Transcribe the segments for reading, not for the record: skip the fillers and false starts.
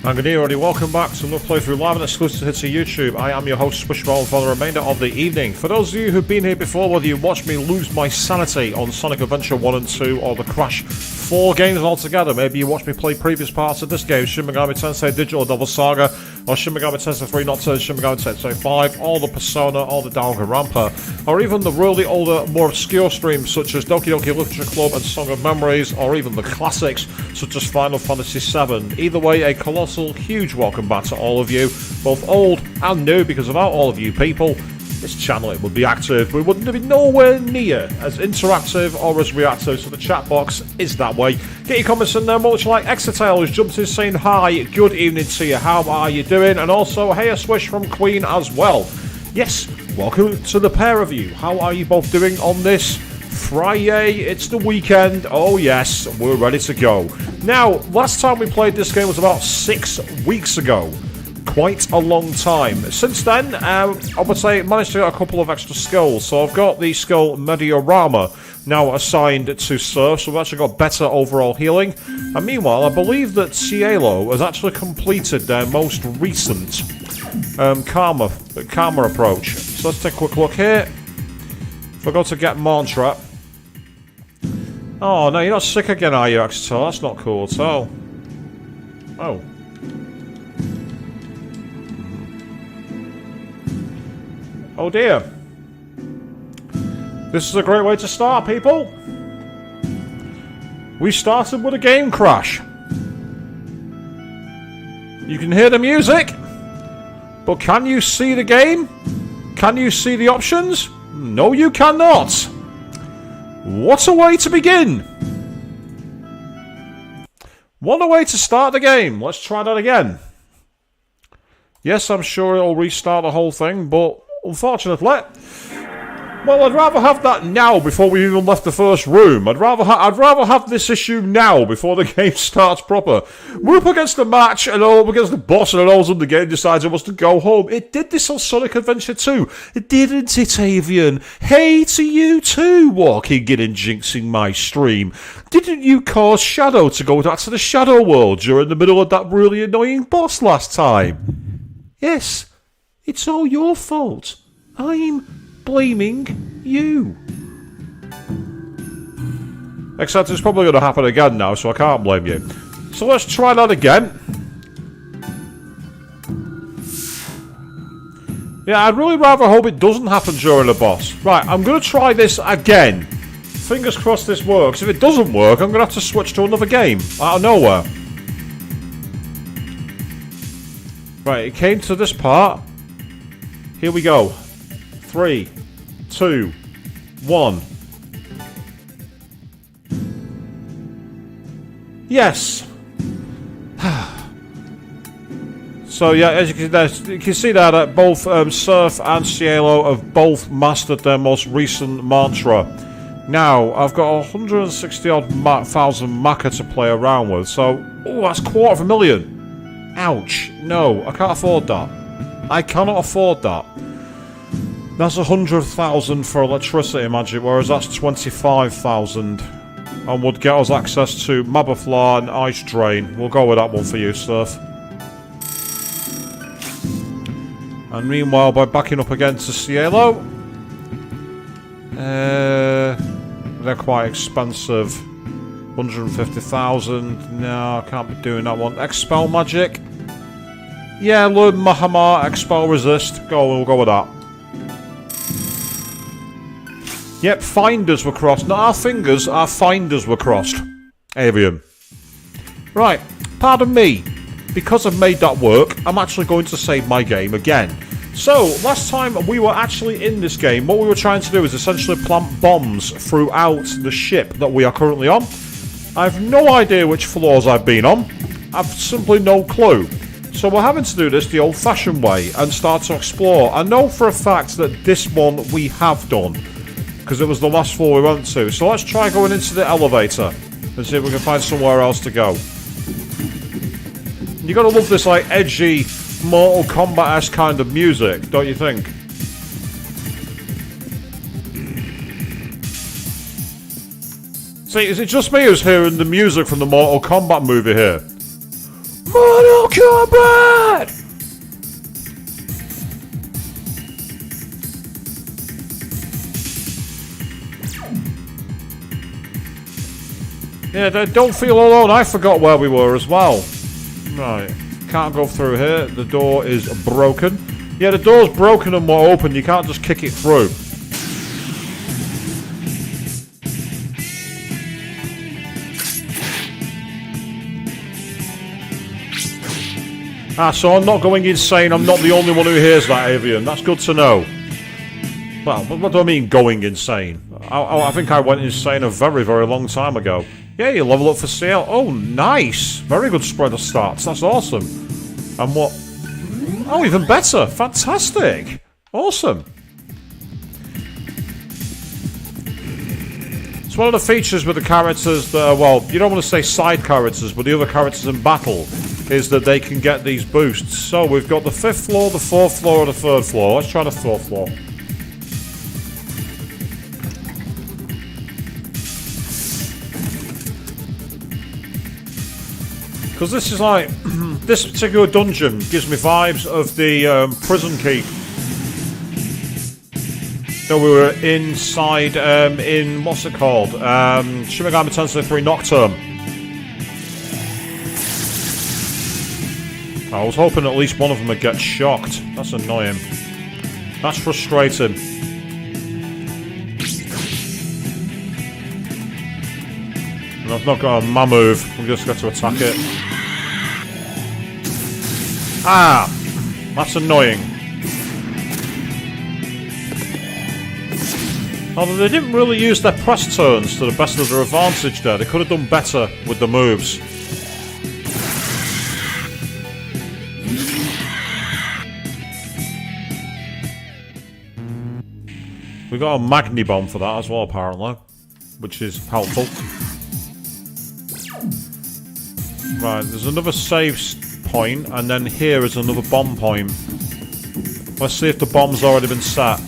And good evening, welcome back to another playthrough live and exclusive to hits of YouTube. I am your host, Swishball, for the remainder of the evening. For those of you who've been here before, whether you watched me lose my sanity on Sonic Adventure 1 and 2 or the Crash 4 games altogether, maybe you watched me play previous parts of this game, Shin Megami Tensei Digital Devil Saga, or Shin Megami Tensei 3 Not to Shin Megami Tensei 5, or the Persona, or the Danganronpa, or even the really older, more obscure streams such as Doki Doki Literature Club and Song of Memories, or even the classics such as Final Fantasy 7. Either way, a colossal, huge welcome back to all of you, both old and new, because without all of you people, this channel, it would be active, but it wouldn't be nowhere near as interactive or as reactive, so the chat box is that way. Get your comments in there, much like Exetel who's jumped in saying hi, good evening to you, how are you doing, and also hey a swish from Queen as well. Yes, welcome to the pair of you. How are you both doing on this Friday? It's the weekend. Oh yes, we're ready to go. Now, last time we played this game was about 6 weeks ago. Quite a long time. Since then, I would say managed to get a couple of extra skills. So I've got the skill Mediorama now assigned to Serph, so we've actually got better overall healing. And meanwhile, I believe that Cielo has actually completed their most recent Karma approach. So let's take a quick look here. If I go to get mantra. Oh no, you're not sick again, are you, Axel? That's not cool at all. Oh. Oh dear. This is a great way to start, people. We started with a game crash. You can hear the music, but can you see the game? Can you see the options? No, you cannot. What a way to begin. What a way to start the game. Let's try that again. Yes, I'm sure it'll restart the whole thing, but unfortunately, well, I'd rather have that now before we even left the first room. I'd rather have this issue now before the game starts proper. We're up against the match and all up against the boss, and all of a sudden the game decides it wants to go home. It did this on Sonic Adventure 2, didn't it, Avian? Hey to you too, walking in and jinxing my stream. Didn't you cause Shadow to go back to the Shadow World during the middle of that really annoying boss last time? Yes. It's all your fault. I'm blaming you. Except it's probably going to happen again now, so I can't blame you. So let's try that again. Yeah, I'd really rather hope it doesn't happen during the boss. Right, I'm going to try this again. Fingers crossed this works. If it doesn't work, I'm going to have to switch to another game out of nowhere. Right, it came to this part. Here we go. 3, 2, 1. Yes. So yeah, as you can see there that both Serph and Cielo have both mastered their most recent mantra. Now I've got 160 odd thousand Maka to play around with. So, oh, that's $250,000. Ouch! No, I can't afford that. I cannot afford that. That's 100,000 for electricity magic, whereas that's 25,000, and would get us access to Mabafla and Ice Drain. We'll go with that one for you, Serph. And meanwhile, by backing up against the Cielo, they're quite expensive. 150,000. No, I can't be doing that one. Expel magic. Yeah, learn Mahama, expel resist. We'll go with that. Yep, finders were crossed. Not our fingers, our finders were crossed. Avian. Right, pardon me. Because I've made that work, I'm actually going to save my game again. So, last time we were actually in this game, what we were trying to do is essentially plant bombs throughout the ship that we are currently on. I have no idea which floors I've been on. I've simply no clue. So we're having to do this the old-fashioned way and start to explore. I know for a fact that this one we have done, because it was the last floor we went to. So let's try going into the elevator and see if we can find somewhere else to go. You gotta love this like edgy Mortal Kombat-esque kind of music, don't you think? See, is it just me who's hearing the music from the Mortal Kombat movie here? Mortal Kombat! Yeah, don't feel alone. I forgot where we were as well. Right. Can't go through here. The door is broken. Yeah, the door's broken and more open. You can't just kick it through. Ah, so I'm not going insane. I'm not the only one who hears that, Avian. That's good to know. Well, what do I mean going insane? I think I went insane a very, very long time ago. Yeah, you level up for sale. Oh, nice. Very good spread of stats. That's awesome. And what? Oh, even better. Fantastic. Awesome. It's one of the features with the characters that are, well, you don't want to say side characters, but the other characters in battle is that they can get these boosts. So we've got the 5th floor, the 4th floor, and the 3rd floor. Let's try the 4th floor. Because this is like, this particular dungeon gives me vibes of the prison keep. So we were inside, in, what's it called? Shin Megami Tensei 3 Nocturne. I was hoping at least one of them would get shocked. That's annoying. That's frustrating. And I've not got a ma move. I've just got to attack it. Ah! That's annoying. Although they didn't really use their press turns to the best of their advantage there. They could have done better with the moves. We got a Magni Bomb for that as well, apparently. Which is helpful. Right, there's another save point, and then here is another bomb point. Let's see if the bomb's already been set.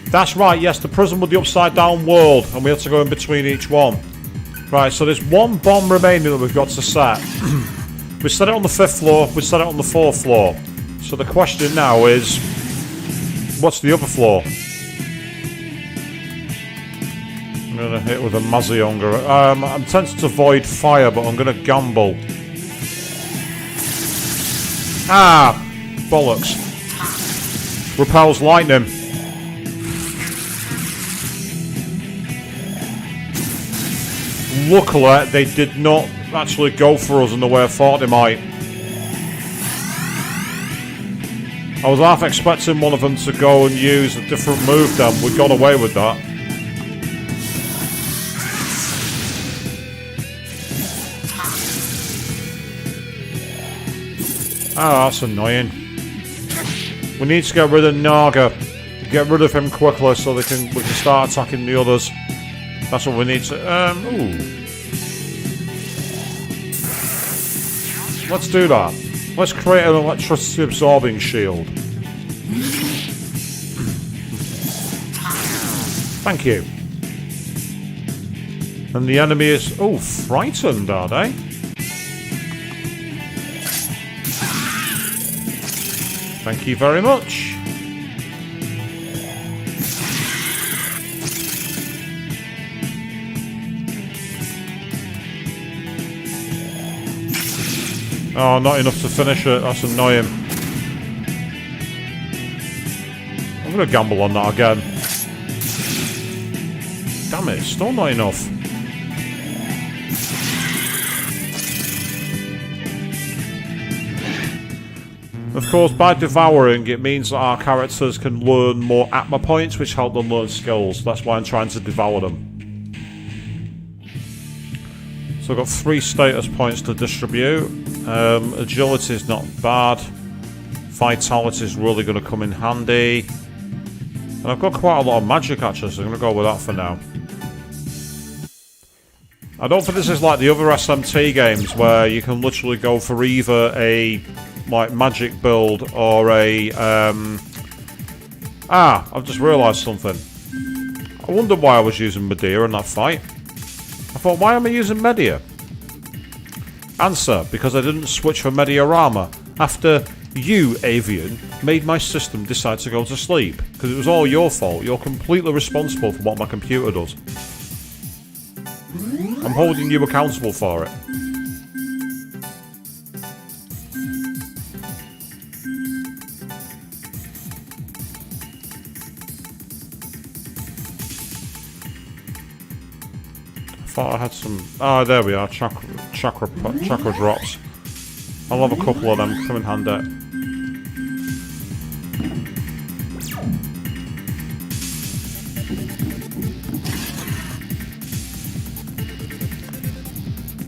That's right, yes, the prison with the upside down world, and we have to go in between each one. Right, so there's one bomb remaining that we've got to set. We set it on the 5th floor, we set it on the 4th floor. So the question now is, what's the other floor? I'm going to hit with a Mazionga. I'm tempted to avoid fire, but I'm going to gamble. Ah! Bollocks. Repels lightning. Luckily, they did not actually go for us in the way I thought they might. I was half expecting one of them to go and use a different move then. We got away with that. Ah, that's annoying. We need to get rid of Naga. Get rid of him quickly so we can start attacking the others. That's what we need to... ooh. Let's do that. Let's create an electricity absorbing shield. Thank you. And the enemy is... oh, frightened, are they? Thank you very much. Oh, not enough to finish it. That's annoying. I'm going to gamble on that again. Damn it, still not enough. Of course, by devouring, it means that our characters can learn more Atma points, which help them learn skills. That's why I'm trying to devour them. So I've got 3 status points to distribute. Agility is not bad. Vitality is really going to come in handy. And I've got quite a lot of magic actually, so I'm going to go with that for now. I don't think this is like the other SMT games where you can literally go for either a like magic build or a I've just realised something. I wonder why I was using Medea in that fight. I thought, why am I using Medea? Answer, because I didn't switch for Mediorama after you, Avian, made my system decide to go to sleep. Because it was all your fault. You're completely responsible for what my computer does. I'm holding you accountable for it. I thought I had some... Ah, there we are. Chakra drops. I'll have a couple of them. Come in handy.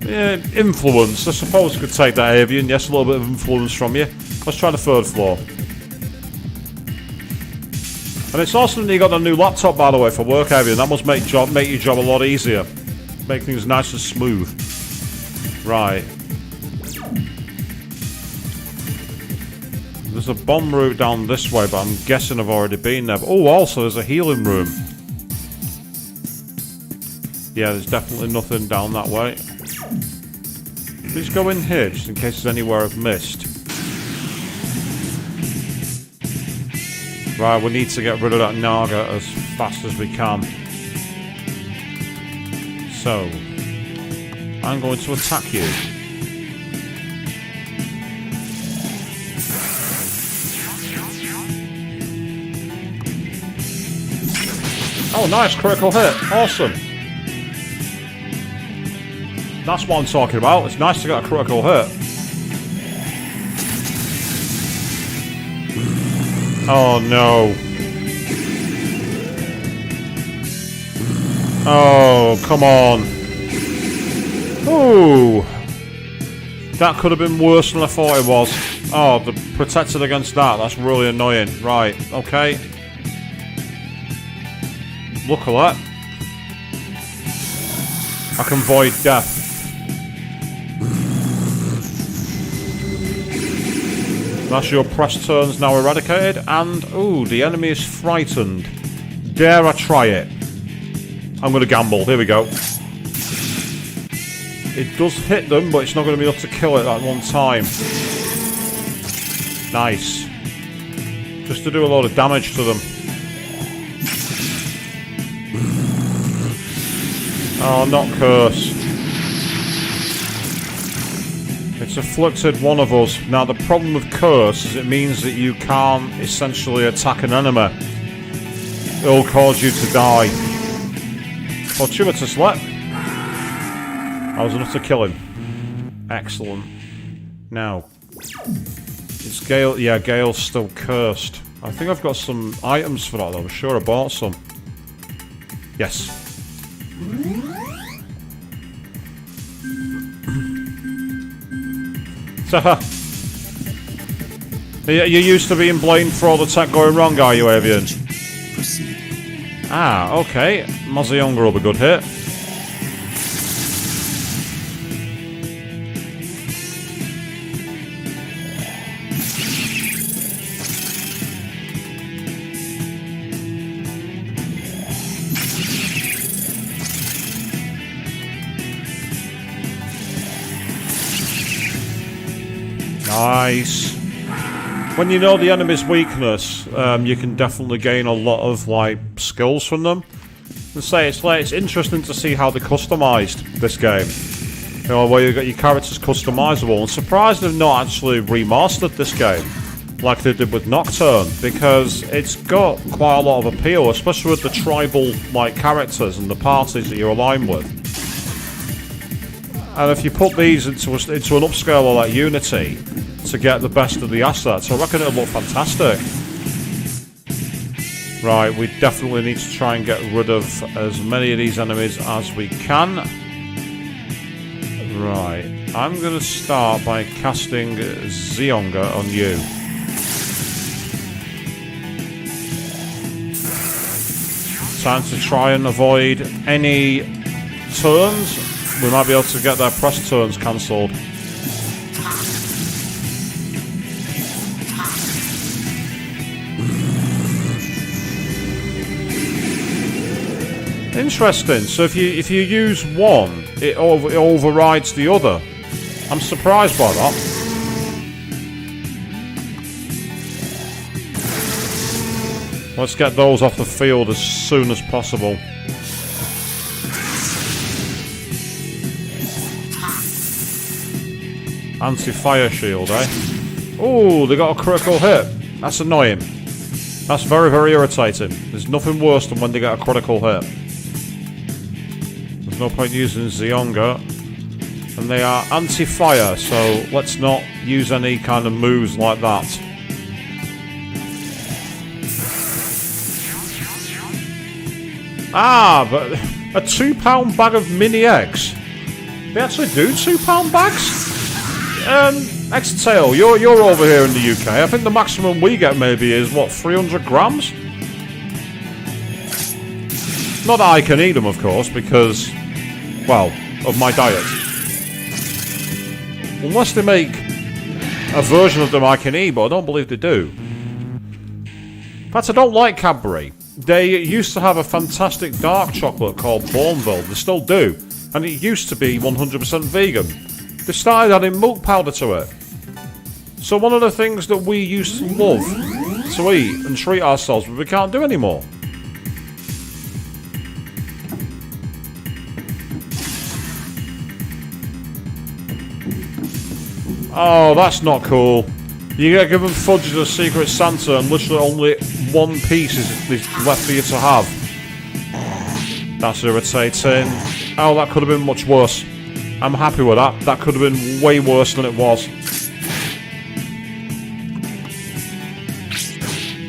Yeah, influence. I suppose I could take that, Avian. Yes, a little bit of influence from you. Let's try the third floor. And it's awesome that you got a new laptop, by the way, for work, Avian. That must make your job a lot easier. Make things nice and smooth. Right. There's a bomb route down this way, but I'm guessing I've already been there. Oh, also there's a healing room. Yeah, there's definitely nothing down that way. Let's go in here, just in case there's anywhere I've missed. Right, we need to get rid of that Naga as fast as we can. So, I'm going to attack you. Oh, nice, critical hit. Awesome. That's what I'm talking about. It's nice to get a critical hit. Oh, no. Oh, come on. Ooh. That could have been worse than I thought it was. Oh, the protected against that. That's really annoying. Right, okay. Look at that. I can void death. That's your press turns now eradicated. And, ooh, the enemy is frightened. Dare I try it? I'm going to gamble. Here we go. It does hit them, but it's not going to be able to kill it at one time. Nice. Just to do a lot of damage to them. Oh, not curse. It's afflicted one of us. Now, the problem with curse is it means that you can't essentially attack an enemy. It'll cause you to die. Fortuitous lep. That was enough to kill him. Excellent. Now, it's Gale. Yeah, Gale's still cursed. I think I've got some items for that though. I'm sure I bought some. Yes. You're used to being blamed for all the tech going wrong, are you, Avian? Ah, okay. Mazionga will be a good hit. Nice. When you know the enemy's weakness, you can definitely gain a lot of like skills from them. And say it's interesting to see how they customized this game. You know, where you got your characters customizable. I'm surprised they've not actually remastered this game like they did with Nocturne, because it's got quite a lot of appeal, especially with the tribal like characters and the parties that you're aligned with. And if you put these into an upscale like Unity to get the best of the assets, I reckon it'll look fantastic. Right, we definitely need to try and get rid of as many of these enemies as we can. Right, I'm going to start by casting Zionga on you. Time to try and avoid any turns. We might be able to get their press turns cancelled. Interesting. So if you use one, it overrides the other. I'm surprised by that. Let's get those off the field as soon as possible. Anti-fire shield, eh? Oh, they got a critical hit. That's annoying. That's very, very irritating. There's nothing worse than when they get a critical hit. There's no point using Zionga. And they are anti-fire, so let's not use any kind of moves like that. Ah, but a £2 bag of mini eggs. They actually do £2 bags? Extail, you're over here in the UK. I think the maximum we get maybe is, what, 300 grams? Not that I can eat them, of course, because, well, of my diet. Unless they make a version of them I can eat, but I don't believe they do. In fact, I don't like Cadbury. They used to have a fantastic dark chocolate called Bourneville. They still do. And it used to be 100% vegan. They started adding milk powder to it. So one of the things that we used to love to eat and treat ourselves with, we can't do anymore. Oh, that's not cool. You get given fudge as a secret Santa and literally only one piece is left for you to have. That's irritating. Oh, that could have been much worse. I'm happy with that. That could have been way worse than it was.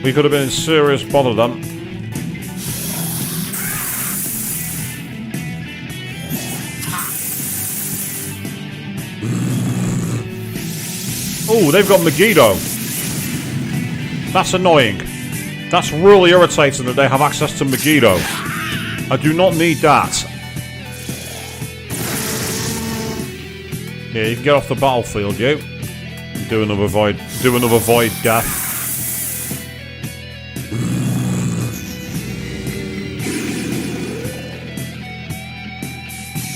We could have been in serious bother then. Oh, they've got Megiddo. That's annoying. That's really irritating that they have access to Megiddo. I do not need that. Yeah, you can get off the battlefield, you. Do another void death.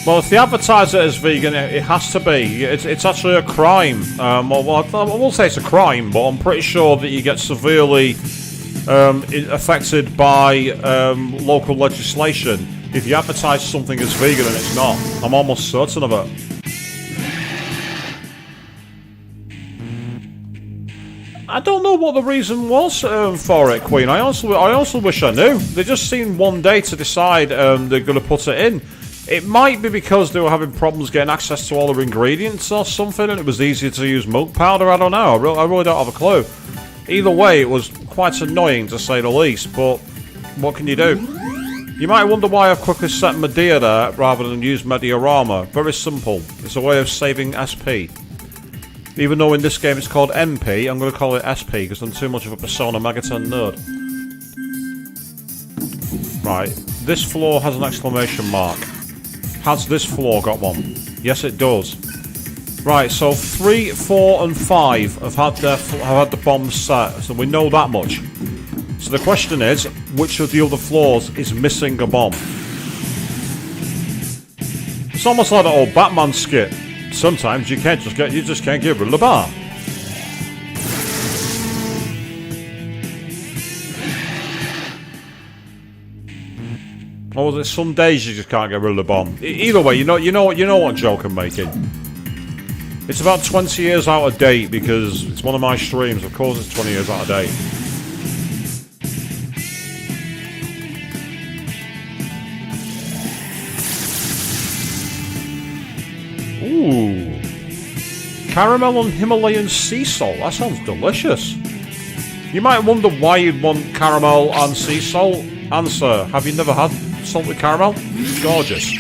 Well, if they advertise it as vegan, it has to be. It's actually a crime. Well, I won't say it's a crime, but I'm pretty sure that you get severely affected by local legislation if you advertise something as vegan and it's not. I'm almost certain of it. I don't know what the reason was for it, Queen. I also wish I knew. They just seemed one day to decide they're going to put it in. It might be because they were having problems getting access to all the ingredients or something, and it was easier to use milk powder. I don't know. I really don't have a clue. Either way, it was quite annoying to say the least, but what can you do? You might wonder why I've quickly set Medea there rather than use Mediarama. Very simple. It's a way of saving SP. Even though in this game it's called MP, I'm going to call it SP because I'm too much of a Persona Megaton nerd. Right, this floor has an exclamation mark. Has this floor got one? Yes, it does. Right, so 3, 4, and 5 have had the bombs set, so we know that much. So the question is, which of the other floors is missing a bomb? It's almost like the old Batman skit. Sometimes you just can't get rid of the bomb. Or was it some days you just can't get rid of the bomb? Either way, you know what joke I'm making. It's about 20 years out of date because it's one of my streams. Of course, it's 20 years out of date. Ooh. Caramel and Himalayan sea salt. That sounds delicious. You might wonder why you'd want caramel and sea salt. Answer, have you never had salted caramel? It's gorgeous.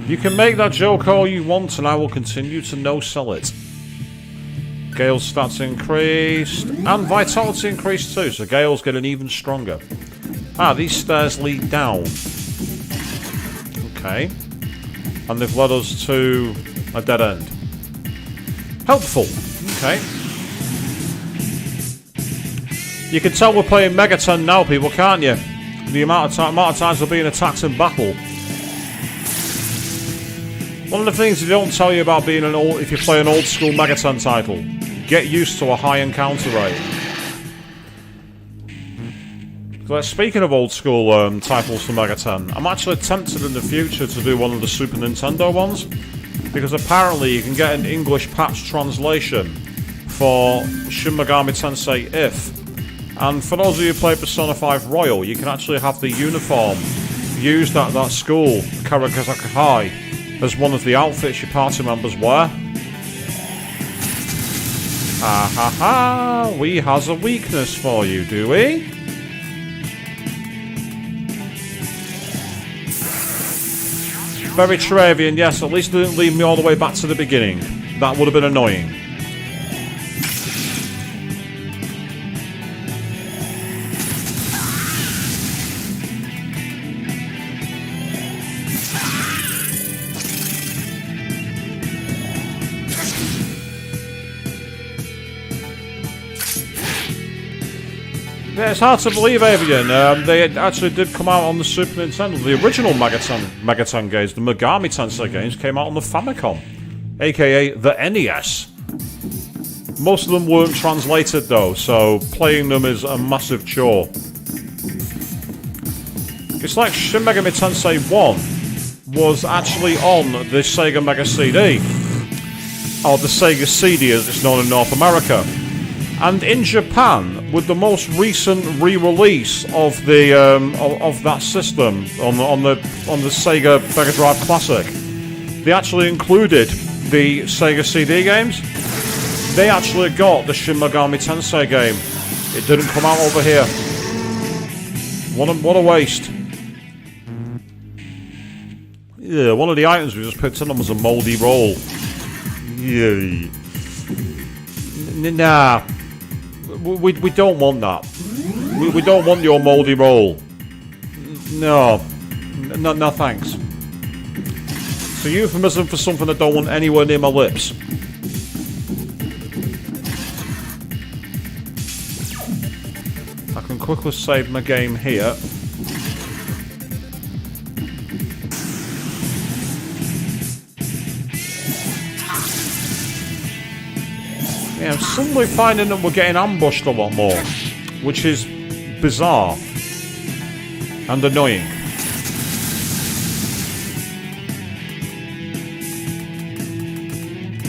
You can make that joke all you want and I will continue to no-sell it. Gale's stats increased, and vitality increased too, so Gale's getting even stronger. Ah, these stairs lead down. Okay. And they've led us to a dead end. Helpful. Okay. You can tell we're playing Megaton now, people, can't you? The amount of times we're being attacked in battle. One of the things they don't tell you about being if you play an old school Megaton title, get used to a high encounter rate. Speaking of old school titles for Megaton, I'm actually tempted in the future to do one of the Super Nintendo ones, because apparently you can get an English patch translation for Shin Megami Tensei If. And for those of you who play Persona 5 Royal, you can actually have the uniform used at that school, Karagazaka High, as one of the outfits your party members wear. Ah ha ha! We has a weakness for you, do we? Very Travian, yes, at least they didn't leave me all the way back to the beginning. That would have been annoying. Yeah, it's hard to believe, Avian. They actually did come out on the Super Nintendo. The original Megaton games, the Megami Tensei games, came out on the Famicom, aka the NES. Most of them weren't translated though, so playing them is a massive chore. It's like Shin Megami Tensei 1 was actually on the Sega Mega CD, or the Sega CD as it's known in North America. And in Japan, with the most recent re-release of the of that system on the Sega Mega Drive Classic, they actually included the Sega CD games. They actually got the Shin Megami Tensei game. It didn't come out over here. What a waste. Yeah, one of the items we just picked up was a mouldy roll. Yeah. Nah. We don't want that. We don't want your mouldy roll. No, thanks. It's a euphemism for something I don't want anywhere near my lips. I can quickly save my game here. Yeah, I'm suddenly finding that we're getting ambushed a lot more, which is bizarre and annoying.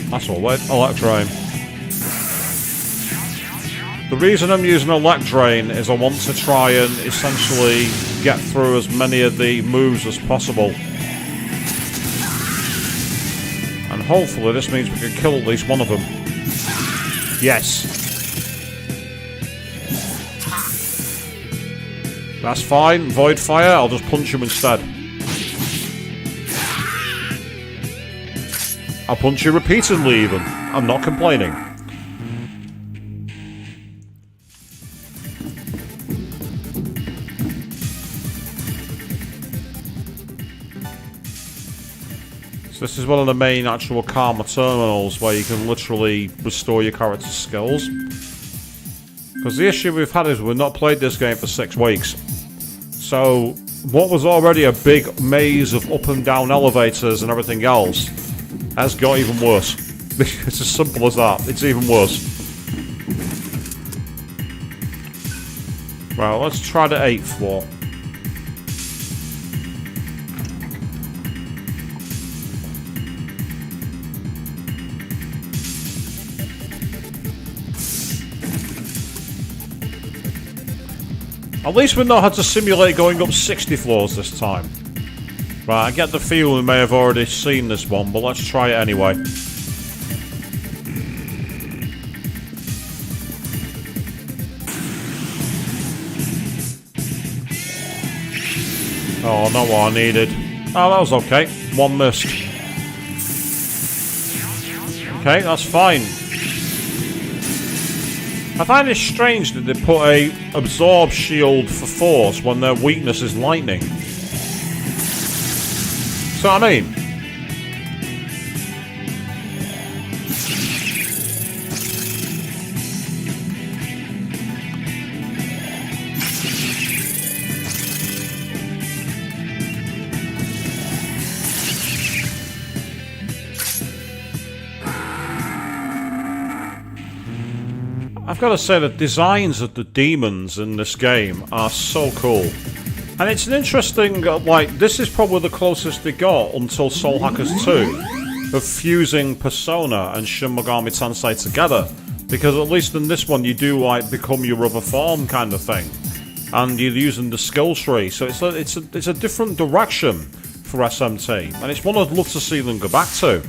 That's all, Electrain. The reason I'm using Electrain is I want to try and essentially get through as many of the moves as possible. And hopefully this means we can kill at least one of them. Yes. That's fine. Void Fire, I'll just punch him instead. I'll punch you repeatedly even. I'm not complaining. This is one of the main actual Karma terminals where you can literally restore your character's skills. Because the issue we've had is we've not played this game for 6 weeks. So, what was already a big maze of up and down elevators and everything else has got even worse. It's as simple as that. It's even worse. Well, let's try the 8th floor. At least we know how to simulate going up 60 floors this time. Right, I get the feeling we may have already seen this one, but let's try it anyway. Oh, not what I needed. Oh, that was okay. One missed. Okay, that's fine. I find it strange that they put a absorb shield for force when their weakness is lightning. See what I mean? I've got to say the designs of the demons in this game are so cool. And it's an interesting, like, this is probably the closest they got until Soul Hackers 2 of fusing Persona and Shin Megami Tensei together. Because at least in this one you do, like, become your other form kind of thing. And you're using the skill tree, so it's a different direction for SMT. And it's one I'd love to see them go back to.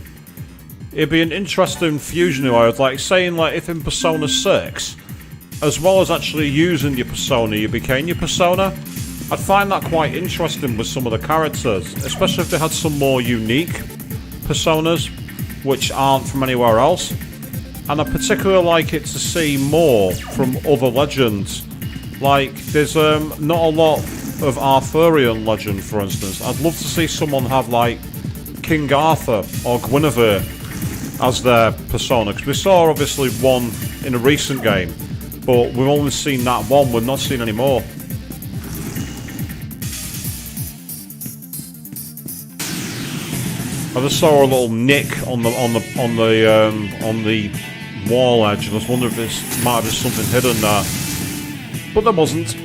It'd be an interesting fusion, I would like saying, like, if in Persona 6, as well as actually using your Persona, you became your Persona. I'd find that quite interesting with some of the characters, especially if they had some more unique Personas, which aren't from anywhere else. And I'd particularly like it to see more from other legends. Like, there's not a lot of Arthurian legend, for instance. I'd love to see someone have, like, King Arthur or Guinevere as their Persona, because we saw obviously one in a recent game, but we've only seen that one, we've not seen any more. I just saw a little nick on the wall edge, and I was wondering if this might have been something hidden there, but there wasn't.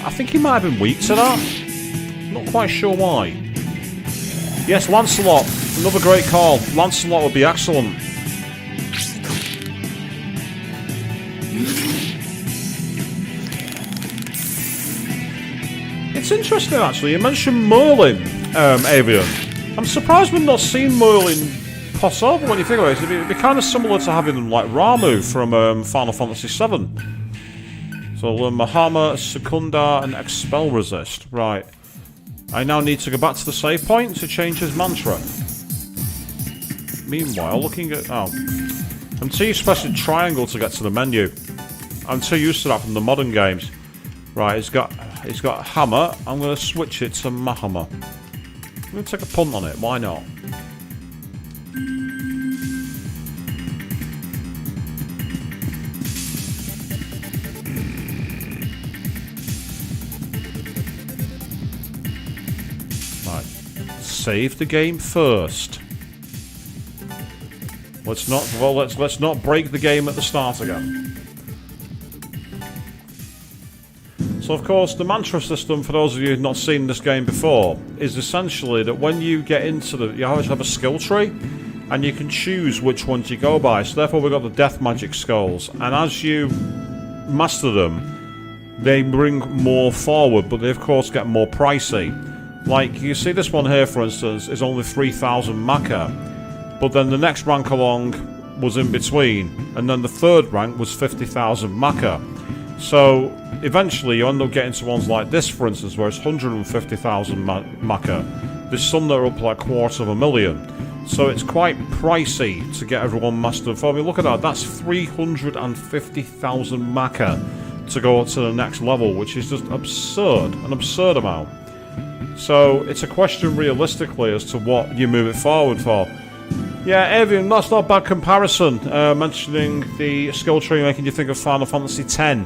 I think he might have been weak to that. Not quite sure why. Yes, Lancelot. Another great call. Lancelot would be excellent. It's interesting, actually. You mentioned Merlin, Avian. I'm surprised we've not seen Merlin cross over when you think about it. It'd be kind of similar to having them like Ramuh from Final Fantasy VII. So, Mahama, Secunda, and Expel Resist. Right. I now need to go back to the save point to change his mantra. Meanwhile, looking at... Oh. I'm too used to pressing triangle to get to the menu. I'm too used to that from the modern games. Right, he's got hammer. I'm going to switch it to Mahama. I'm going to take a punt on it. Why not? Save the game first. Let's not break the game at the start again. So of course the mantra system, for those of you who've not seen this game before, is essentially that when you get into you always have a skill tree and you can choose which ones you go by. So therefore we've got the death magic skulls, and as you master them they bring more forward, but they of course get more pricey. Like, you see this one here, for instance, is only 3,000 Maka, but then the next rank along was in between, and then the third rank was 50,000 Maka. So, eventually you end up getting to ones like this, for instance, where it's 150,000 Maka. There's some that are up like 250,000. So it's quite pricey to get everyone mastered for me. Look at that, that's 350,000 Maka to go up to the next level, which is just absurd, an absurd amount. So it's a question realistically as to what you move it forward for. Yeah, Avian, that's not a bad comparison, mentioning the skill tree making you think of Final Fantasy X.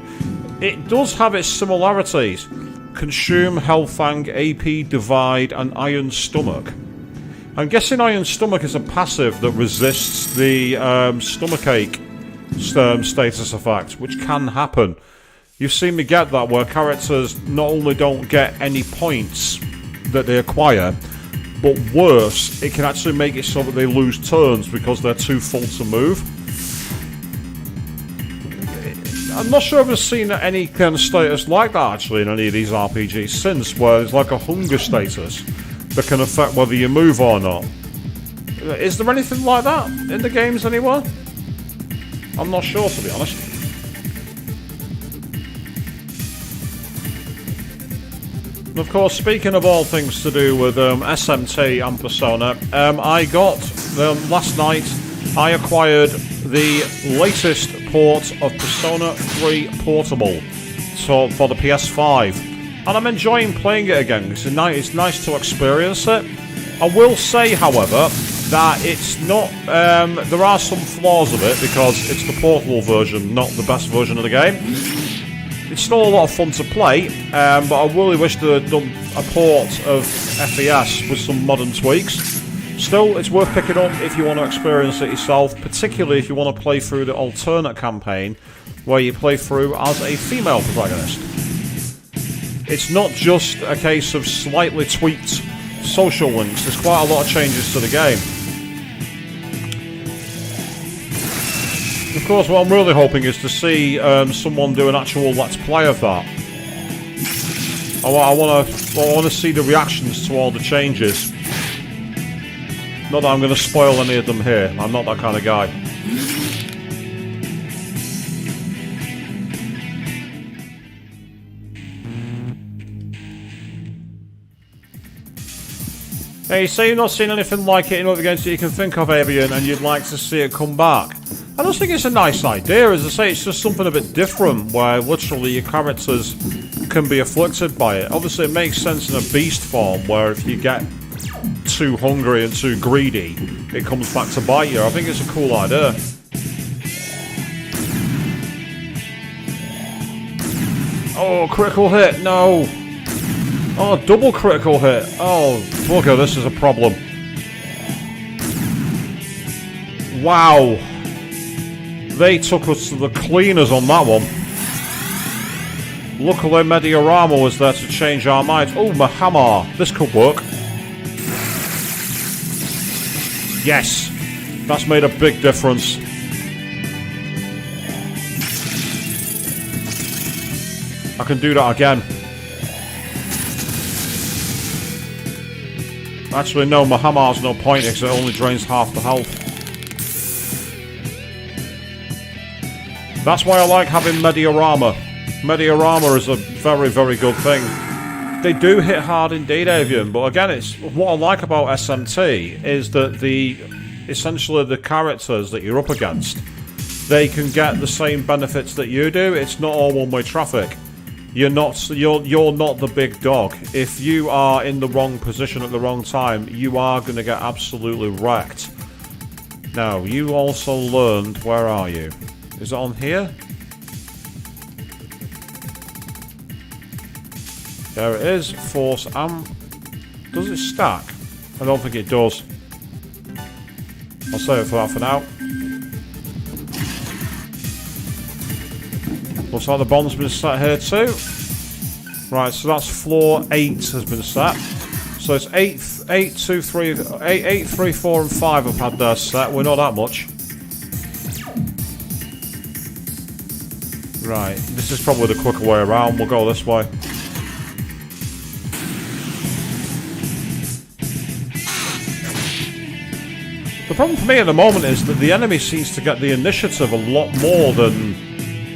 It does have its similarities. Consume, Hellfang, AP, Divide, and Iron Stomach. I'm guessing Iron Stomach is a passive that resists the stomachache status effect, which can happen. You've seen me get that, where characters not only don't get any points that they acquire, but worse, it can actually make it so that they lose turns because they're too full to move. I'm not sure if I've seen any kind of status like that actually in any of these RPGs since, where it's like a hunger status that can affect whether you move or not. Is there anything like that in the games anywhere? I'm not sure, to be honest. Of course, speaking of all things to do with SMT and Persona, I got, last night, I acquired the latest port of Persona 3 Portable for the PS5. And I'm enjoying playing it again. It's nice to experience it. I will say, however, that it's not, there are some flaws of it because it's the portable version, not the best version of the game. It's still a lot of fun to play, but I really wish they had done a port of FES with some modern tweaks. Still, it's worth picking up if you want to experience it yourself, particularly if you want to play through the alternate campaign, where you play through as a female protagonist. It's not just a case of slightly tweaked social links, there's quite a lot of changes to the game. Of course, what I'm really hoping is to see someone do an actual Let's Play of that. I want to see the reactions to all the changes. Not that I'm going to spoil any of them here. I'm not that kind of guy. Hey, you say you've not seen anything like it in other games that you can think of, Avian, and you'd like to see it come back. I just think it's a nice idea. As I say, it's just something a bit different, where literally your characters can be afflicted by it. Obviously, it makes sense in a beast form, where if you get too hungry and too greedy, it comes back to bite you. I think it's a cool idea. Oh, critical hit, no! Oh, double critical hit. Oh, bugger, this is a problem. Wow. They took us to the cleaners on that one. Luckily, Mediorama was there to change our minds. Oh, my hammer. This could work. Yes. That's made a big difference. I can do that again. Actually, no, my hammer's no point because it only drains half the health. That's why I like having Mediorama. Mediorama is a very, very good thing. They do hit hard indeed, Avian, but again, it's what I like about SMT is that essentially the characters that you're up against, they can get the same benefits that you do. It's not all one-way traffic. You're not the big dog. If you are in the wrong position at the wrong time, you are going to get absolutely wrecked. Now, you also learned, where are you? Is it on here? There it is. Force amp. Does it stack? I don't think it does. I'll save it for that for now. Looks like the bomb's been set here too. Right, so that's floor 8 has been set. So it's 8, 2, 3, 8, 3, 4 and 5 have had their set. We're not that much. Right, this is probably the quicker way around. We'll go this way. The problem for me at the moment is that the enemy seems to get the initiative a lot more than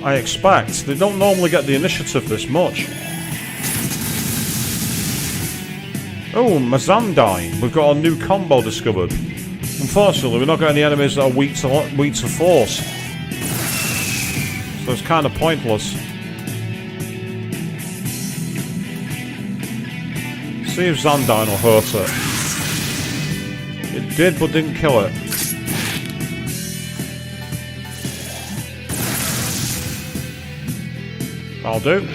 I expect. They don't normally get the initiative this much. Oh, Mazandine. We've got a new combo discovered. Unfortunately, we're not got any enemies that are weak to force. So it's kind of pointless. See if Zandine will hurt it. It did, but didn't kill it. That'll do.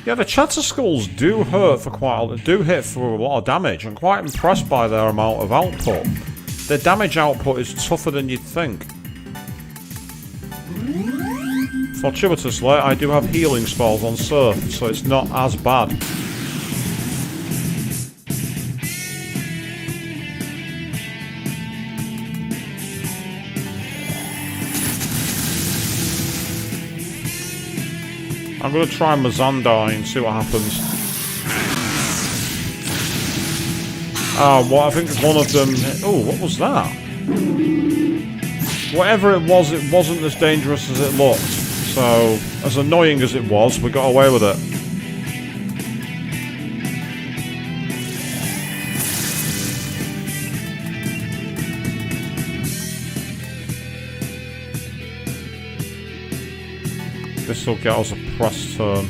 Yeah, the Chatter Skulls do hurt for hit for a lot of damage. I'm quite impressed by their amount of output. Their damage output is tougher than you'd think. Fortuitously, I do have healing spells on Serph, so it's not as bad. I'm going to try Mazandine and see what happens. Well, I think one of them... Oh, what was that? Whatever it wasn't as dangerous as it looked. So, as annoying as it was, we got away with it. This will get us a press turn.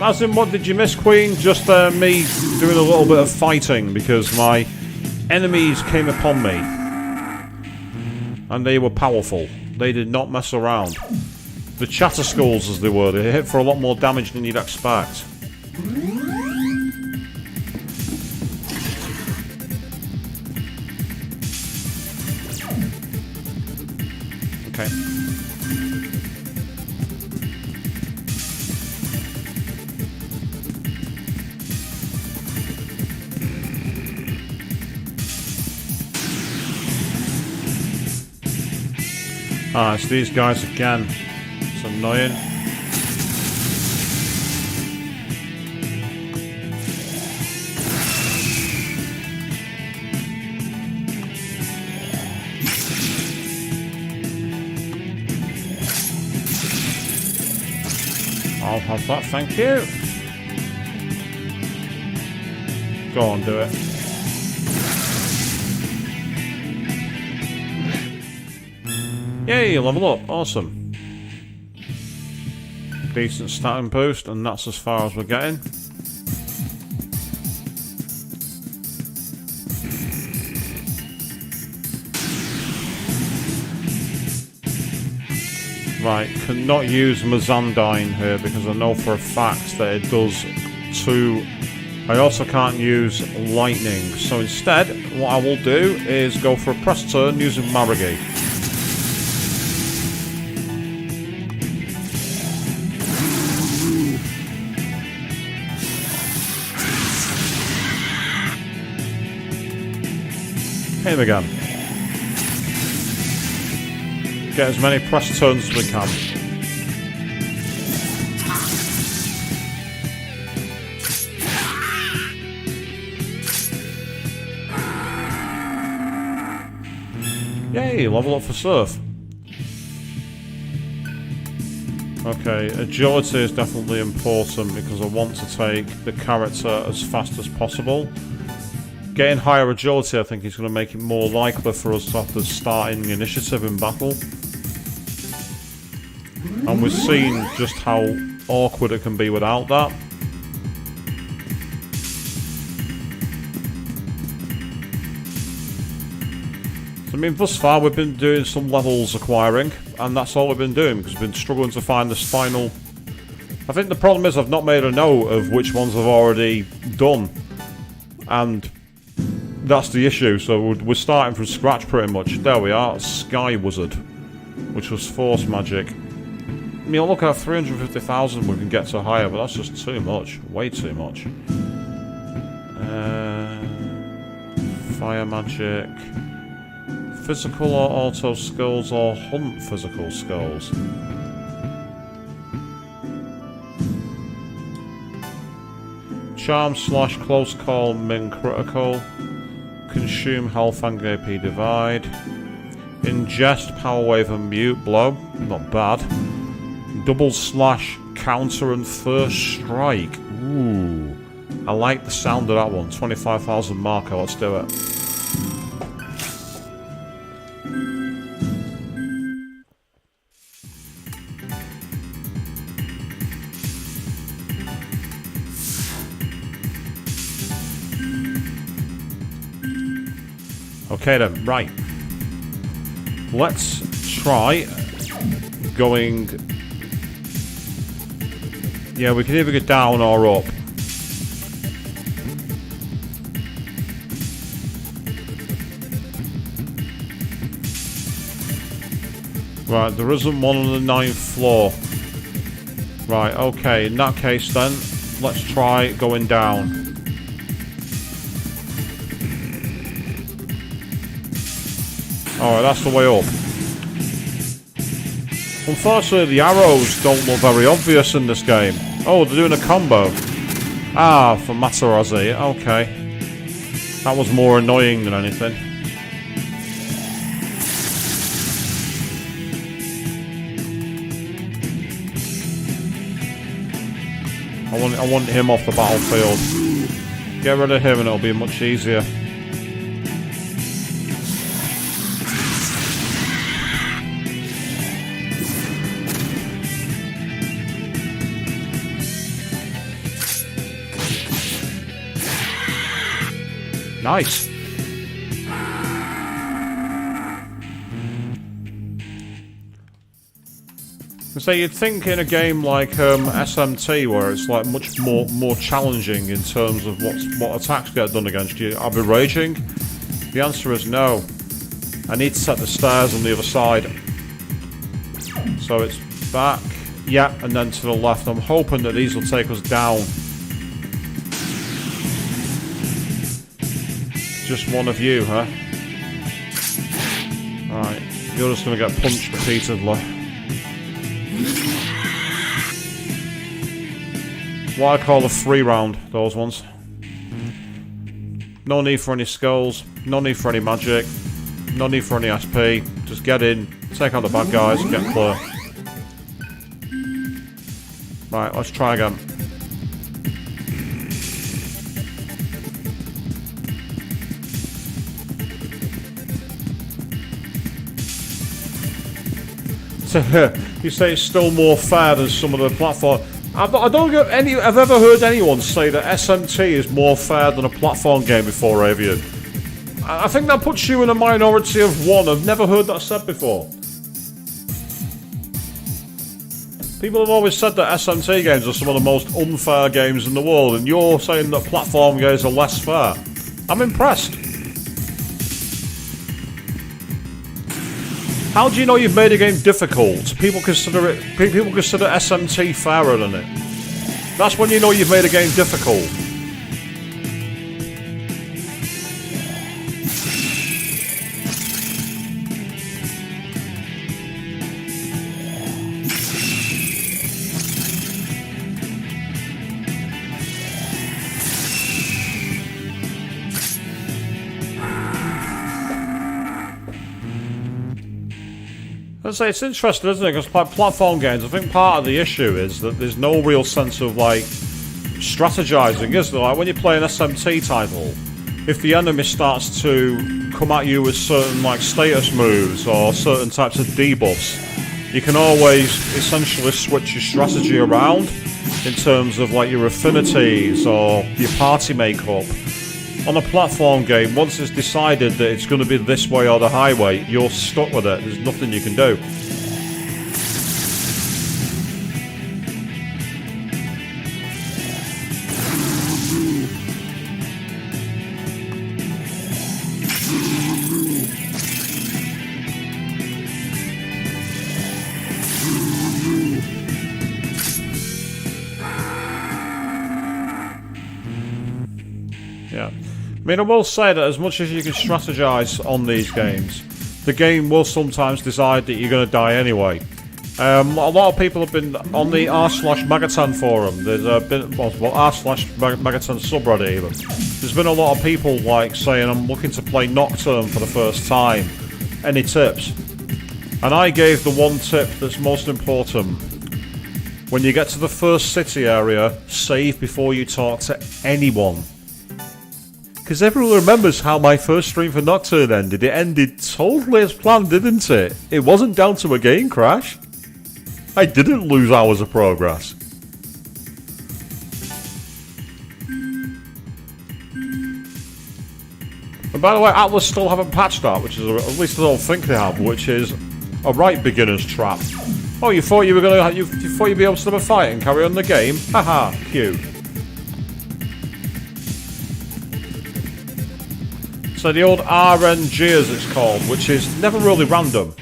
As in, what did you miss, Queen? Just me doing a little bit of fighting because my enemies came upon me. And they were powerful. They did not mess around. The chatter skulls, as they were, they hit for a lot more damage than you'd expect. Okay. Ah, it's these guys again. It's annoying. I'll have that, thank you. Go on, do it. Yay, level up, awesome. Decent starting boost, and that's as far as we're getting. Right, cannot use Mazandine here because I know for a fact that it does 2. I also can't use lightning, so instead what I will do is go for a press turn using Marigay. Hit him again. Get as many press turns as we can. Yay, level up for Serph. Okay, agility is definitely important because I want to take the character as fast as possible. Getting higher agility, I think, is going to make it more likely for us to have to start in the initiative in battle. And we've seen just how awkward it can be without that. So, I mean, thus far we've been doing some levels acquiring, and that's all we've been doing, because we've been struggling to find this final... I think the problem is I've not made a note of which ones I've already done, and that's the issue. So we're starting from scratch pretty much. There we are, Sky Wizard, which was Force Magic. I mean, look at 350,000 we can get to higher, but that's just too much. Way too much. Fire Magic. Physical or auto skills, or hunt physical skills. Charm / close call min critical. Consume health and AP divide. Ingest power wave and mute blow. Not bad. Double / counter and first strike. Ooh. I like the sound of that one. 25,000 marker, let's do it. Okay then, right. Let's try going... Yeah, we can either go down or up. Right, there isn't one on the 9th floor. Right, okay, in that case then, let's try going down. Alright, that's the way up. Unfortunately, the arrows don't look very obvious in this game. Oh, they're doing a combo. Ah, for Matarazzi, okay. That was more annoying than anything. I want him off the battlefield. Get rid of him and it'll be much easier. Nice. So you'd think in a game like SMT, where it's like much more challenging in terms of what attacks get done against you, I'll be raging. The answer is no. I need to set the stairs on the other side. So it's back, yeah, and then to the left. I'm hoping that these will take us down. Just one of you, huh? Alright, you're just gonna get punched repeatedly. What I call a free round, those ones. No need for any skulls, no need for any magic, no need for any SP. Just get in, take out the bad guys, and get clear. Right, let's try again. You say it's still more fair than some of the platform. I've ever heard anyone say that SMT is more fair than a platform game before, Avian. I think that puts you in a minority of one. I've never heard that said before. People have always said that SMT games are some of the most unfair games in the world, and you're saying that platform games are less fair. I'm impressed. How do you know you've made a game difficult? People consider SMT fairer than it. That's when you know you've made a game difficult. I'd say it's interesting, isn't it? Because like platform games, I think part of the issue is that there's no real sense of like strategizing, is there? Like when you play an SMT title, if the enemy starts to come at you with certain like status moves or certain types of debuffs, you can always essentially switch your strategy around in terms of like your affinities or your party makeup. On a platform game, once it's decided that it's going to be this way or the highway, you're stuck with it. There's nothing you can do. Yeah. I mean, I will say that as much as you can strategize on these games, the game will sometimes decide that you're going to die anyway. A lot of people have been on the r/Magatan forum. There's been r/Magatan subreddit even. There's been a lot of people like saying, I'm looking to play Nocturne for the first time. Any tips? And I gave the one tip that's most important. When you get to the first city area, save before you talk to anyone. Because everyone remembers how my first stream for Nocturne ended. It ended totally as planned, didn't it? It wasn't down to a game crash. I didn't lose hours of progress. And by the way, Atlas still haven't patched that, which is, at least I don't think they have, which is a right beginner's trap. Oh, you thought you were gonna, you thought you'd be able to stop a fight and carry on the game? Haha, cute. So the old RNG as it's called, which is never really random.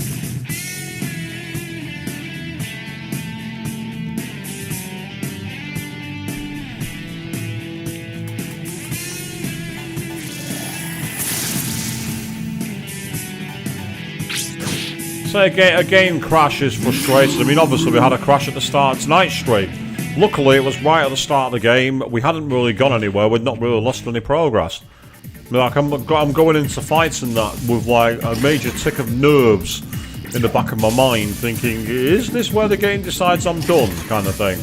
So a game crash is frustrating. I mean, obviously we had a crash at the start of tonight's stream. Luckily it was right at the start of the game. We hadn't really gone anywhere. We'd not really lost any progress. Like I'm going into fights and that with like a major tick of nerves in the back of my mind, thinking, is this where the game decides I'm done, kind of thing.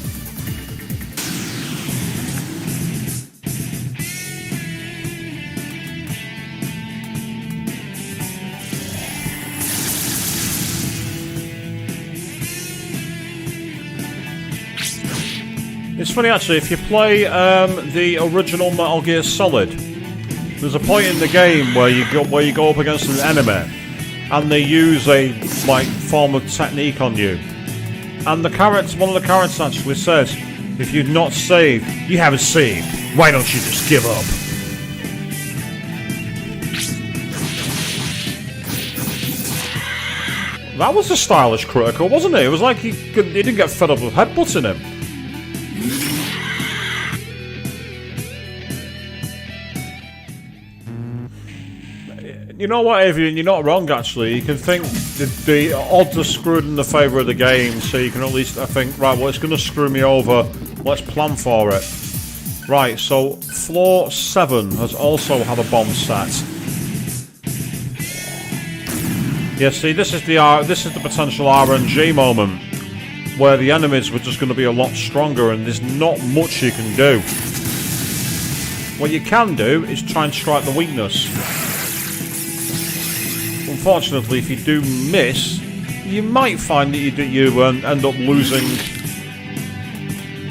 It's funny actually, if you play the original Metal Gear Solid, there's a point in the game where you go up against an enemy, and they use a like form of technique on you, And the character, one of the characters actually says, if you've not saved, you haven't saved. Why don't you just give up? That was a stylish critical, wasn't it? It was like he didn't get fed up with headbutting him. You know what, Avian? You're not wrong, actually. You can think the odds are screwed in the favour of the game, so you can at least think, right, well, it's going to screw me over. Let's plan for it. Right, so floor 7 has also had a bomb set. Yeah, see, this is the potential RNG moment where the enemies were just going to be a lot stronger, and there's not much you can do. What you can do is try and strike the weakness. Unfortunately, if you do miss, you might find that you end up losing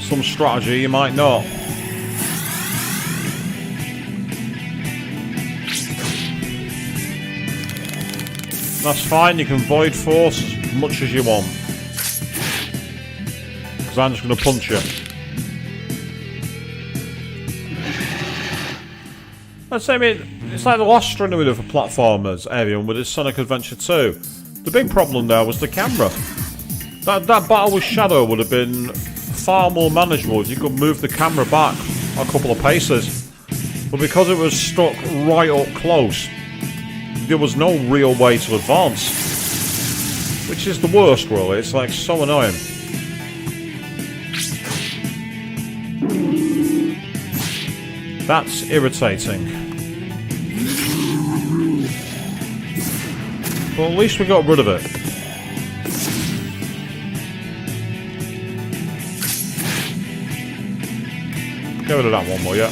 some strategy. You might not. That's fine, you can void force as much as you want. Because I'm just going to punch you. That's, I mean, it's like the last string we did for platformers, Avian, with his Sonic Adventure 2. The big problem there was the camera. That battle with Shadow would have been far more manageable if you could move the camera back a couple of paces. But because it was stuck right up close, there was no real way to advance, which is the worst, really. It's like so annoying. That's irritating. But at least we got rid of it. Get rid of that one, will ya?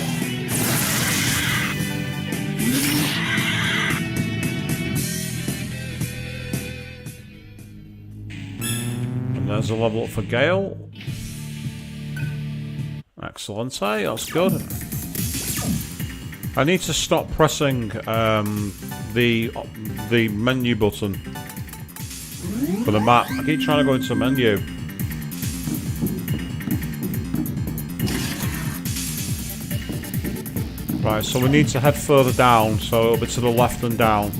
There's a level up for Gale. Excellent, eh? That's good. I need to stop pressing the menu button for the map. I keep trying to go into menu. Right, so we need to head further down, so it'll be to the left and down.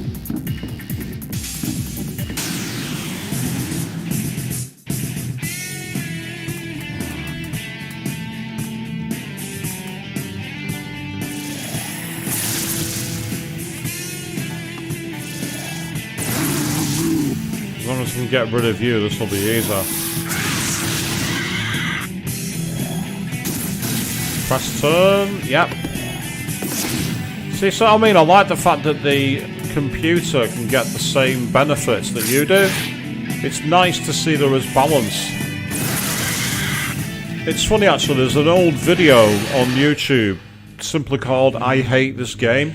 As long as we can get rid of you, this will be easier. Press turn, yep. See, so I mean, I like the fact that the computer can get the same benefits that you do. It's nice to see there is balance. It's funny actually, there's an old video on YouTube simply called I Hate This Game,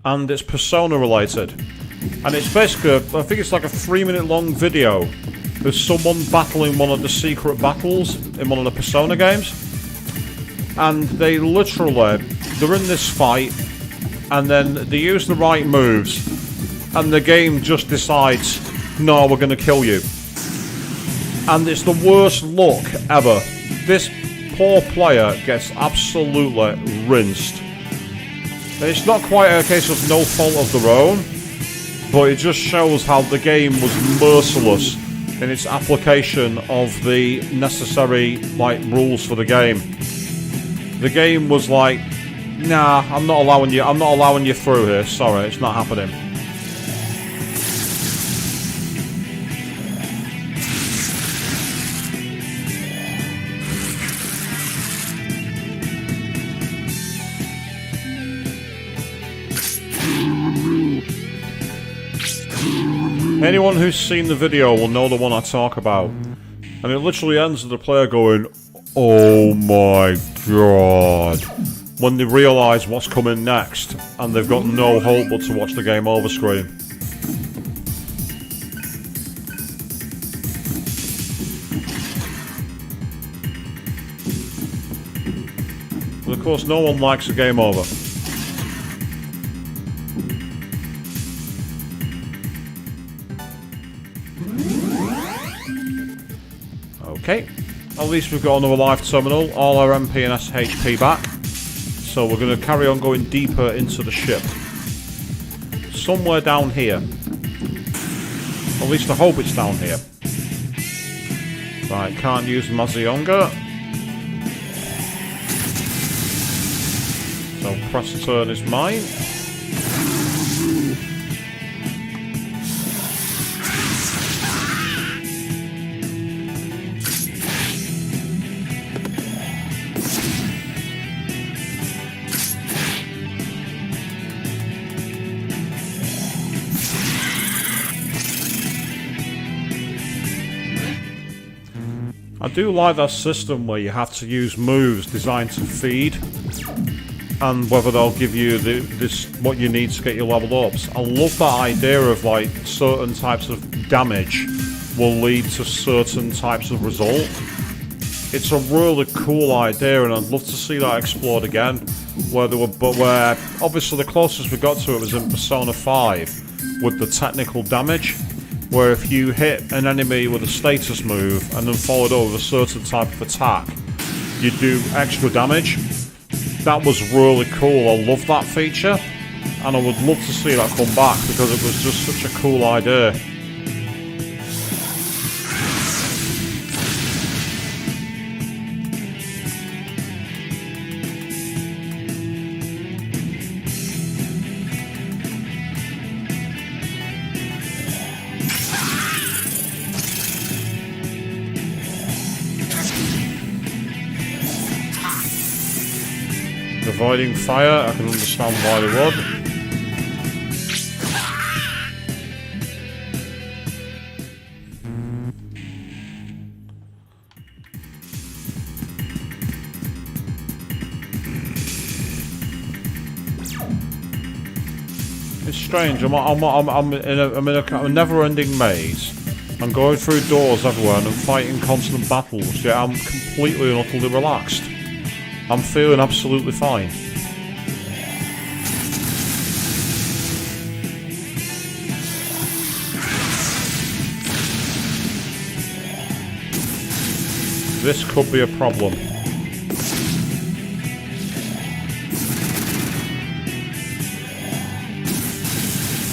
and it's Persona related. And it's basically, I think it's like a 3-minute long video. There's someone battling one of the secret battles in one of the Persona games. And they literally, they're in this fight, and then they use the right moves, and the game just decides, no, we're going to kill you. And it's the worst luck ever. This poor player gets absolutely rinsed. And it's not quite a case of no fault of their own, but it just shows how the game was merciless in its application of the necessary rules for the game. The game was like, nah, I'm not allowing you through here. Sorry, it's not happening. Anyone who's seen the video will know the one I talk about. And it literally ends with the player going, oh my god, when they realise what's coming next, and they've got no hope but to watch the game over screen. But of course no one likes a game over. Okay, at least we've got another live terminal, all our MP and SHP back. So we're going to carry on going deeper into the ship. Somewhere down here. At least I hope it's down here. Right, can't use Mazionga. So press turn is mine. I do like that system where you have to use moves designed to feed, and whether they'll give you what you need to get your level ups. I love that idea of like certain types of damage will lead to certain types of result. It's a really cool idea, and I'd love to see that explored again. Where obviously the closest we got to it was in Persona 5 with the technical damage. Where if you hit an enemy with a status move and then followed over a certain type of attack, you do extra damage. That was really cool. I love that feature, and I would love to see that come back because it was just such a cool idea. Avoiding fire, I can understand why they would. It's strange. I'm in a never-ending maze. I'm going through doors everywhere and I'm fighting constant battles. Yet I'm completely and utterly relaxed. I'm feeling absolutely fine. This could be a problem.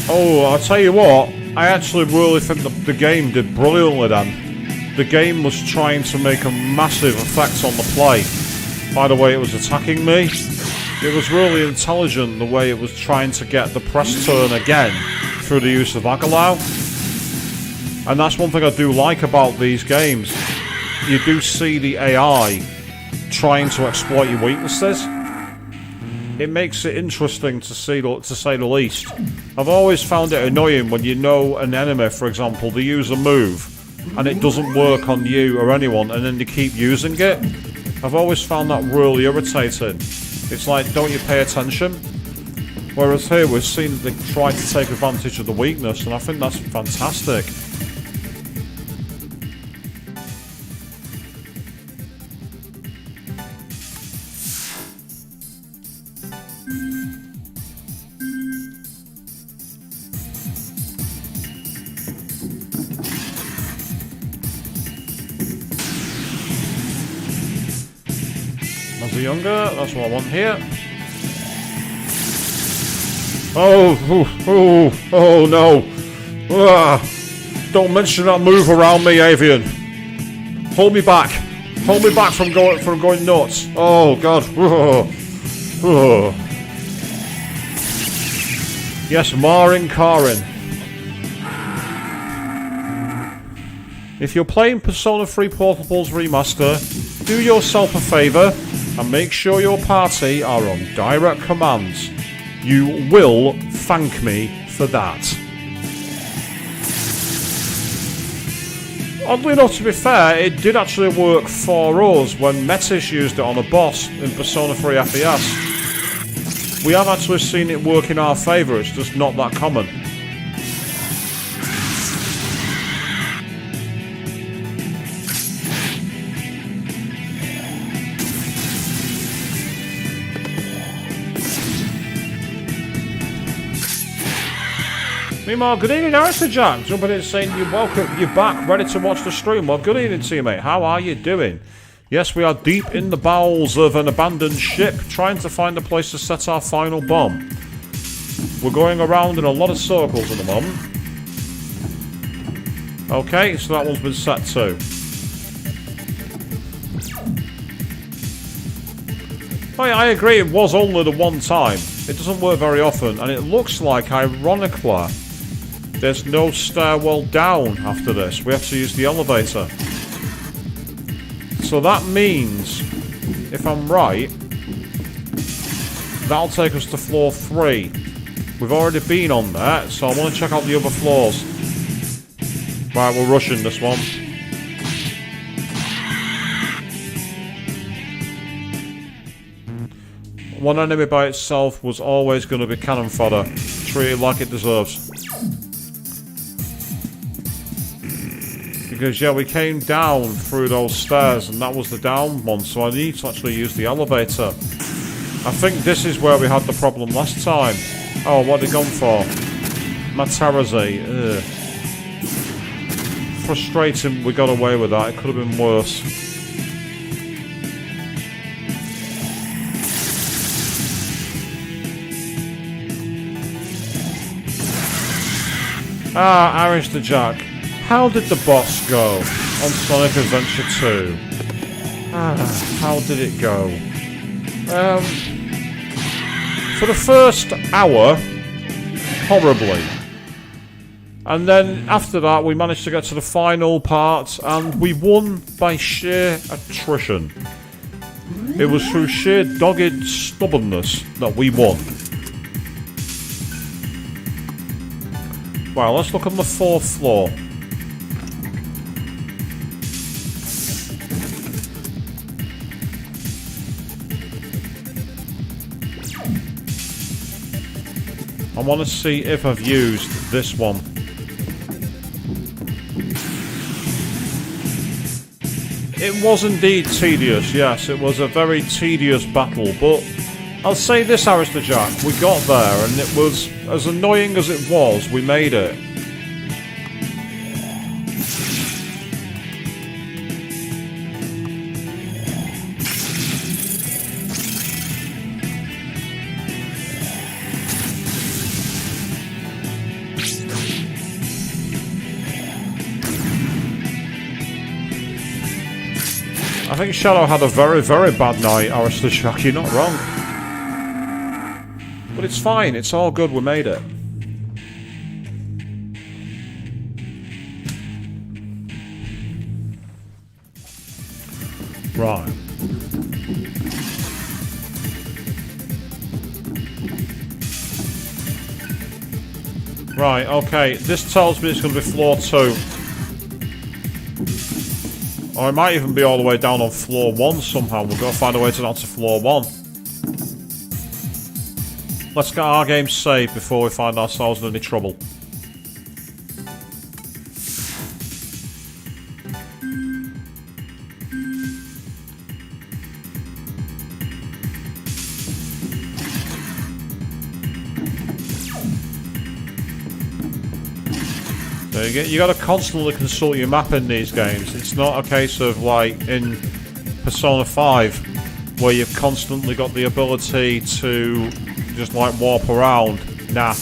Oh, I'll tell you what, I actually really think the game did brilliantly then. The game was trying to make a massive effect on the play. By the way it was attacking me, it was really intelligent the way it was trying to get the press turn again through the use of Agalau. And that's one thing I do like about these games. You do see the AI trying to exploit your weaknesses. It makes it interesting to say the least. I've always found it annoying when you know an enemy, for example, they use a move and it doesn't work on you or anyone and then they keep using it. I've always found that really irritating. It's like, don't you pay attention? Whereas here we've seen that they try to take advantage of the weakness, and I think that's fantastic. Younger, that's what I want here. Oh no. Don't mention that move around me, Avian. Hold me back. Hold me back from going nuts. Oh god. Yes, Marin Karin. If you're playing Persona 3 Portables Remaster, do yourself a favour and make sure your party are on direct commands. You will thank me for that. Oddly enough, to be fair, it did actually work for us when Metis used it on a boss in Persona 3 FES. We have actually seen it work in our favour, it's just not that common. Meanwhile, good evening, Alistair Jack. Jumping in saying you're welcome, you're back, ready to watch the stream. Well, good evening to you, mate. How are you doing? Yes, we are deep in the bowels of an abandoned ship, trying to find a place to set our final bomb. We're going around in a lot of circles at the moment. Okay, so that one's been set too. Oh yeah, I agree, it was only the one time. It doesn't work very often, and it looks like, ironically, there's no stairwell down after this. We have to use the elevator. So that means, if I'm right, that'll take us to floor 3. We've already been on there, so I want to check out the other floors. Right, we're rushing this one. One enemy by itself was always going to be cannon fodder. Treat it like it deserves. Because, yeah, we came down through those stairs, and that was the down one, so I need to actually use the elevator. I think this is where we had the problem last time. Oh, what had he gone for? Matarazzi. Ugh. Frustrating we got away with that. It could have been worse. Ah, Irish the Jack. How did the boss go on Sonic Adventure 2? Ah, how did it go? For the first hour, horribly. And then after that, we managed to get to the final part, and we won by sheer attrition. It was through sheer dogged stubbornness that we won. Well, let's look on the 4th floor. I want to see if I've used this one. It was indeed tedious, yes, it was a very tedious battle, but I'll say this, Alistair Jack, we got there, and it was, as annoying as it was, we made it. I think Shadow had a very, very bad night, Alistair Jack, you're not wrong. But it's fine, it's all good, we made it. Right. Right, okay, this tells me it's going to be floor 2. Or it might even be all the way down on floor 1 somehow. We've got to find a way to down to floor 1. Let's get our game saved before we find ourselves in any trouble. You got to constantly consult your map in these games. It's not a case of like in Persona 5 where you've constantly got the ability to just like warp around. Nah.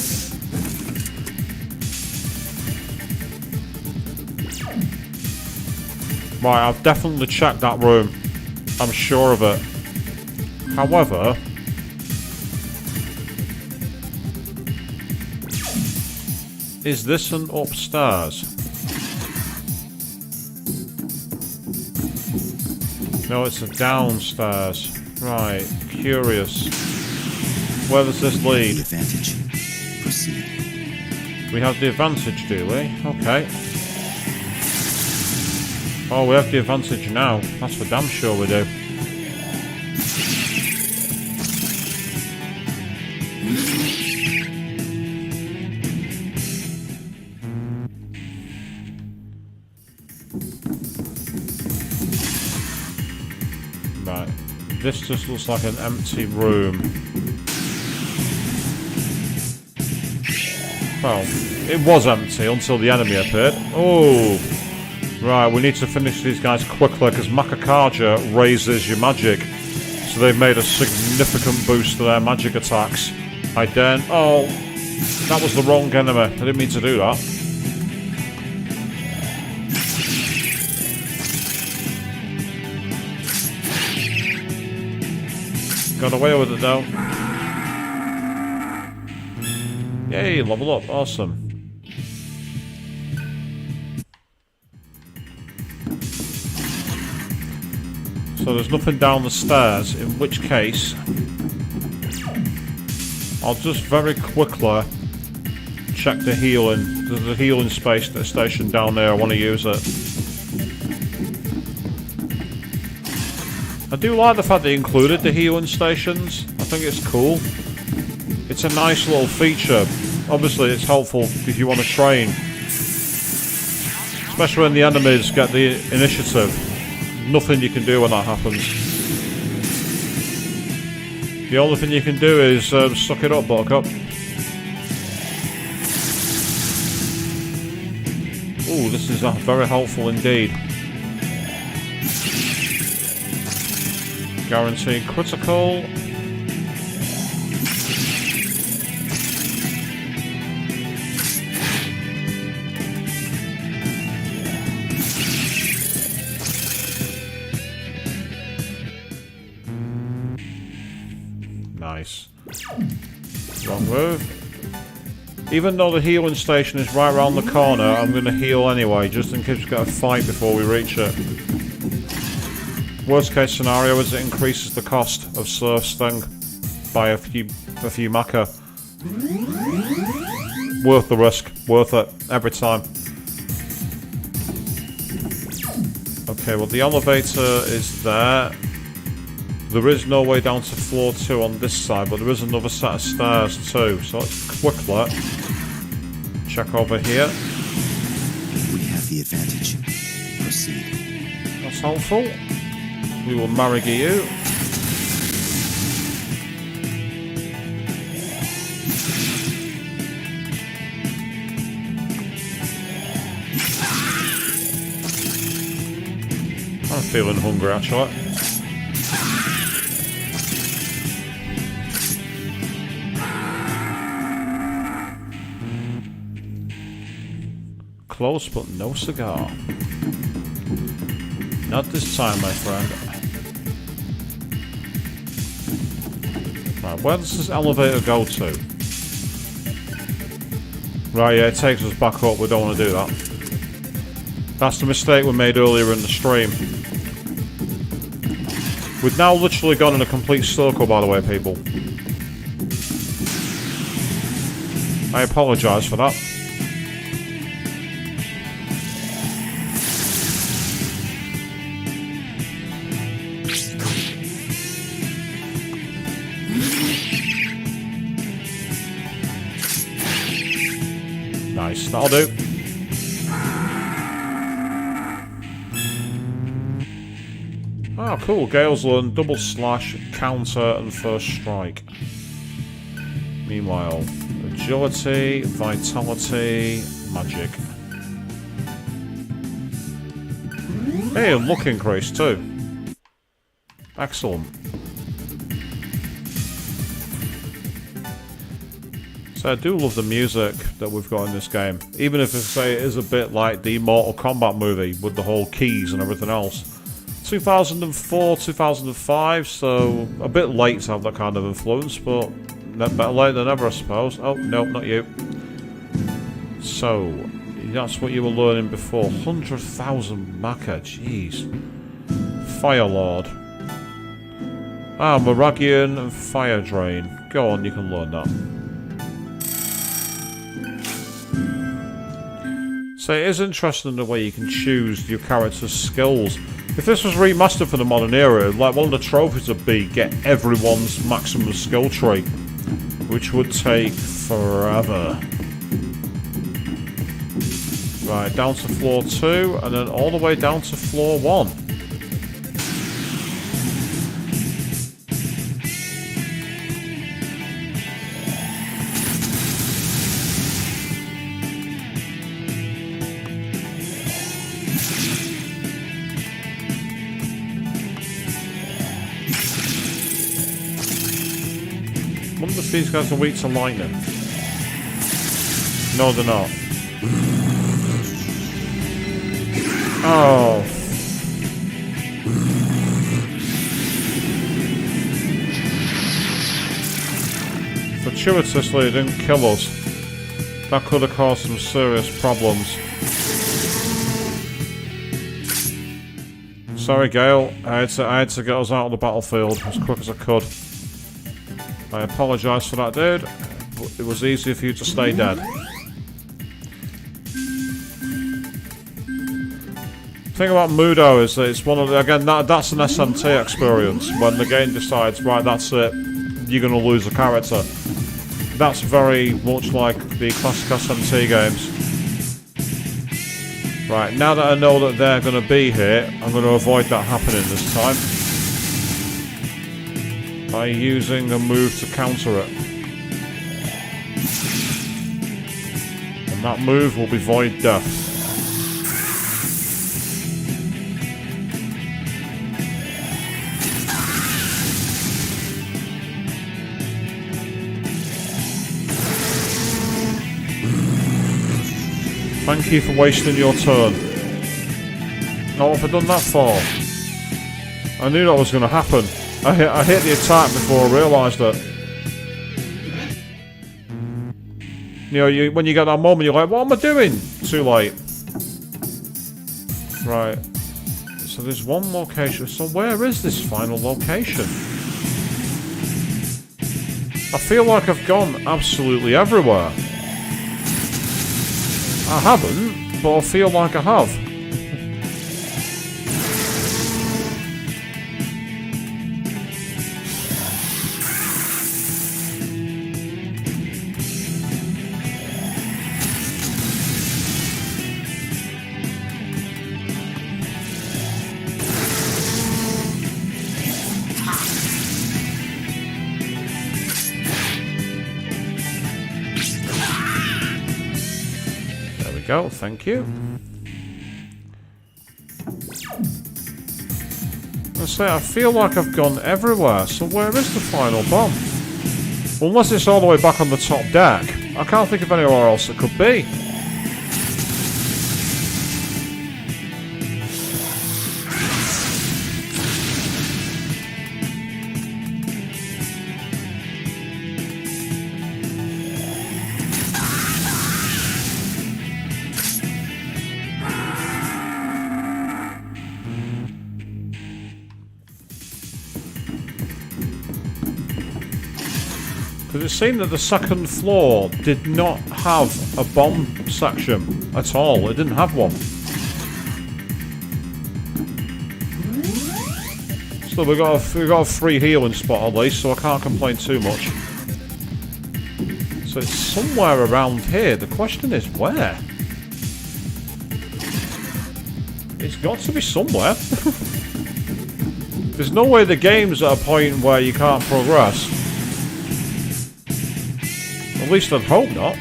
Right, I've definitely checked that room. I'm sure of it. However, is this an upstairs? No, it's a downstairs. Right, curious. Where does this lead? Advantage. Proceed. We have the advantage, do we? Okay. Oh, we have the advantage now. That's for damn sure we do. Right. This just looks like an empty room. Well, it was empty until the enemy appeared. Oh! Right, we need to finish these guys quickly because Makakarja raises your magic. So they've made a significant boost to their magic attacks. I daren't... Oh! That was the wrong enemy. I didn't mean to do that. Got away with it though. Yay, level up. Awesome. So there's nothing down the stairs, in which case I'll just very quickly check the healing. There's a healing station down there. I want to use it. I do like the fact they included the healing stations. I think it's cool. It's a nice little feature. Obviously it's helpful if you want to train. Especially when the enemies get the initiative. Nothing you can do when that happens. The only thing you can do is suck it up, Buttercup. Ooh, this is very helpful indeed. Guaranteed critical. Nice. Wrong move. Even though the healing station is right around the corner, I'm going to heal anyway, just in case we've got a fight before we reach it. Worst case scenario is it increases the cost of Serph's thing by a few Maka. Worth the risk. Worth it. Every time. Okay, well the elevator is there. There is no way down to floor 2 on this side, but there is another set of stairs too. So let's quickly check over here. We have the advantage. Proceed. That's helpful. We will marry you. I'm feeling hungry actually. Close but no cigar. Not this time, my friend. Right, where does this elevator go to? Right, yeah, it takes us back up. We don't want to do that. That's the mistake we made earlier in the stream. We've now literally gone in a complete circle, by the way, people. I apologise for that. Nice, that'll do. Oh, cool. Gales learn double slash, counter, and first strike. Meanwhile, agility, vitality, magic. Hey, and luck increase too. Excellent. So I do love the music that we've got in this game. Even if I say it is a bit like the Mortal Kombat movie with the whole keys and everything else. 2004, 2005, so a bit late to have that kind of influence, but better late than ever, I suppose. Oh, no, not you. So, that's what you were learning before. 100,000 Maka, jeez. Fire Lord. Ah, Moragian and Fire Drain. Go on, you can learn that. So it is interesting the way you can choose your character's skills. If this was remastered for the modern era, like one of the trophies would be get everyone's maximum skill tree, which would take forever. Right, down to floor 2, and then all the way down to floor 1. wonder if these guys are weak to lightning. No, they're not. Oh. Fortuitously, it didn't kill us. That could have caused some serious problems. Sorry, Gale. I had to get us out of the battlefield as quick as I could. I apologise for that, dude. But it was easier for you to stay dead. The thing about Mudo is that it's one of the, again, that's an SMT experience when the game decides, right, that's it, you're going to lose a character. That's very much like the classic SMT games. Right, now that I know that they're going to be here, I'm going to avoid that happening this time. By using a move to counter it. And that move will be Void Death. Thank you for wasting your turn. Now what have I done that for? I knew that was going to happen. I hit the attack before I realised it. You know, when you get that moment, you're like, what am I doing? Too late. Right. So there's one location. So where is this final location? I feel like I've gone absolutely everywhere. I haven't, but I feel like I have. Go, thank you. I feel like I've gone everywhere, so where is the final bomb? Unless it's all the way back on the top deck. I can't think of anywhere else it could be. Because it seemed that the second floor did not have a bomb section at all. It didn't have one. So we got a free healing spot at least, so I can't complain too much. So it's somewhere around here. The question is where? It's got to be somewhere. There's no way the game's at a point where you can't progress. At least I'd hope not.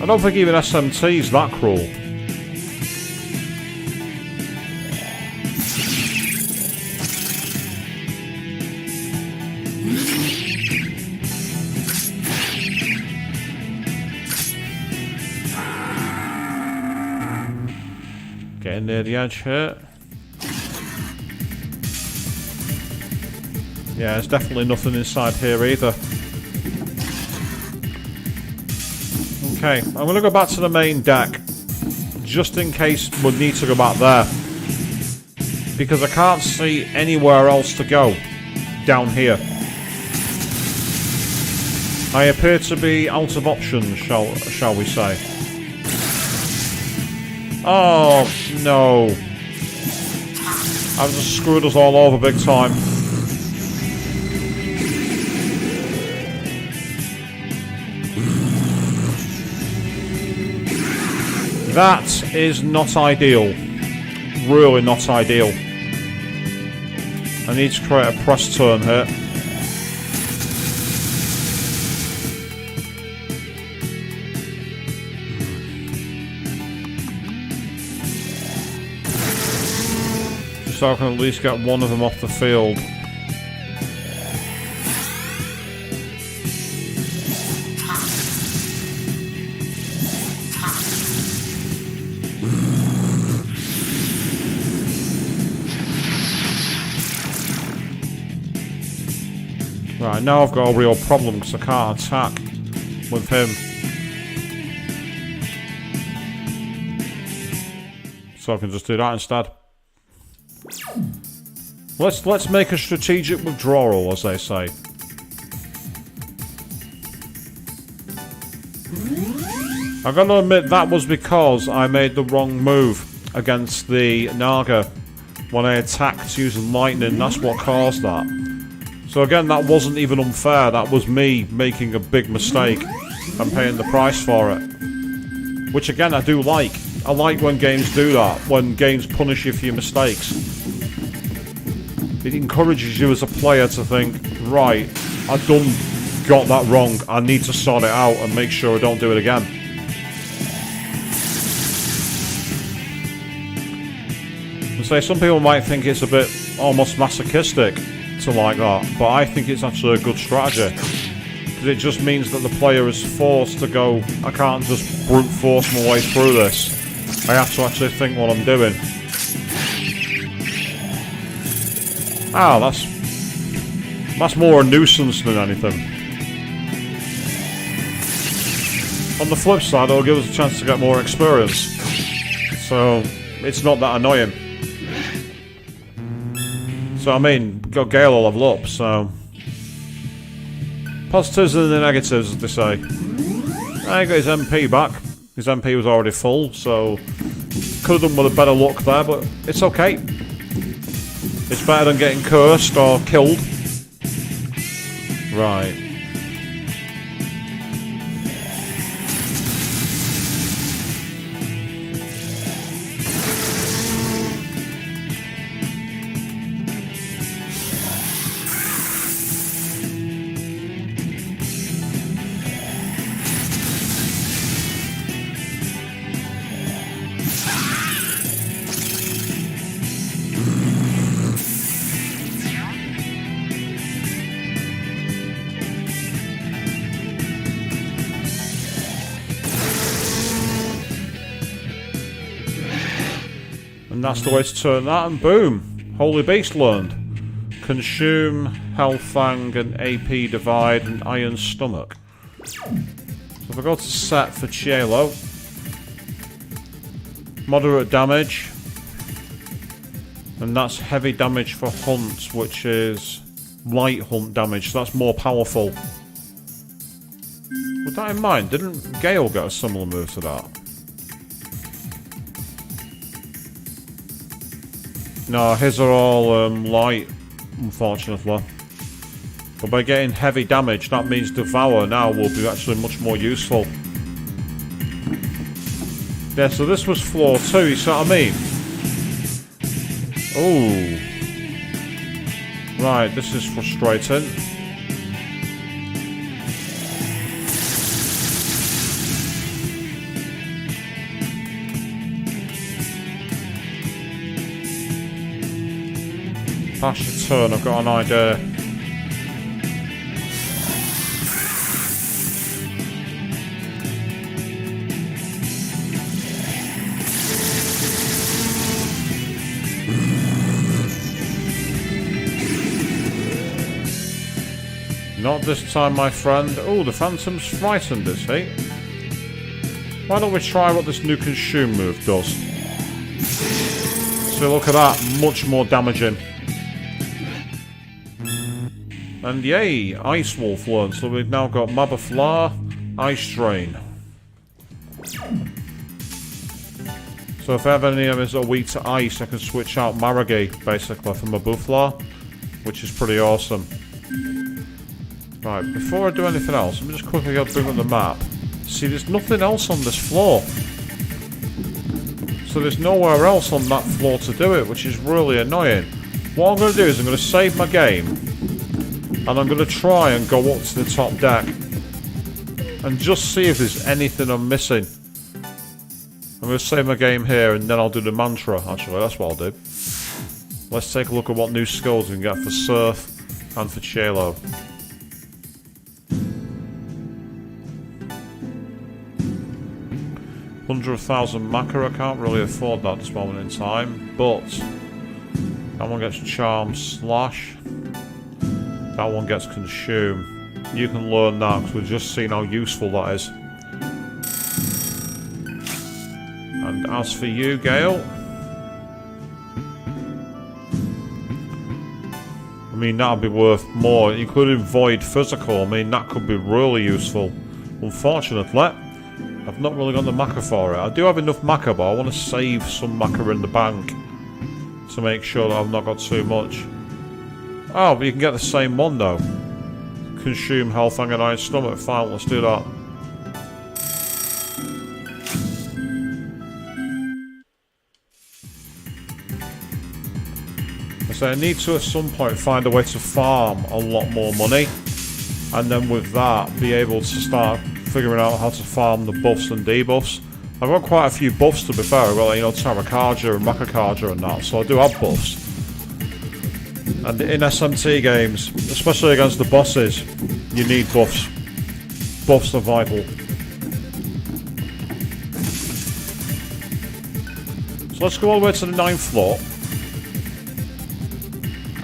I don't think even SMT's that cruel. Getting near the edge here. Yeah, there's definitely nothing inside here either. Okay, I'm going to go back to the main deck. Just in case we need to go back there. Because I can't see anywhere else to go. Down here. I appear to be out of options, shall we say. Oh, no. I've just screwed us all over big time. That is not ideal. Really not ideal. I need to create a press turn here. Just so I can at least get one of them off the field. Right, now I've got a real problem because I can't attack with him. So I can just do that instead. Let's make a strategic withdrawal, as they say. I'm gonna admit that was because I made the wrong move against the Naga when I attacked using lightning. That's what caused that. So again, that wasn't even unfair. That was me making a big mistake and paying the price for it. Which again, I do like. I like when games do that, when games punish you for your mistakes. It encourages you as a player to think, right, I've got that wrong, I need to sort it out and make sure I don't do it again. And say, some people might think it's a bit almost masochistic to like that, but I think it's actually a good strategy. Because it just means that the player is forced to go, I can't just brute force my way through this. I have to actually think what I'm doing. Ah, that's more a nuisance than anything. On the flip side, it'll give us a chance to get more experience. So, it's not that annoying. So, I mean, got Gale will level up, so... Positives and the negatives, as they say. I got his MP back. His MP was already full, so... Could have done with a better luck there, but it's okay. It's better than getting cursed or killed. Right. And that's the way to turn that, and boom! Holy Beast learned. Consume, Health Fang, and AP Divide, and Iron Stomach. So if I go to set for Cielo, moderate damage, and that's heavy damage for Hunt, which is light Hunt damage, so that's more powerful. With that in mind, didn't Gale get a similar move to that? No, his are all light, unfortunately. But by getting heavy damage, that means Devour now will be actually much more useful. Yeah, so this was floor 2, you see what I mean? Ooh. Right, this is frustrating. Pass your turn, I've got an idea. Not this time, my friend. Oh, the Phantom's frightened, is he? Why don't we try what this new Consume move does? So look at that, much more damaging. And yay, Ice Wolf learned, so we've now got Mabafla, Ice Drain. So if I have any enemies that are weak to ice, I can switch out Maragi, basically, for Mabufla, which is pretty awesome. Right, before I do anything else, let me just quickly go bring up the map. See, there's nothing else on this floor. So there's nowhere else on that floor to do it, which is really annoying. What I'm going to do is I'm going to save my game, and I'm going to try and go up to the top deck and just see if there's anything I'm missing. I'm going to save my game here and then I'll do the mantra. Actually, that's what I'll do. Let's take a look at what new skills we can get for Serph and for Cielo. 100,000 Maca, I can't really afford that at this moment in time, but that one gets Charm Slash. That one gets consumed. You can learn that because we've just seen how useful that is. And as for you, Gale, I mean, that'd be worth more, including Void Physical. I mean, that could be really useful. Unfortunately, I've not really got the maca for it. I do have enough maca, but I want to save some maca in the bank to make sure that I've not got too much. Oh, but you can get the same one though. Consume health, agonized stomach. Fine, let's do that. So I need to at some point find a way to farm a lot more money, and then with that be able to start figuring out how to farm the buffs and debuffs. I've got quite a few buffs to be fair. I've got, like, you know, Tarakarja and Makakarja and that, so I do have buffs. And in SMT games, especially against the bosses, you need buffs. Buffs are vital. So let's go all the way to the 9th floor.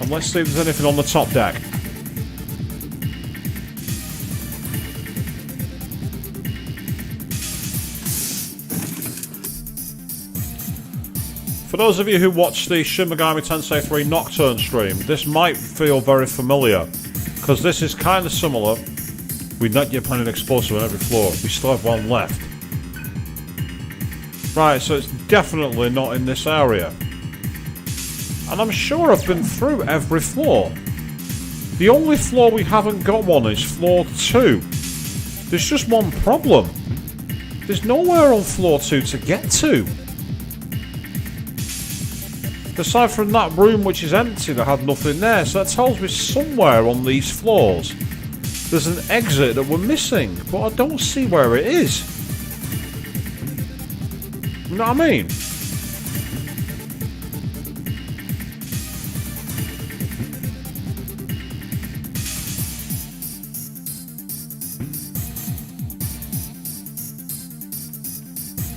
And let's see if there's anything on the top deck. For those of you who watched the Shin Megami Tensei 3 Nocturne stream, this might feel very familiar, because this is kind of similar. We've not yet planted explosive on every floor. We still have one left. Right, so it's definitely not in this area. And I'm sure I've been through every floor. The only floor we haven't got one is floor 2. There's just one problem. There's nowhere on floor 2 to get to. Aside from that room which is empty that had nothing there, so that tells me somewhere on these floors there's an exit that we're missing, but I don't see where it is. You know what I mean?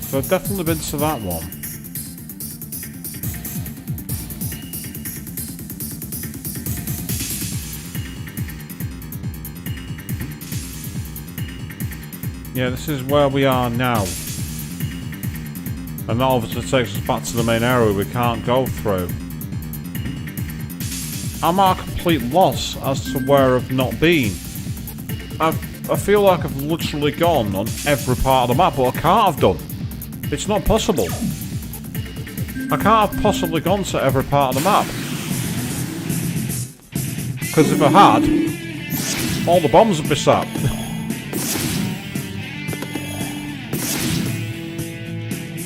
So I've definitely been to that one. Yeah, this is where we are now. And that obviously takes us back to the main area we can't go through. I'm at a complete loss as to where I've not been. I feel like I've literally gone on every part of the map, but I can't have done. It's not possible. I can't have possibly gone to every part of the map. Because if I had, all the bombs would be sat.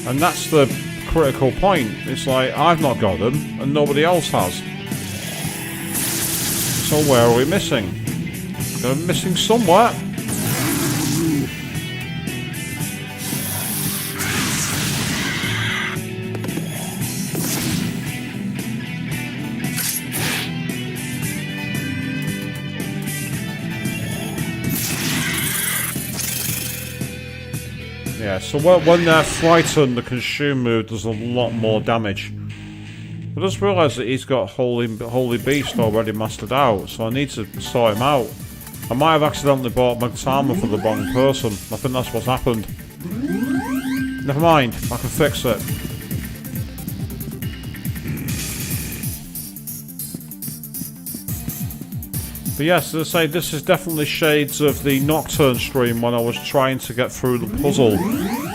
And that's the critical point. It's like, I've not got them, and nobody else has. So where are we missing? They're missing somewhere. Yeah, so when they're frightened, the consume move does a lot more damage. I just realised that he's got Holy Beast already mastered out, so I need to sort him out. I might have accidentally bought Magtama for the wrong person. I think that's what's happened. Never mind, I can fix it. But yes, as I say, this is definitely shades of the Nocturne stream when I was trying to get through the puzzle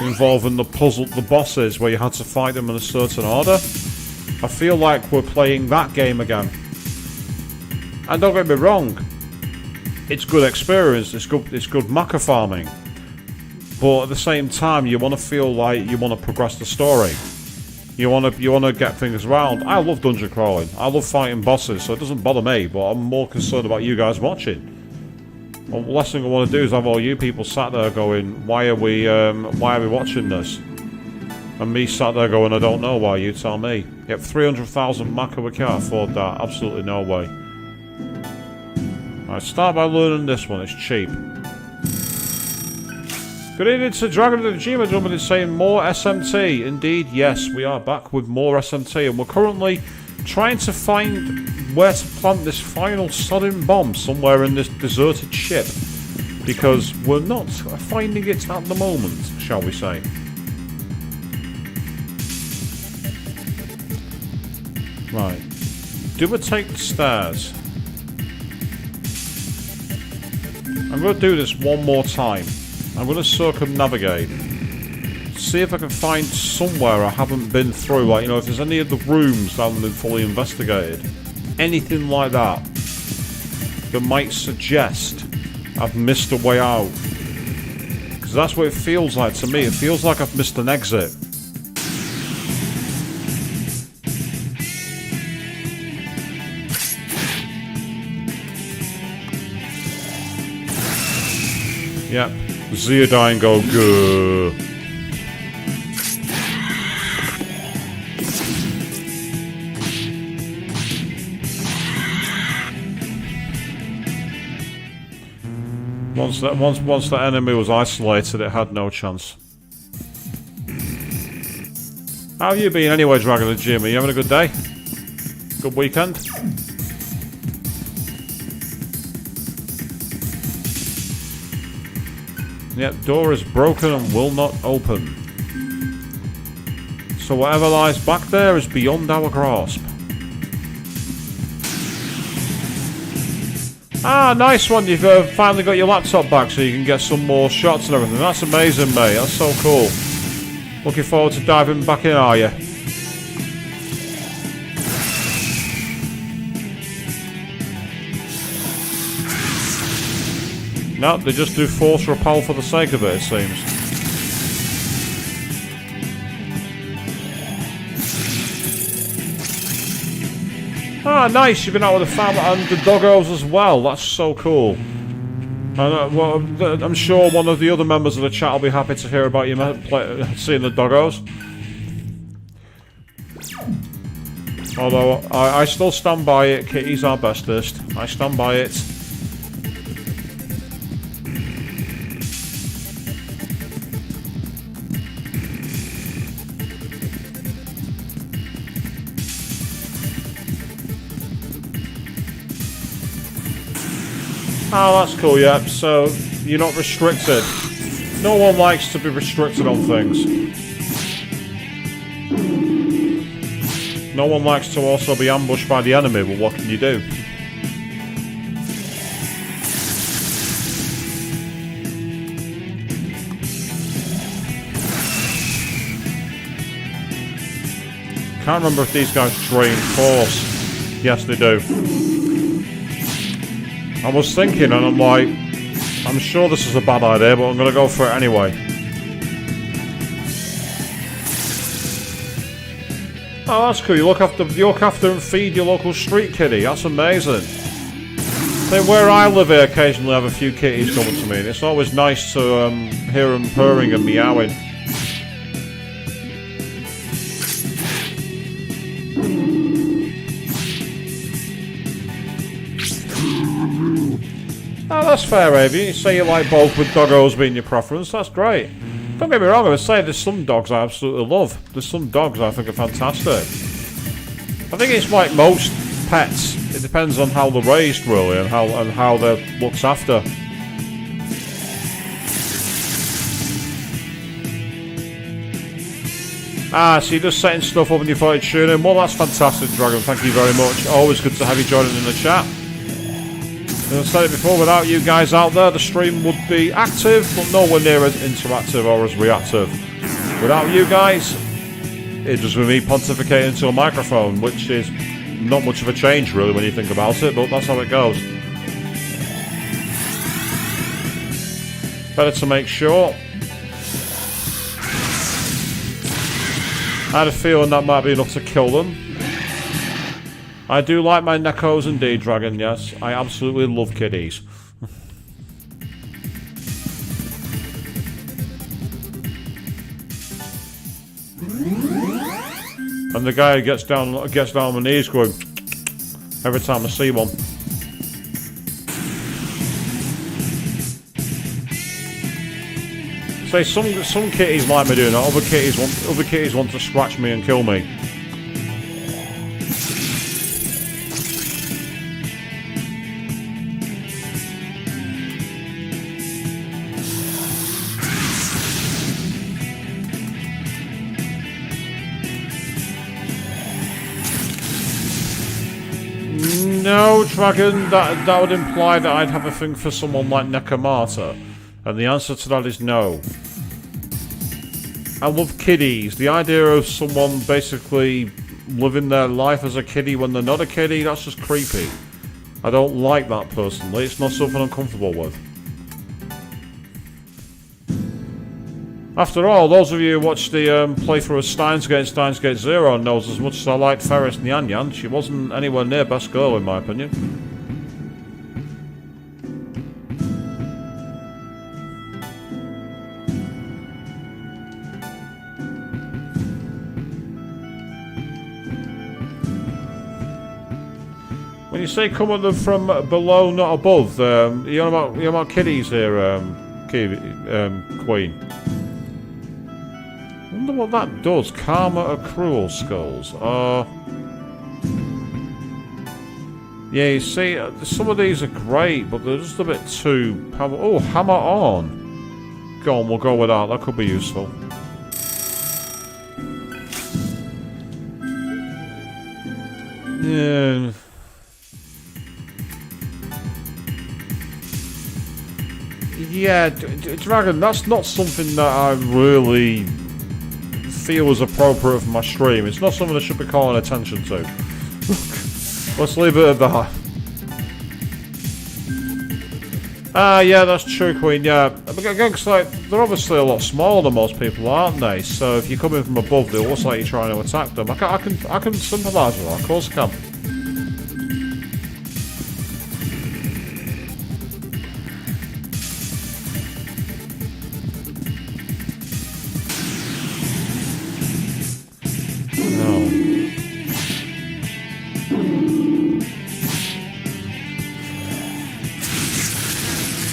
involving the bosses where you had to fight them in a certain order. I feel like we're playing that game again. And don't get me wrong, it's good experience, it's good maca farming. But at the same time, you want to feel like you want to progress the story. You want to get things around. I love dungeon crawling. I love fighting bosses, so it doesn't bother me. But I'm more concerned about you guys watching. Well, the last thing I want to do is have all you people sat there going, "Why are we watching this?" And me sat there going, "I don't know why. You tell me." Yep, 300,000 maca. We can't afford that. Absolutely no way. Alright, start by learning this one. It's cheap. Good evening to Dragon of the Jima. Jumping in saying more SMT. Indeed, yes, we are back with more SMT, and we're currently trying to find where to plant this final sudden bomb somewhere in this deserted ship. Because we're not finding it at the moment, shall we say. Right. Do we take the stairs? I'm going to do this one more time. I'm going to circumnavigate. See if I can find somewhere I haven't been through. Like, you know, if there's any of the rooms that haven't been fully investigated. Anything like that. That might suggest I've missed a way out. Because that's what it feels like to me. It feels like I've missed an exit. Yep. Zeodine go good. Once that enemy was isolated, it had no chance. How have you been anyway, Dragon and Jim? Are you having a good day? Good weekend? Yep, door is broken and will not open. So whatever lies back there is beyond our grasp. Ah, nice one. You've finally got your laptop back so you can get some more shots and everything. That's amazing, mate. That's so cool. Looking forward to diving back in, are you? No, they just do force repel for the sake of it seems. Ah, nice. You've been out with the family and the doggos as well. That's so cool. And, well, I'm sure one of the other members of the chat will be happy to hear about you seeing the doggos. Although, I still stand by it. Kitty's our bestest. I stand by it. Oh, that's cool, yeah. So, you're not restricted. No one likes to be restricted on things. No one likes to also be ambushed by the enemy, but what can you do? Can't remember if these guys drain force. Yes, they do. I was thinking, and I'm like, I'm sure this is a bad idea, but I'm going to go for it anyway. Oh, that's cool. You look after and feed your local street kitty. That's amazing. See, where I live here, occasionally I have a few kitties coming to me, and it's always nice to hear them purring and meowing. Oh, that's fair, Avi. You say you like both with doggos being your preference. That's great. Don't get me wrong, I would say there's some dogs I absolutely love. There's some dogs I think are fantastic. I think it's like most pets. It depends on how they're raised, really, and how they're looked after. Ah, so you're just setting stuff up and you thought you'd tune in. Well, that's fantastic, Dragon. Thank you very much. Always good to have you joining in the chat. As I said it before, without you guys out there, the stream would be active, but nowhere near as interactive or as reactive. Without you guys, it just be me pontificating to a microphone, which is not much of a change, really, when you think about it, but that's how it goes. Better to make sure. I had a feeling that might be enough to kill them. I do like my Nekos indeed, Dragon, yes. I absolutely love kitties. And the guy who gets down on my knees going every time I see one. Say some kitties like me doing that, other kitties want to scratch me and kill me. No, Dragon, that would imply that I'd have a thing for someone like Nekomata. And the answer to that is no. I love kiddies. The idea of someone basically living their life as a kiddie when they're not a kiddie, that's just creepy. I don't like that personally. It's not something I'm comfortable with. After all, those of you who watched the playthrough of Steins Gate 0 knows as much as I liked Ferris Nyan Yan, she wasn't anywhere near best girl in my opinion. When you say come at them from below, not above, you're about kiddies here, Queen. I wonder what that does. Karma accrual skulls. Yeah, you see, some of these are great, but they're just a bit too powerful. Oh, hammer on. Go on, we'll go with that. That could be useful. Yeah. Yeah, Dragon, that's not something that I really feel is appropriate for my stream. It's not something I should be calling attention to. Let's leave it at that. Yeah, that's true, Queen, yeah. Again, cause, like, they're obviously a lot smaller than most people, aren't they? So if you're coming from above, it looks like you're trying to attack them. I can sympathise with that, of course I can.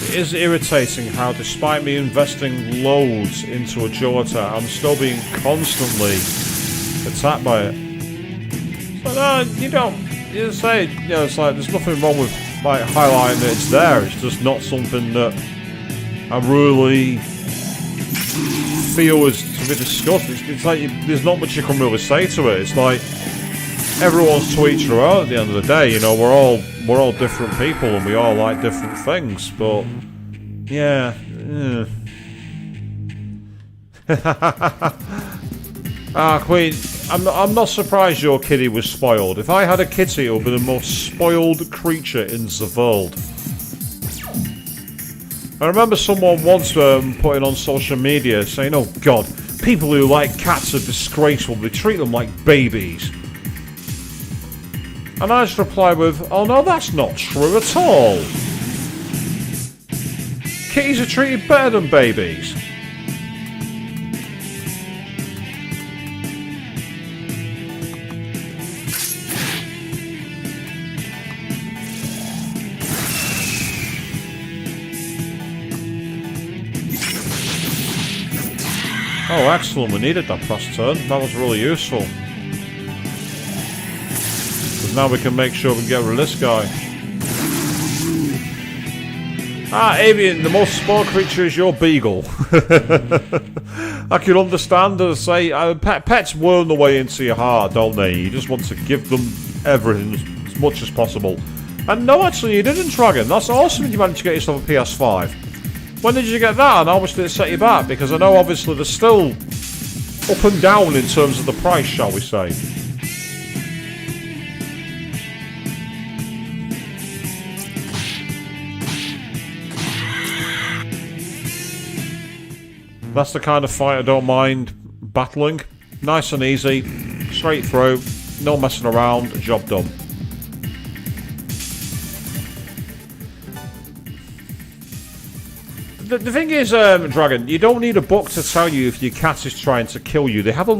It is irritating how, despite me investing loads into agility, I'm still being constantly attacked by it. But no, you don't. You say, you know, it's like there's nothing wrong with like highlighting that it's there. It's just not something that I really feel is to be discussed. It's like there's not much you can really say to it. It's like everyone's to each their own at the end of the day. You know, we're all different people and we all like different things, but yeah. Queen, I'm not surprised your kitty was spoiled. If I had a kitty, it would be the most spoiled creature in the world. I remember someone once putting on social media saying, "Oh God, people who like cats are disgraceful. They treat them like babies." And I just replied with, "Oh no, that's not true at all. Kitties are treated better than babies." Oh, excellent. We needed that fast turn. That was really useful. Because now we can make sure we can get rid of this guy. Avian, the most spoiled creature is your beagle. I can understand, as I say, pets worm their way into your heart, don't they? You just want to give them everything as much as possible. And no, actually, you didn't, Dragon. That's awesome you managed to get yourself a PS5. When did you get that, and how much did it set you back? Because I know, obviously, they're still up and down in terms of the price, shall we say. That's the kind of fight I don't mind battling. Nice and easy, straight through, no messing around, job done. The thing is, Dragon, you don't need a book to tell you if your cat is trying to kill you. They have a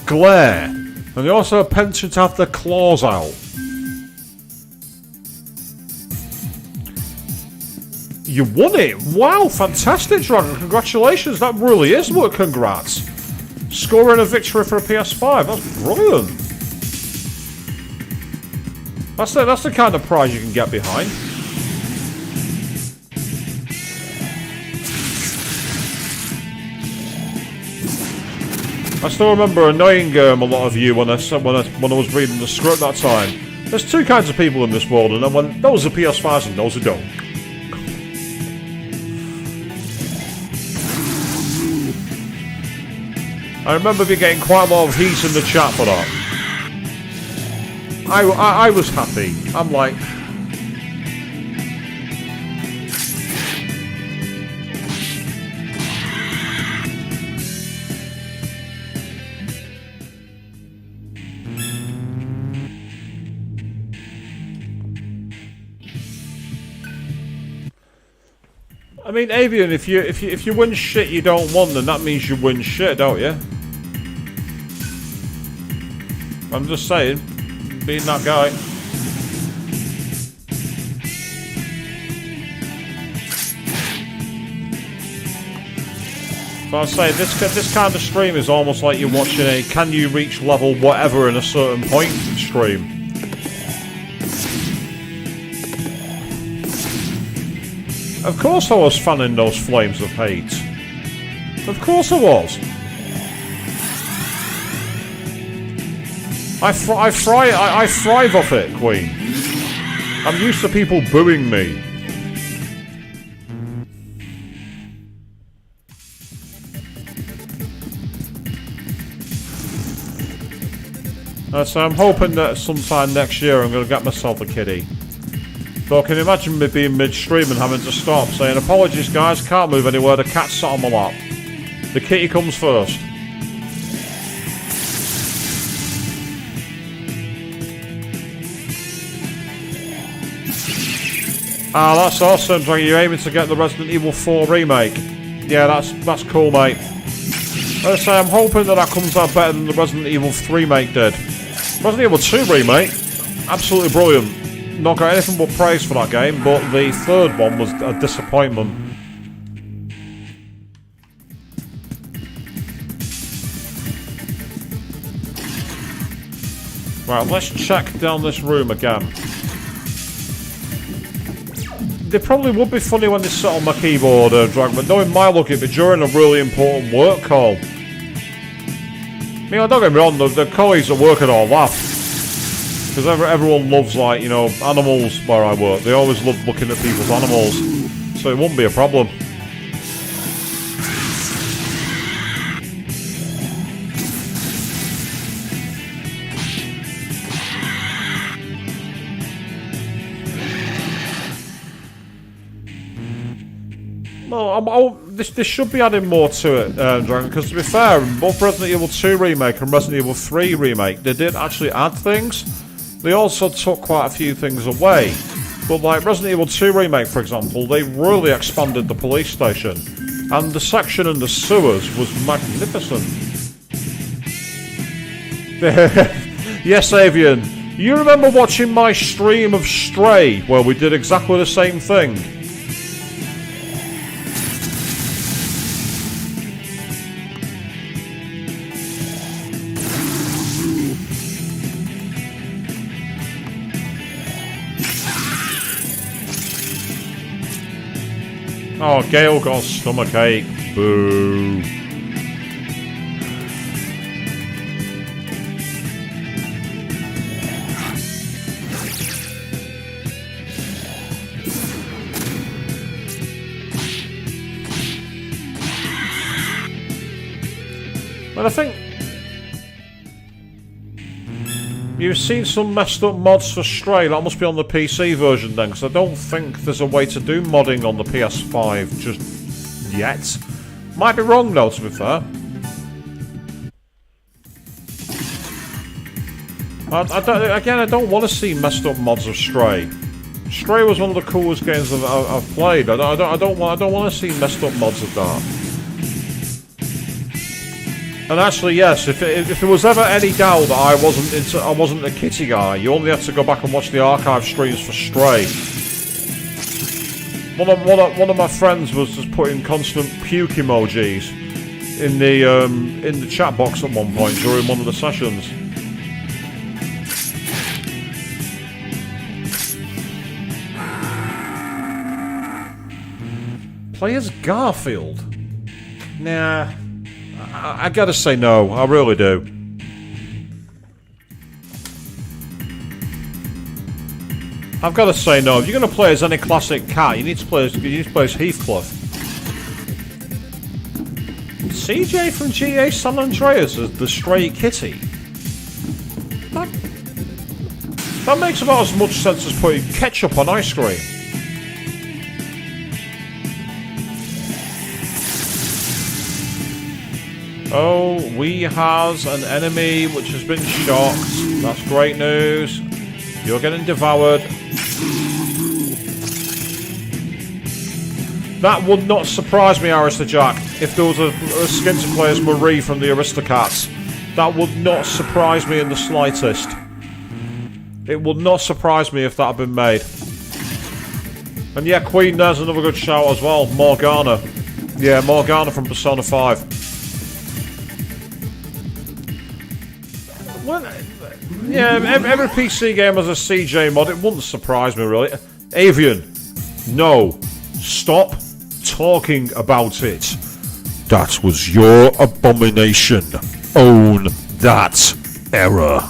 glare, and they also have a penchant to have their claws out. You won it! Wow, fantastic, Dragon! Congratulations, that really is what congrats! Scoring a victory for a PS5, that's brilliant! That's the kind of prize you can get behind. I still remember annoying a lot of you when I was reading the script that time. There's two kinds of people in this world, and when those are PS5s and those who don't. I remember me getting quite a lot of heat in the chat for that. I was happy. I'm like... I mean, Avian, if you win shit you don't want, then that means you win shit, don't you? I'm just saying, being that guy. So I say this kind of stream is almost like you're watching a can you reach level whatever in a certain point stream. Of course I was fanning those flames of hate. Of course I was. I thrive off it, Queen. I'm used to people booing me. So I'm hoping that sometime next year I'm going to get myself a kitty. So can you imagine me being mid-stream and having to stop saying, apologies guys, can't move anywhere, the cat's sat on my lap. The kitty comes first. Ah, that's awesome, Draggy. You're aiming to get the Resident Evil 4 remake. Yeah, that's cool, mate. Let's say I'm hoping that comes out better than the Resident Evil 3 remake did. Resident Evil 2 remake, absolutely brilliant. Not got anything but praise for that game, but the third one was a disappointment. Right, let's check down this room again. They probably would be funny when they sit on my keyboard, Dragon, but knowing my luck, it'd be during a really important work call. I mean, don't get me wrong, the colleagues at work and all laugh. Because everyone loves, like, you know, animals where I work. They always love looking at people's animals. So it wouldn't be a problem. Well, this should be adding more to it, Dragon, because to be fair, both Resident Evil 2 Remake and Resident Evil 3 Remake, they did actually add things. They also took quite a few things away. But like Resident Evil 2 Remake, for example, they really expanded the police station. And the section in the sewers was magnificent. Yes, Avian. You remember watching my stream of Stray, where we did exactly the same thing? Oh, Gale got a stomachache. Boo. But I think you've seen some messed up mods for Stray. That must be on the PC version then, because I don't think there's a way to do modding on the PS5 just yet. Might be wrong though, to be fair. I don't want to see messed up mods of Stray. Stray was one of the coolest games I've played. I don't want to see messed up mods of that. And actually, yes, if there was ever any doubt that I wasn't a kitty guy, you only have to go back and watch the archive streams for Stray. One of my friends was just putting constant puke emojis in the chat box at one point during one of the sessions. Play as Garfield? Nah. I gotta say no, I really do. I've got to say no. If you're going to play as any classic cat, you need to play as Heathcliff. CJ from GA San Andreas as the stray kitty. That makes about as much sense as putting ketchup on ice cream. Oh, we has an enemy which has been shocked. That's great news. You're getting devoured. That would not surprise me, Arista Jack, if there was a skin to play as Marie from the Aristocats. That would not surprise me in the slightest. It would not surprise me if that had been made. And yeah, Queen, there's another good shout as well. Morgana. Yeah, Morgana from Persona 5. Well, yeah, every PC game has a CJ mod. It wouldn't surprise me, really. Avian, no. Stop talking about it. That was your abomination. Own that error.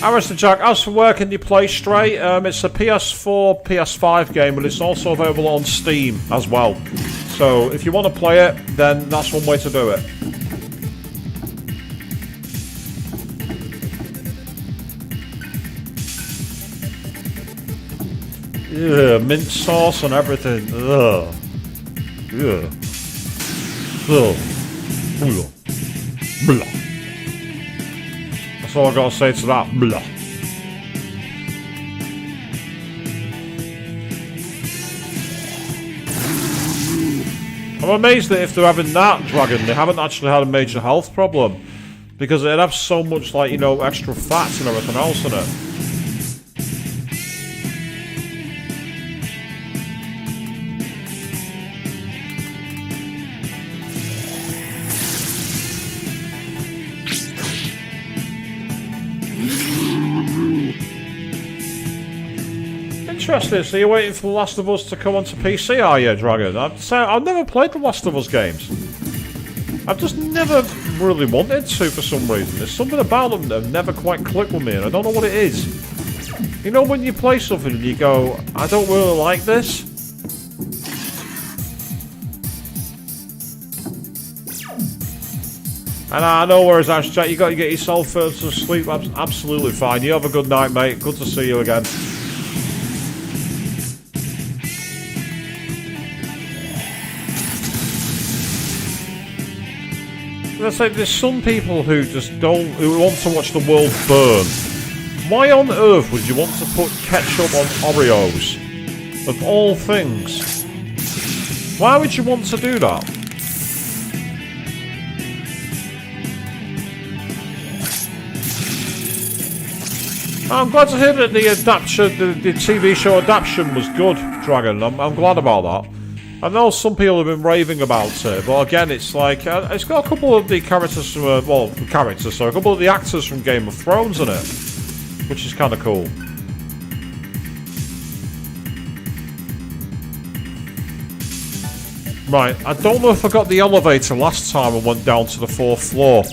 Arista Jack, as for where can you play Stray? It's a PS4, PS5 game, but it's also available on Steam as well. So if you want to play it, then that's one way to do it. Yeah, mint sauce and everything. Ugh. Yeah. Ugh. Blah. Blah. That's all I gotta say to that. Blah. I'm amazed that if they're having that dragon, they haven't actually had a major health problem. Because it'd have so much, like, you know, extra fats and everything else in it. Interesting, so you're waiting for The Last of Us to come onto PC, are you, Dragon? I've never played The Last of Us games. I've just never really wanted to for some reason. There's something about them that have never quite clicked with me, and I don't know what it is. You know when you play something and you go, I don't really like this? And I know whereas Ash Jack, you got to get yourself to sleep. Absolutely fine. You have a good night, mate. Good to see you again. Let's say there's some people who just who want to watch the world burn. Why on earth would you want to put ketchup on Oreos? Of all things. Why would you want to do that? I'm glad to hear that the adaptation, the TV show adaptation was good, Dragon. I'm glad about that. I know some people have been raving about it, but again, it's like it's got a couple of the characters from a couple of the actors from Game of Thrones in it, which is kind of cool. Right, I don't know if I got the elevator last time and went down to the 4th floor,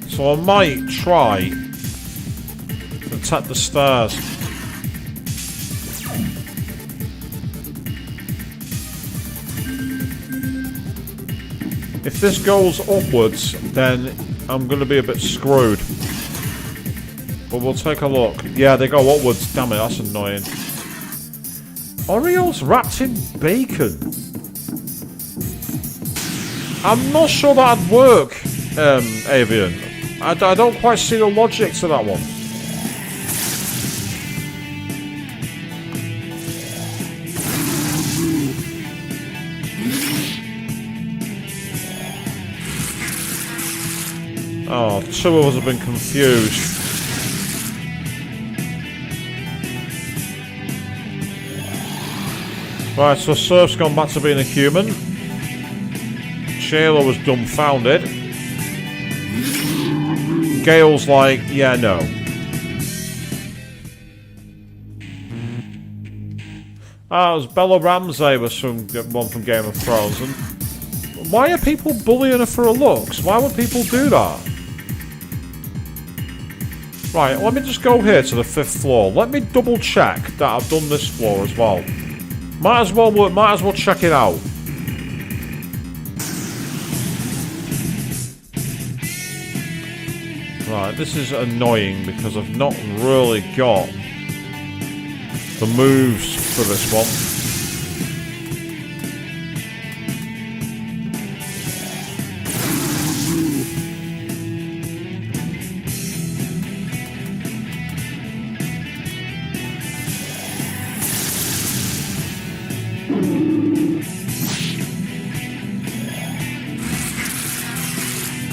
so I might try to tap the stairs. If this goes upwards, then I'm going to be a bit screwed. But we'll take a look. Yeah, they go upwards. Damn it, that's annoying. Oreos wrapped in bacon. I'm not sure that'd work, Avian. I don't quite see the logic to that one. Oh, two of us have been confused. Right, so Serph's gone back to being a human. Shayla was dumbfounded. Gale's like, yeah, no. Ah, it was Bella Ramsey was from one from Game of Thrones. And why are people bullying her for her looks? Why would people do that? Right, let me just go here to the 5th floor. Let me double check that I've done this floor as well. Might as well check it out. Right, this is annoying because I've not really got the moves for this one.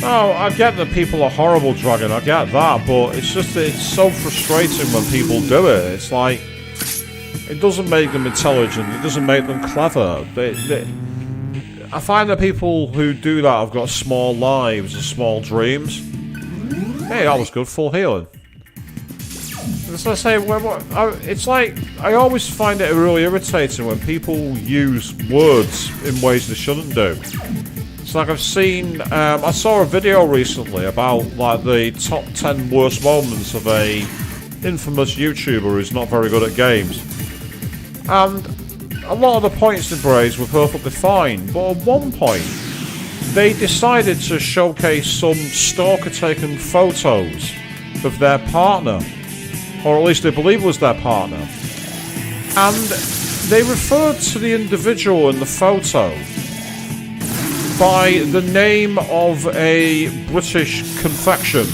Oh, I get that people are horrible, Dragon, I get that, but it's just that it's so frustrating when people do it. It's like, it doesn't make them intelligent, it doesn't make them clever. I find that people who do that have got small lives and small dreams. Hey, that was good, full healing. As I say, it's like, I always find it really irritating when people use words in ways they shouldn't do. It's like I've seen, I saw a video recently about like the top 10 worst moments of a infamous YouTuber who's not very good at games. And a lot of the points they raised were perfectly fine, but at one point they decided to showcase some stalker-taken photos of their partner, or at least they believe it was their partner, and they referred to the individual in the photo by the name of a British confection,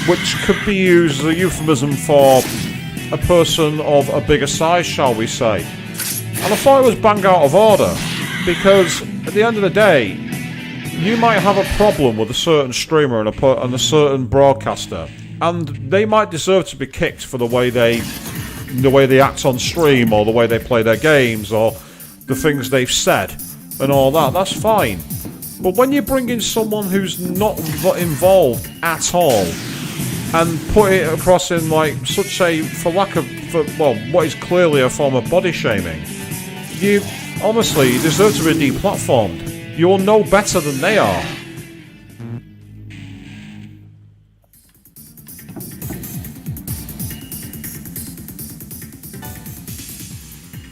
which could be used as a euphemism for a person of a bigger size, shall we say. And I thought it was bang out of order, because at the end of the day, you might have a problem with a certain streamer and a certain broadcaster, and they might deserve to be kicked for the way they act on stream, or the way they play their games, or the things they've said. And all that, that's fine. But when you bring in someone who's not involved at all and put it across in like such a, what is clearly a form of body shaming, you deserve to be deplatformed. You're no better than they are.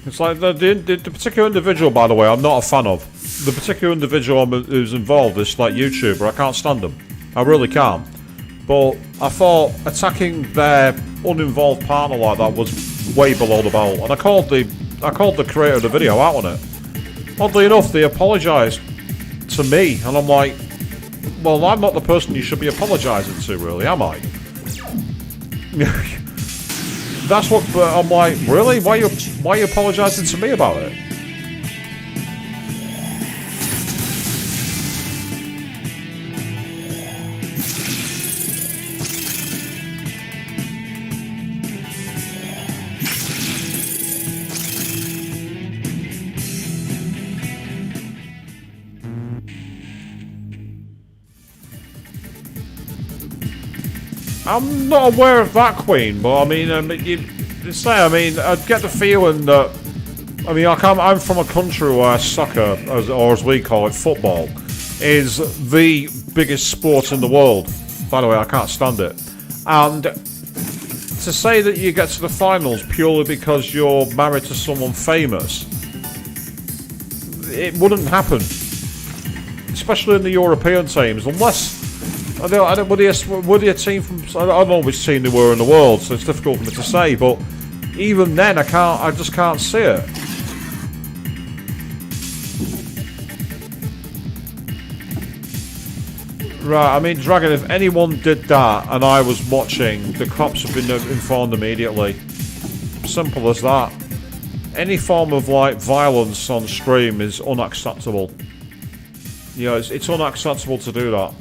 It's like the particular individual, by the way, I'm not a fan of. The particular individual who's involved, this like YouTuber, I can't stand them. I really can't. But I thought attacking their uninvolved partner like that was way below the belt, and I called the creator of the video out on it. Oddly enough, they apologised to me, and I'm like, well, I'm not the person you should be apologising to, really, am I? That's what, but I'm like, really? Why are you apologising to me about it? I'm not aware of that, Queen, but I mean, I get the feeling that, I mean, I'm from a country where soccer, or as we call it, football, is the biggest sport in the world. By the way, I can't stand it. And to say that you get to the finals purely because you're married to someone famous, it wouldn't happen. Especially in the European teams, unless... I don't, were they a team from... I don't know which team they were in the world, so it's difficult for me to say, but even then, I just can't see it. Right, I mean, Dragon, if anyone did that and I was watching, the cops have been informed immediately. Simple as that. Any form of, like, violence on stream is unacceptable. You know, it's unacceptable to do that.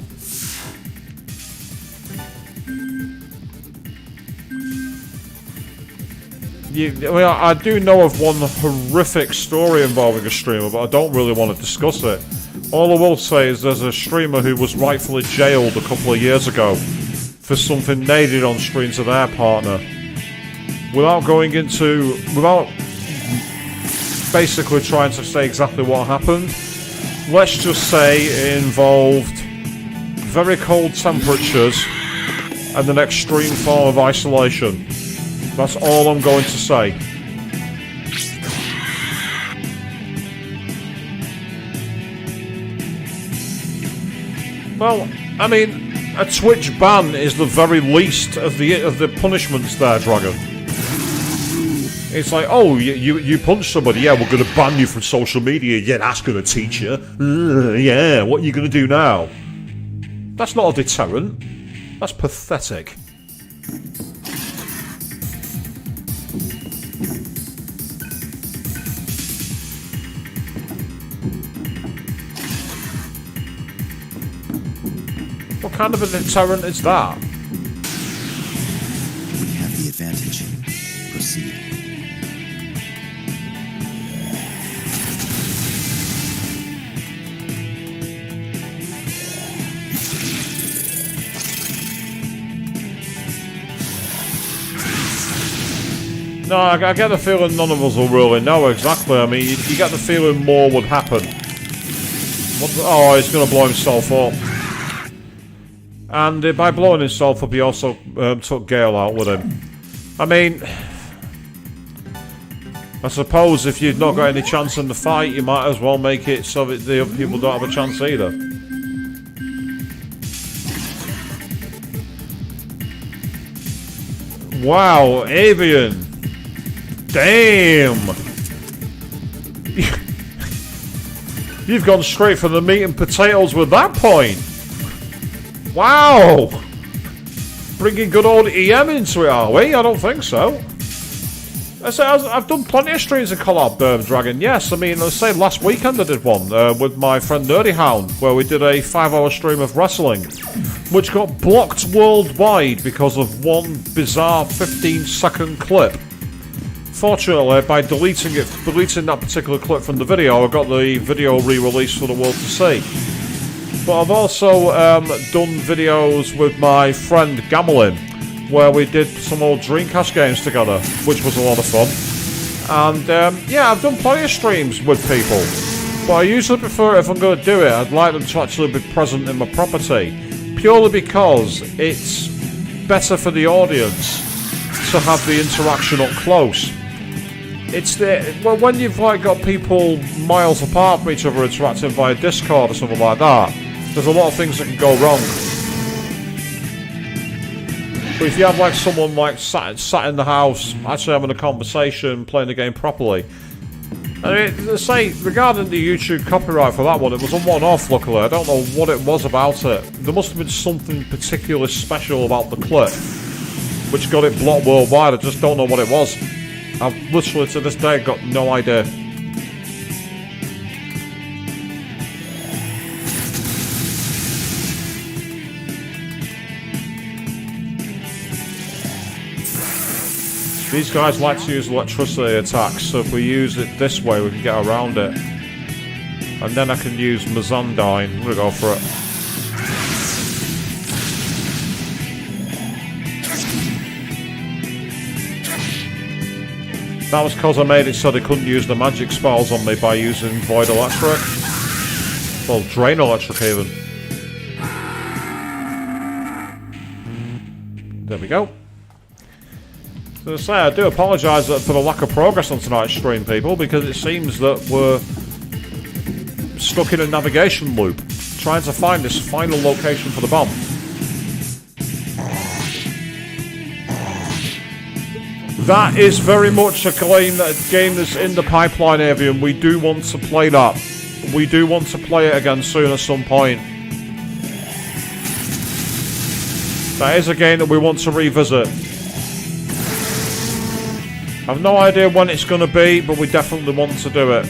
I do know of one horrific story involving a streamer, but I don't really want to discuss it. All I will say is there's a streamer who was rightfully jailed a couple of years ago for something they did on screen to their partner. Without basically trying to say exactly what happened, let's just say it involved very cold temperatures and an extreme form of isolation. That's all I'm going to say. Well, I mean, a Twitch ban is the very least of the punishments there, Dragon. It's like, oh, you punched somebody, yeah, we're going to ban you from social media, yeah, that's going to teach you. Yeah, what are you going to do now? That's not a deterrent. That's pathetic. What kind of a deterrent is that? We have the advantage. Proceed. No, I get the feeling none of us will really know exactly. I mean, you get the feeling more would happen. Oh, he's going to blow himself up. And by blowing himself up, he also took Gale out with him. I mean, I suppose if you've not got any chance in the fight, you might as well make it so that the other people don't have a chance either. Wow, Avian. Damn! You've gone straight for the meat and potatoes with that point! Wow! Bringing good old EM into it, are we? I don't think so. I've done plenty of streams of collab, Dragon. Yes, I mean, let's say last weekend I did one with my friend Nerdy Hound, where we did a 5-hour stream of wrestling, which got blocked worldwide because of one bizarre 15-second clip. Fortunately, by deleting that particular clip from the video, I got the video re-released for the world to see. But I've also done videos with my friend Gamelin, where we did some old Dreamcast games together, which was a lot of fun. And yeah, I've done plenty of streams with people, but I usually prefer, if I'm going to do it, I'd like them to actually be present in my property, purely because it's better for the audience to have the interaction up close. It's well, when you've like got people miles apart from each other interacting via Discord or something like that, there's a lot of things that can go wrong. But if you have like someone like sat in the house, actually having a conversation, playing the game properly. I mean, say regarding the YouTube copyright for that one, it was a one-off. Luckily, I don't know what it was about it. There must have been something particularly special about the clip, which got it blocked worldwide. I just don't know what it was. I've literally to this day got no idea. These guys like to use electricity attacks, so if we use it this way, we can get around it. And then I can use Mazandine. I'm gonna go for it. That was because I made it so they couldn't use the magic spells on me by using Void Electric. Well, Drain Electric even. There we go. So to say, I do apologise for the lack of progress on tonight's stream, people, because it seems that we're stuck in a navigation loop, trying to find this final location for the bomb. That is very much a game that's in the pipeline, Avian. We do want to play that. We do want to play it again soon at some point. That is a game that we want to revisit. I have no idea when it's going to be, but we definitely want to do it.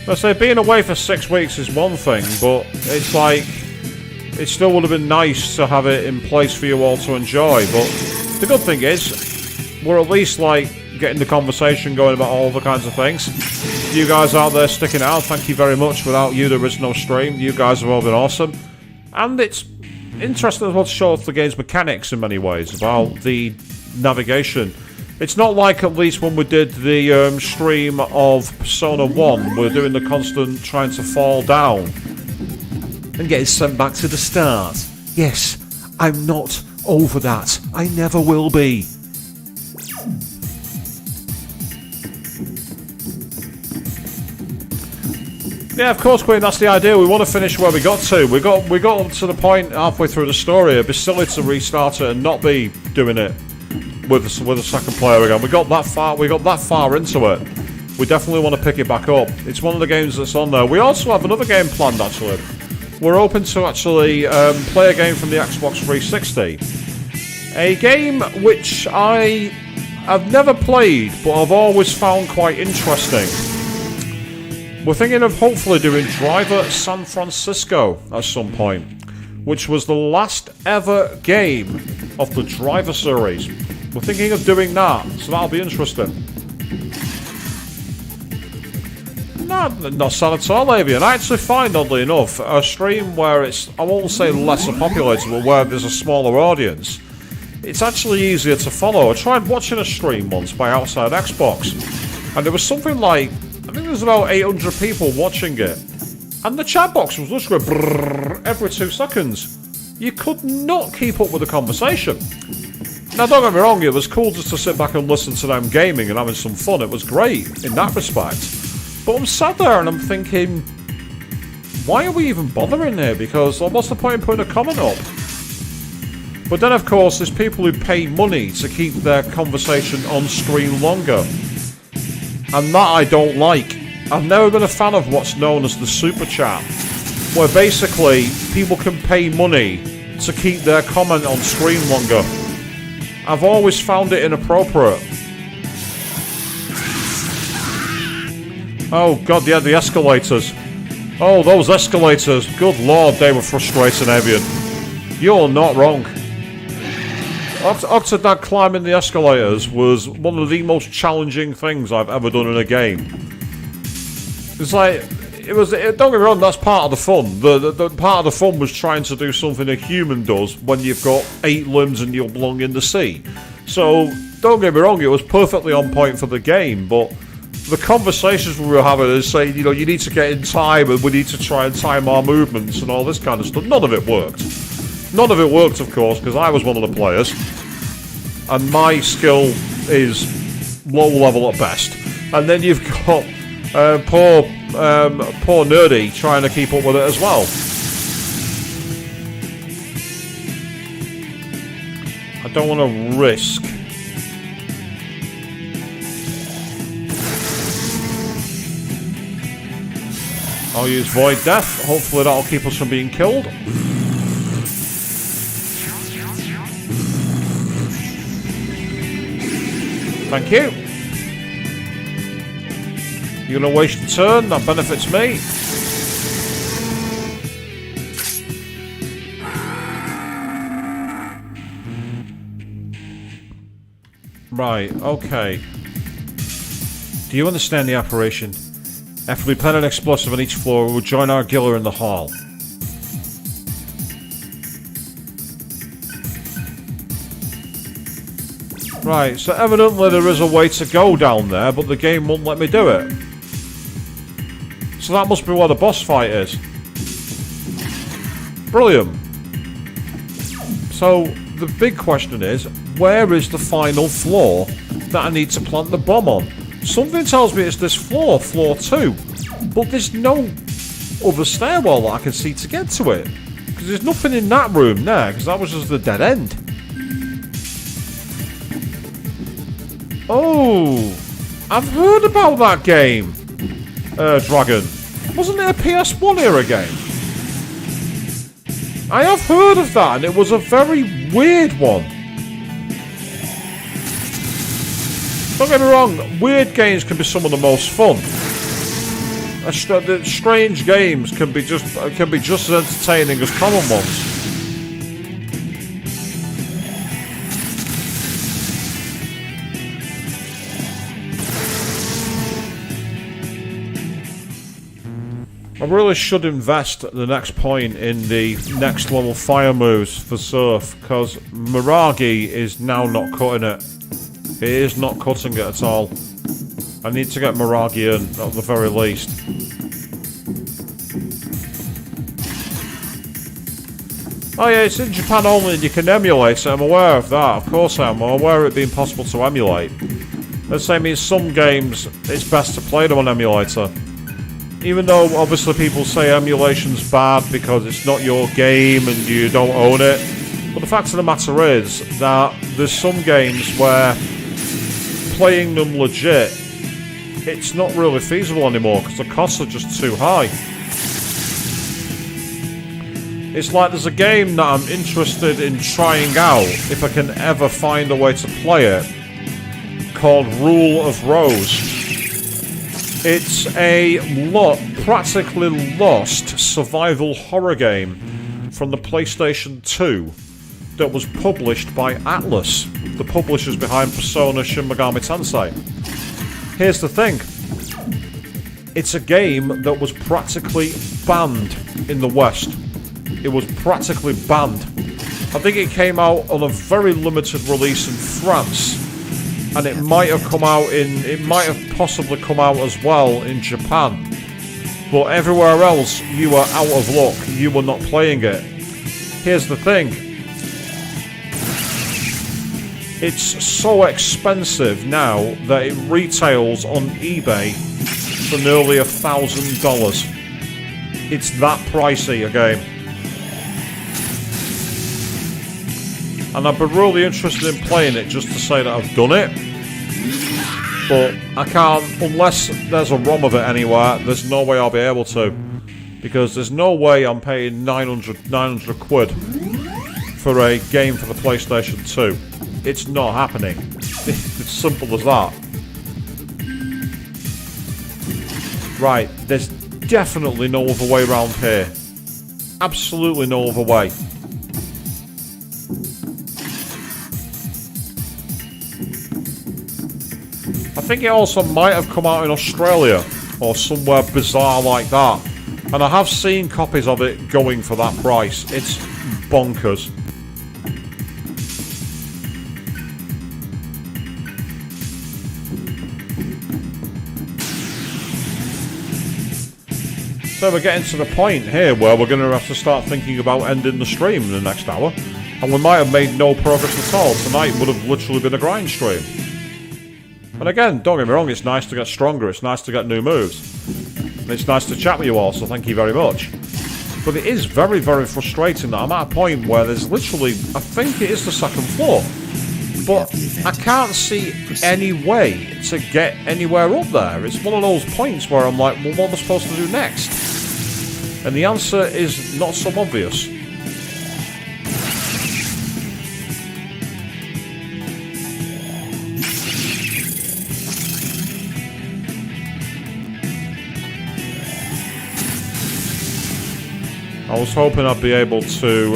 Let's say being away for 6 weeks is one thing, but it's like it still would have been nice to have it in place for you all to enjoy. But the good thing is, we're at least, like, getting the conversation going about all the kinds of things. You guys out there sticking it out, thank you very much. Without you, there is no stream. You guys have all been awesome. And it's interesting as well to show off the game's mechanics in many ways, about the navigation. It's not like, at least when we did the stream of Persona 1, we're doing the constant trying to fall down and getting sent back to the start. Yes, I'm not over that. I never will be. Yeah, of course, Queen, that's the idea. We want to finish where we got to. We got up to the point halfway through the story. It'd be silly to restart it and not be doing it with a second player again. We got that far into it. We definitely want to pick it back up. It's one of the games that's on there. We also have another game planned, actually. We're open to actually play a game from the Xbox 360. A game which I have never played, but I've always found quite interesting. We're thinking of hopefully doing Driver San Francisco at some point, which was the last ever game of the Driver series. We're thinking of doing that, so that'll be interesting. Not sad at all, Avian. I actually find, oddly enough, a stream where it's, I won't say lesser populated, but where there's a smaller audience, it's actually easier to follow. I tried watching a stream once by Outside Xbox, and there was something like, I think there's about 800 people watching it, and the chat box was just going brrrr every 2 seconds. You could not keep up with the conversation. Now, don't get me wrong, it was cool just to sit back and listen to them gaming and having some fun. It was great in that respect. But I'm sat there and I'm thinking, why are we even bothering here? Because what's the point in putting a comment up? But then, of course, there's people who pay money to keep their conversation on screen longer. And that I don't like. I've never been a fan of what's known as the Super Chat, where basically people can pay money to keep their comment on screen longer. I've always found it inappropriate. Oh god, yeah, the escalators. Oh, those escalators. Good lord, they were frustrating, Avian. You're not wrong. Octodad climbing the escalators was one of the most challenging things I've ever done in a game. It's like, don't get me wrong, that's part of the fun. The part of the fun was trying to do something a human does when you've got 8 limbs and you belong in the sea. So, don't get me wrong, it was perfectly on point for the game, but the conversations we were having is saying, you know, you need to get in time and we need to try and time our movements and all this kind of stuff. None of it worked. None of it worked, of course, because I was one of the players, and my skill is low level at best. And then you've got poor Nerdy trying to keep up with it as well. I don't want to risk. I'll use Void Death. Hopefully that'll keep us from being killed. Thank you. You're going to waste a turn. That benefits me. Right, okay. Do you understand the operation? After we plant an explosive on each floor, we will join our Giller in the hall. Right, so evidently there is a way to go down there, but the game won't let me do it. So that must be where the boss fight is. Brilliant. So, the big question is, where is the final floor that I need to plant the bomb on? Something tells me it's this floor, floor 2. But there's no other stairwell that I can see to get to it. Because there's nothing in that room there, because that was just the dead end. Oh, I've heard about that game, Dragon. Wasn't it a PS1 era game? I have heard of that, and it was a very weird one. Don't get me wrong, weird games can be some of the most fun. Strange games can be just as entertaining as common ones. I really should invest at the next point in the next level fire moves for Serph, because Miragi is now not cutting it. It is not cutting it at all. I need to get Miragi in, at the very least. Oh yeah, it's in Japan only and you can emulate it. I'm aware of that, of course I am. I'm aware of it being possible to emulate. The same means some games, it's best to play them on emulator. Even though obviously people say emulation's bad because it's not your game and you don't own it. But the fact of the matter is that there's some games where playing them legit, it's not really feasible anymore because the costs are just too high. It's like there's a game that I'm interested in trying out, if I can ever find a way to play it, called Rule of Rose. It's a practically lost survival horror game from the PlayStation 2 that was published by Atlas, the publishers behind Persona Shin Megami Tensei. Here's the thing. It's a game that was practically banned in the West. It was practically banned. I think it came out on a very limited release in France. And it might have come out it might have possibly come out as well in Japan. But everywhere else, you were out of luck. You were not playing it. Here's the thing. It's so expensive now that it retails on eBay for nearly $1,000. It's that pricey a game. And I've been really interested in playing it just to say that I've done it. But I can't, unless there's a ROM of it anywhere, there's no way I'll be able to. Because there's no way I'm paying 900 quid for a game for the PlayStation 2. It's not happening. It's simple as that. Right, there's definitely no other way around here. Absolutely no other way. I think it also might have come out in Australia or somewhere bizarre like that. And I have seen copies of it going for that price. It's bonkers. So we're getting to the point here where we're going to have to start thinking about ending the stream in the next hour. And we might have made no progress at all. Tonight would have literally been a grind stream. And again, don't get me wrong, it's nice to get stronger, it's nice to get new moves. And it's nice to chat with you all, so thank you very much. But it is very, very frustrating that I'm at a point where there's literally, I think it is the second floor. But I can't see any way to get anywhere up there. It's one of those points where I'm like, well, what am I supposed to do next? And the answer is not so obvious. I was hoping I'd be able to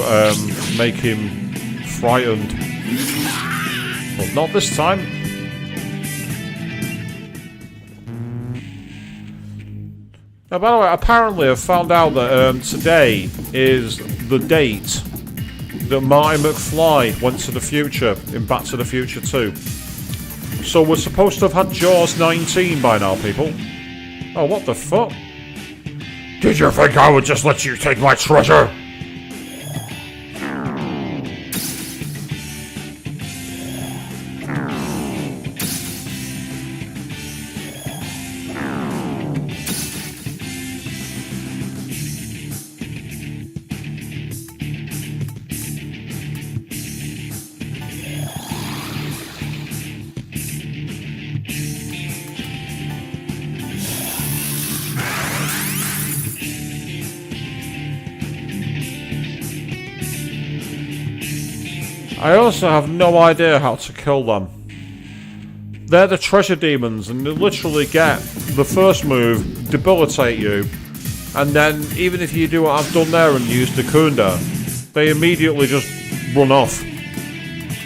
make him frightened. But not this time. Now, by the way, apparently I've found out that today is the date that Marty McFly went to the future in Back to the Future 2. So we're supposed to have had Jaws 19 by now, people. Oh, what the fuck? Did you think I would just let you take my treasure? I also have no idea how to kill them. They're the treasure demons, and they literally get the first move, debilitate you, and then even if you do what I've done there and use the Kunda, they immediately just run off.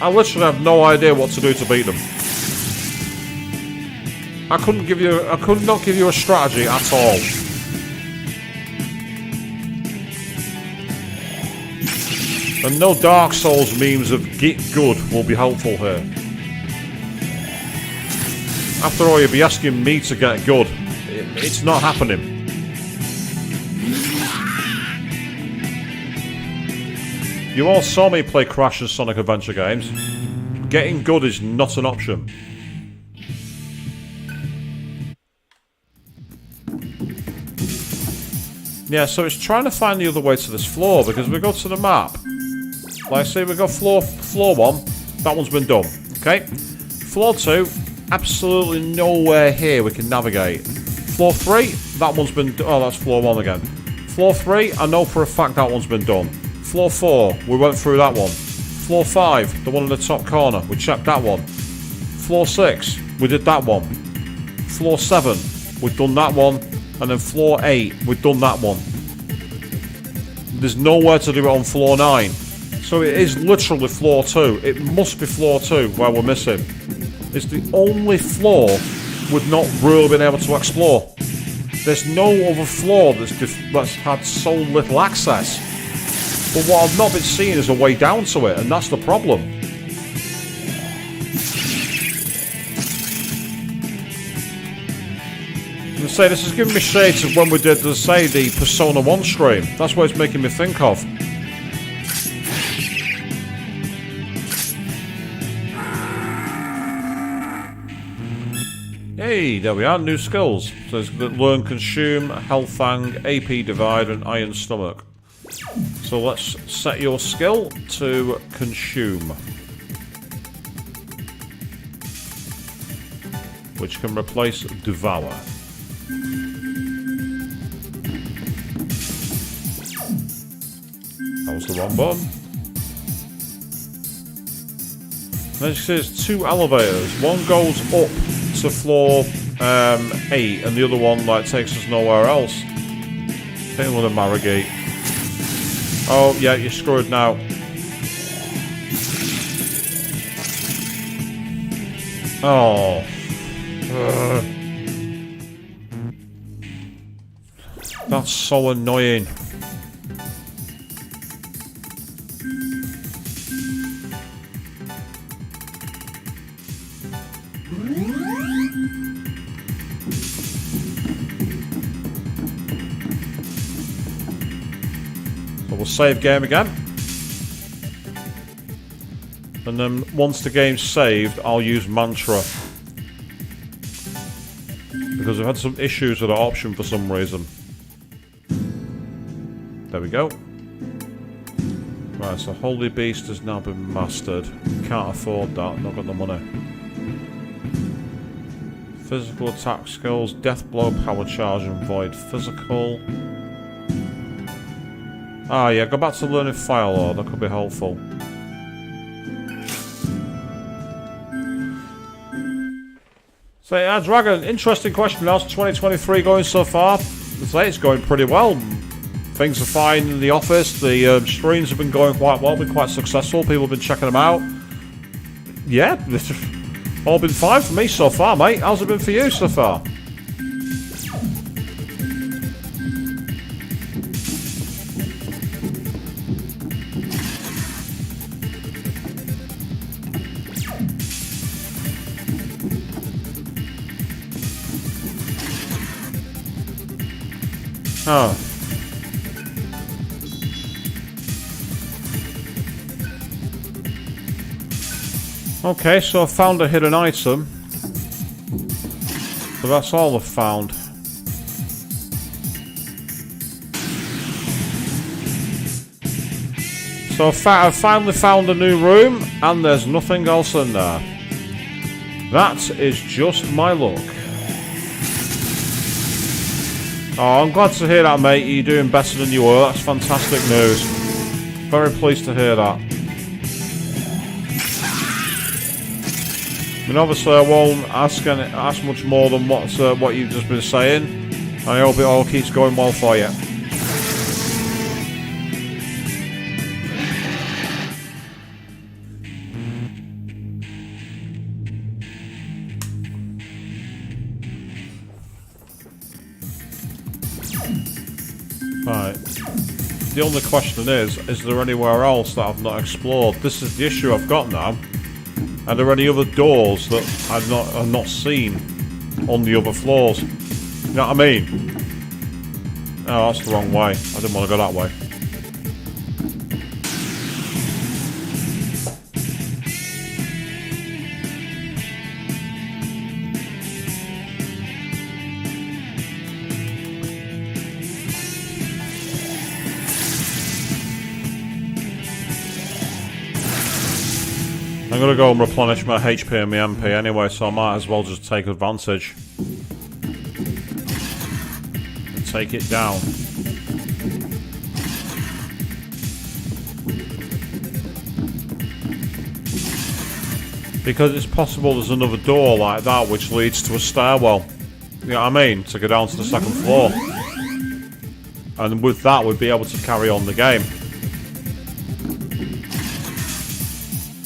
I literally have no idea what to do to beat them. I could not give you a strategy at all. And no Dark Souls memes of get good will be helpful here. After all, you'll be asking me to get good. It's not happening. You all saw me play Crash and Sonic Adventure games. Getting good is not an option. Yeah, so it's trying to find the other way to this floor, because we go to the map. Like I say, we got floor 1. That one's been done. Okay. Floor 2, absolutely nowhere here we can navigate. Floor 3, that one's been... Oh, that's floor 1 again. Floor 3, I know for a fact that one's been done. Floor 4, we went through that one. Floor 5, the one in the top corner, we checked that one. Floor 6, we did that one. Floor 7, we've done that one. And then floor 8, we've done that one. There's nowhere to do it on floor 9. So it is literally floor 2. It must be floor 2 where we're missing. It's the only floor we've not really been able to explore. There's no other floor that's had so little access. But what I've not been seeing is a way down to it, and that's the problem. I say this is giving me shades of when we did, let's say, the Persona 1 stream. That's what it's making me think of. Hey, there we are, new skills. So it's learn, consume, health fang, AP divide, and iron stomach. So let's set your skill to consume, which can replace devour. That was the wrong button. Then it says 2 elevators. One goes up to floor 8, and the other one like takes us nowhere else. Hit him with a Marigate. Oh yeah, you're screwed now. Oh. That's so annoying. So we'll save game again. And then once the game's saved, I'll use mantra. Because I've had some issues with the option for some reason. There we go. Right, so Holy Beast has now been mastered. Can't afford that, not got the money. Physical attack skills, Death Blow, Power Charge and Void Physical. Ah yeah, go back to learning Fire Lord, that could be helpful. So yeah, Dragon, interesting question. How's 2023 going so far? I'd say it's going pretty well. Things are fine in the office. The streams have been going quite well, been quite successful. People have been checking them out. Yeah, it's all been fine for me so far, mate. How's it been for you so far? Oh. Okay, so I found a hidden item. But that's all I've found. So I've finally found a new room, and there's nothing else in there. That is just my luck. Oh, I'm glad to hear that, mate. You're doing better than you were. That's fantastic news. Very pleased to hear that. I mean, obviously, I won't ask much more than what you've just been saying. I hope it all keeps going well for you. Right. the only question is there anywhere else that I've not explored? This is the issue I've got now. Are there any other doors that I've not seen on the other floors? You know what I mean? Oh, that's the wrong way. I didn't want to go that way. I'm gonna go and replenish my HP and my MP anyway, so I might as well just take advantage. And take it down. Because it's possible there's another door like that which leads to a stairwell. You know what I mean? To go down to the second floor. And with that we'd be able to carry on the game.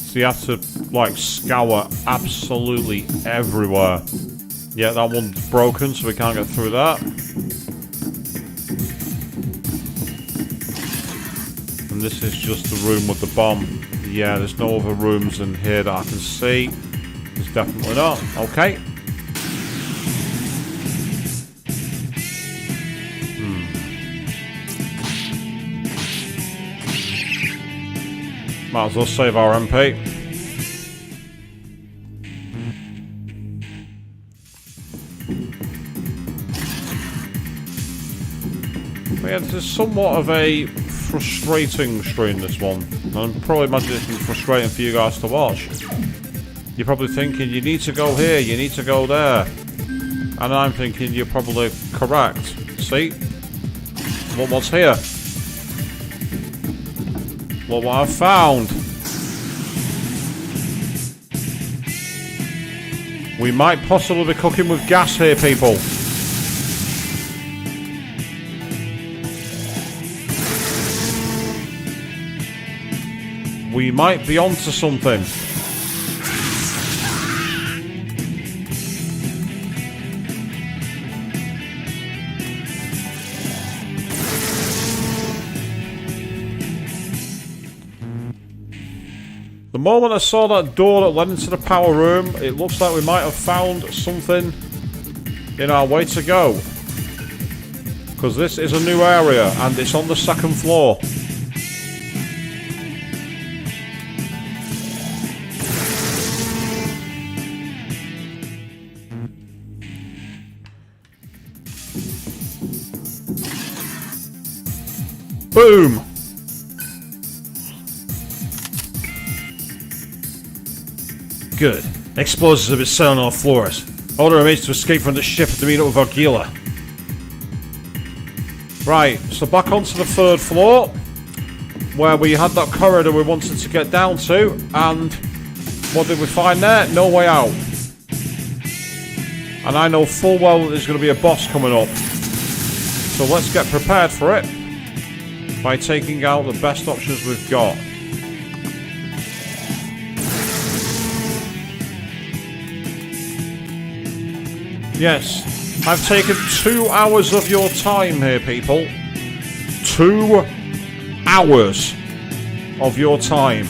So you have to, like, scour absolutely everywhere. Yeah, that one's broken, so we can't get through that. And this is just the room with the bomb. Yeah, there's no other rooms in here that I can see. There's definitely not. Okay. Might as well save our MP. But yeah, this is somewhat of a frustrating stream, this one. And I'm probably imagining it's frustrating for you guys to watch. You're probably thinking, you need to go here, you need to go there. And I'm thinking, you're probably correct. See? What's here? Look what I've found. We might possibly be cooking with gas here, people. We might be onto something. The moment I saw that door that led into the power room, it looks like we might have found something in our way to go. Because this is a new area and it's on the second floor. Boom! Good. Explosives have been set on all floors. All that remains to escape from the ship to meet up with Argila. Right, so back onto the third floor, where we had that corridor we wanted to get down to, and what did we find there? No way out. And I know full well that there's going to be a boss coming up. So let's get prepared for it by taking out the best options we've got. Yes, I've taken 2 hours of your time here, people. 2 hours of your time.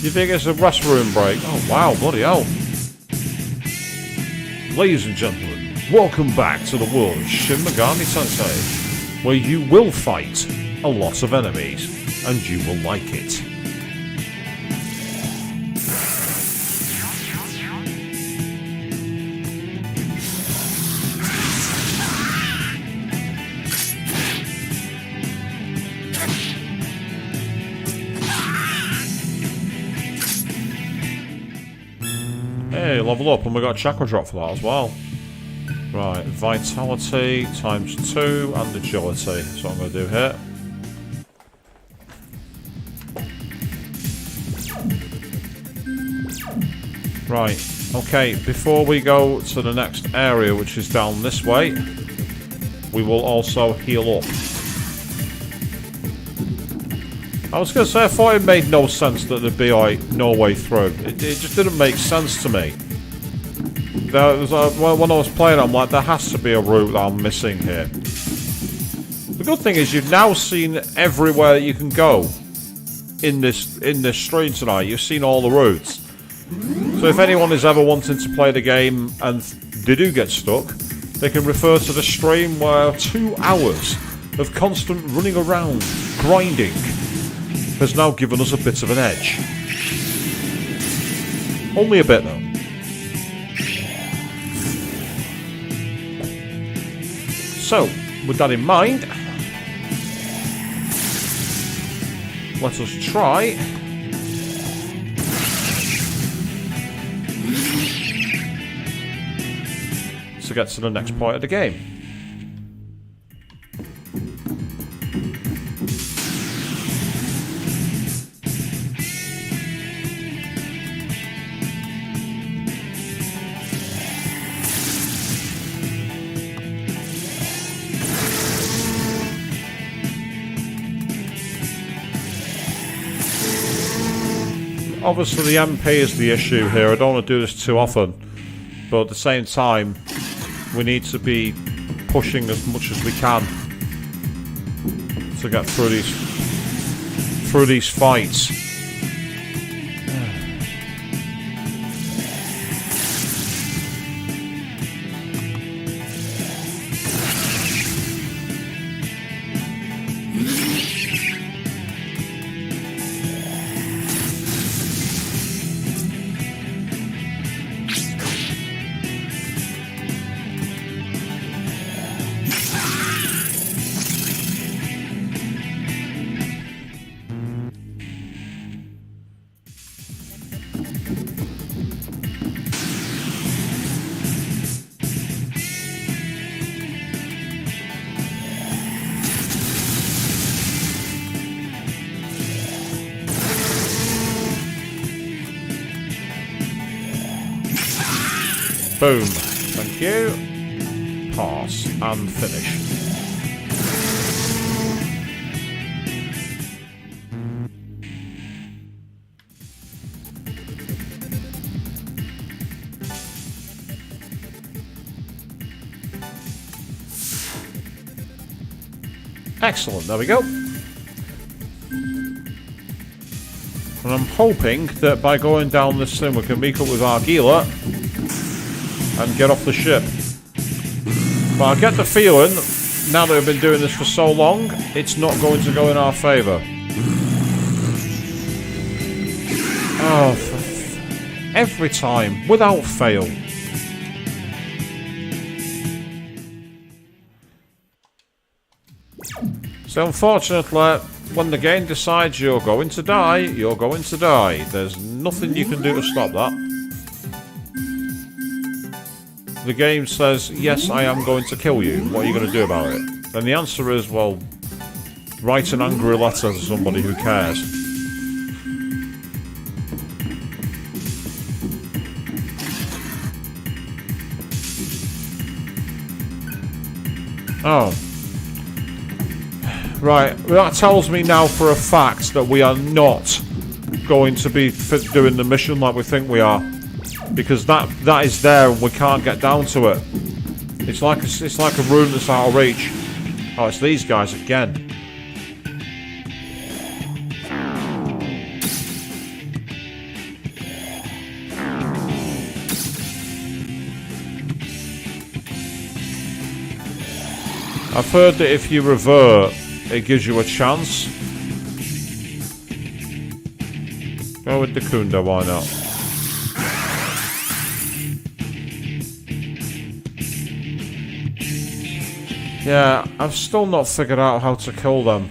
You think it's a restroom break? Oh wow, bloody hell. Ladies and gentlemen, welcome back to the world of Shin Megami Tensei, where you will fight a lot of enemies, and you will like it. Hey, level up, and we got a chakra drop for that as well. Right, vitality times 2 and agility. That's what I'm going to do here. Right, Okay, before we go to the next area, which is down this way, we will also heal up. I was going to say, I thought it made no sense that there'd be like no way through. It just didn't make sense to me. There was when I was playing, I'm like, there has to be a route that I'm missing here. The good thing is you've now seen everywhere you can go in this stream tonight. You've seen all the routes. So if anyone is ever wanting to play the game and they do get stuck, they can refer to the stream where 2 hours of constant running around, grinding, has now given us a bit of an edge. Only a bit though. So, with that in mind, let us try to get to the next point of the game. Obviously the MP is the issue here. I don't want to do this too often, but at the same time we need to be pushing as much as we can to get through these fights. Boom. Thank you. Pass and finish. Excellent, there we go. And I'm hoping that by going down this thing we can meet up with Argila and get off the ship. But I get the feeling, now that we've been doing this for so long, it's not going to go in our favour. Oh, every time, without fail. So unfortunately, when the game decides you're going to die, you're going to die. There's nothing you can do to stop that. The game says, yes, I am going to kill you. What are you going to do about it? And the answer is, well, write an angry letter to somebody who cares. Oh. Right, that tells me now for a fact that we are not going to be doing the mission like we think we are. Because that is there and we can't get down to it. It's like a room that's out of reach. Oh, it's these guys again. I've heard that if you revert, it gives you a chance. Go with the Kunda, why not? Yeah, I've still not figured out how to kill them.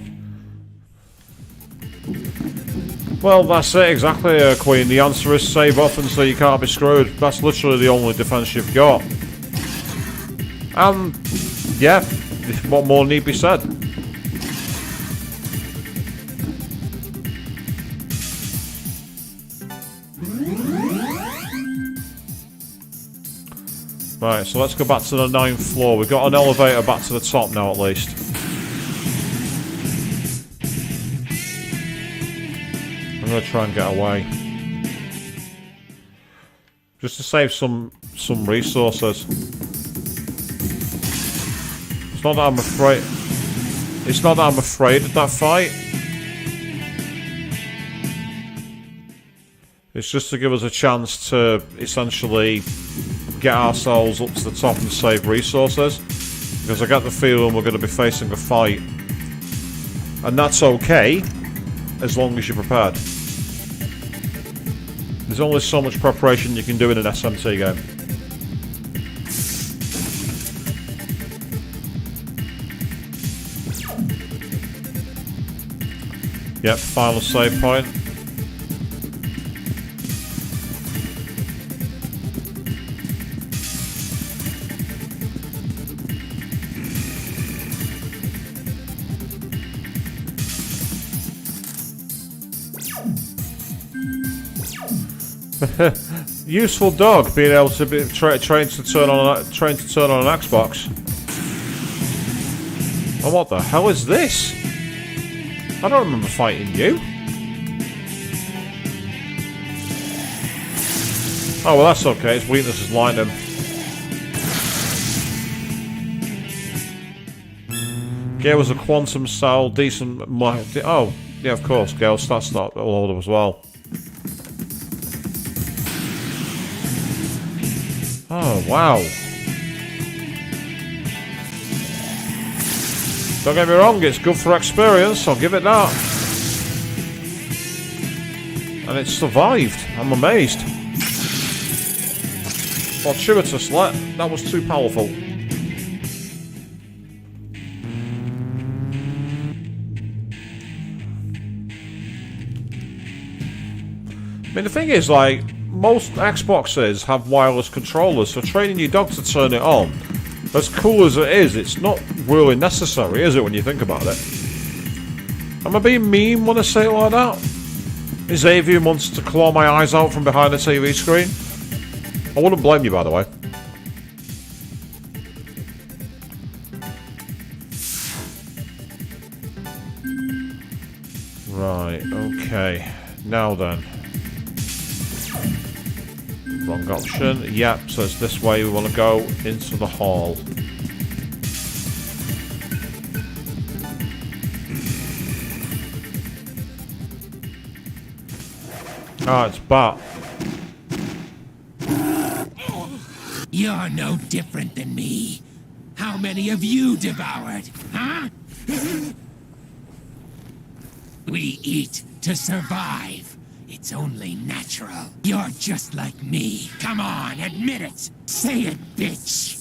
Well, that's it exactly, Queen. The answer is save up and so you can't be screwed. That's literally the only defense you've got. And, yeah, what more need be said? Right, so let's go back to the 9th floor. We've got an elevator back to the top now, at least. I'm going to try and get away. Just to save some resources. It's not that I'm afraid... It's not that I'm afraid of that fight. It's just to give us a chance to essentially get ourselves up to the top and save resources. Because I get the feeling we're going to be facing a fight. And that's okay, as long as you're prepared. There's only so much preparation you can do in an SMT game. Yep, final save point. Useful dog, being able to be trained to turn on an Xbox. And what the hell is this? I don't remember fighting you. Oh well, that's okay. Its weakness is lightning. Gale was a quantum style decent. Oh yeah, of course. Gale stats not all as well. Oh, wow. Don't get me wrong, it's good for experience, I'll give it that. And it survived, I'm amazed. Fortuitous, that was too powerful. I mean, the thing is, like, most Xboxes have wireless controllers, so training your dog to turn it on, as cool as it is, it's not really necessary, is it, when you think about it? Am I being mean when I say it like that? Xavier wants to claw my eyes out from behind the TV screen? I wouldn't blame you, by the way. Right, okay. Now then. Wrong option. Yep, so it's this way we want to go into the hall. Ah, it's Bat. You're no different than me. How many have you devoured, huh? We eat to survive. It's only natural. You're just like me. Come on, admit it. Say it, bitch.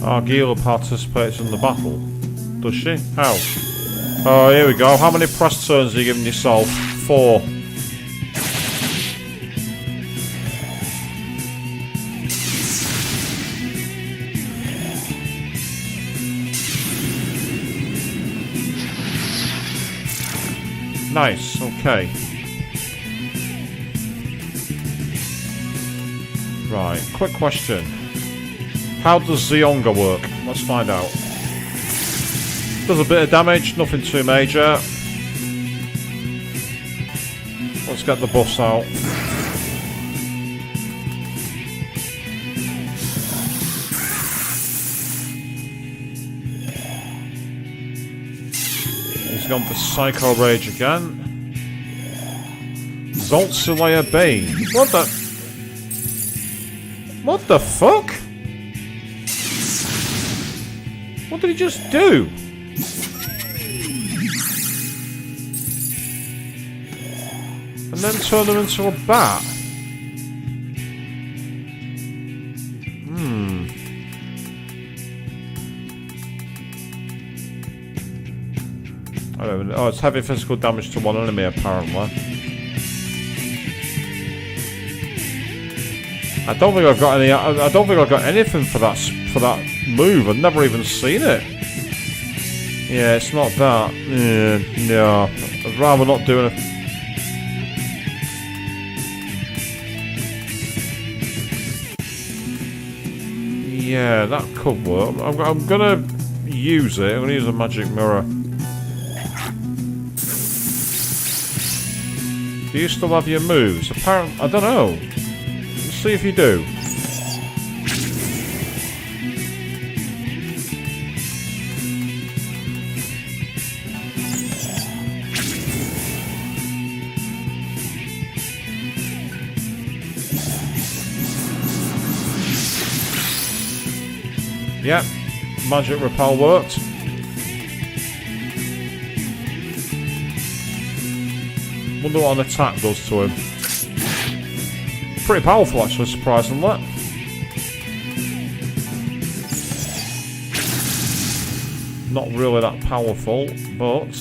Argila participates in the battle. Does she? How? Oh, here we go. How many press turns are you giving yourself? 4. Nice, okay. Right, quick question. How does Zionga work? Let's find out. Does a bit of damage, nothing too major. Let's get the buffs out. He's gone for Psycho Rage again. Zoltzileia Bane. What the... What the fuck? What did he just do? And then turn him into a bat? I don't know. Oh, it's heavy physical damage to one enemy, apparently. I don't think I've got any. I don't think I've got anything for that move. I've never even seen it. Yeah, it's not that. Yeah, no. I'd rather not do it. Yeah, that could work. I'm gonna use it. I'm gonna use a magic mirror. Do you still have your moves? Apparently, I don't know. Let's see if you do. Yep, magic repel worked. Wonder what an attack does to him. Pretty powerful, actually, surprisingly. Not really that powerful, but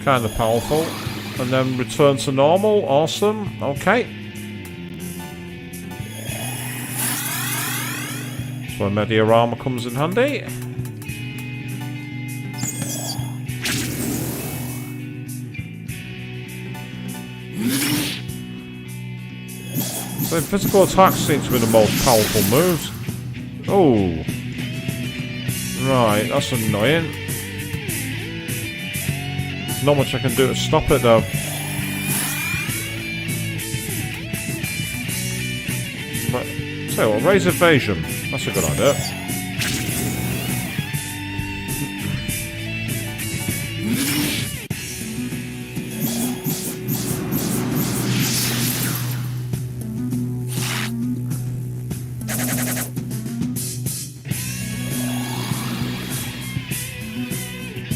kind of powerful. And then return to normal. Awesome. Okay. That's where Media Armor comes in handy. So physical attacks seem to be the most powerful moves. Oh. Right, that's annoying. Not much I can do to stop it though. Right. So what, raise evasion. That's a good idea.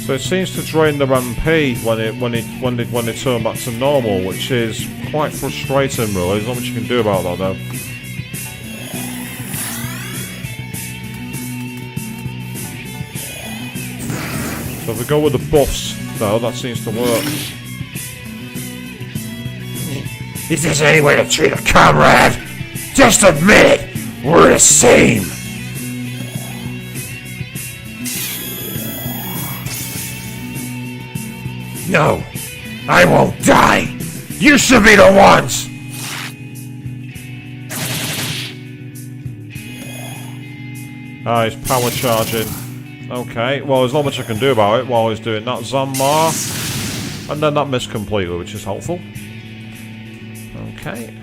So it seems to drain the MP when they turn back to normal, which is quite frustrating really. There's not much you can do about that though. So if we go with the buffs though, that seems to work. Is this any way to treat a comrade? Just admit it! We're the same! No, I won't die. You should be the ones. Ah, he's power charging. Okay, well there's not much I can do about it while he's doing that. Zammar. And then that missed completely, which is helpful. Okay.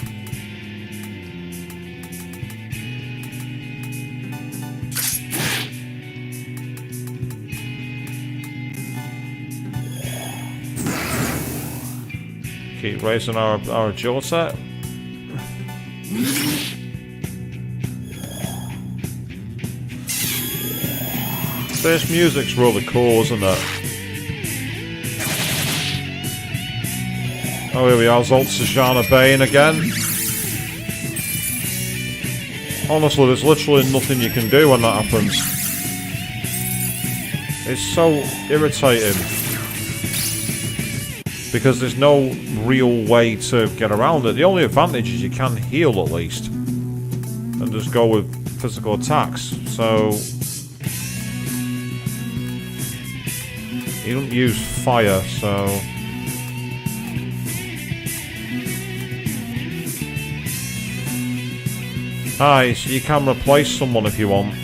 Keep raising our agility. This music's really cool, isn't it? Oh, here we are, Zolt Sajana Bane again. Honestly, there's literally nothing you can do when that happens. It's so irritating. Because there's no real way to get around it. The only advantage is you can heal at least. And just go with physical attacks. So... you don't use fire, so... Aye, so you can replace someone if you want.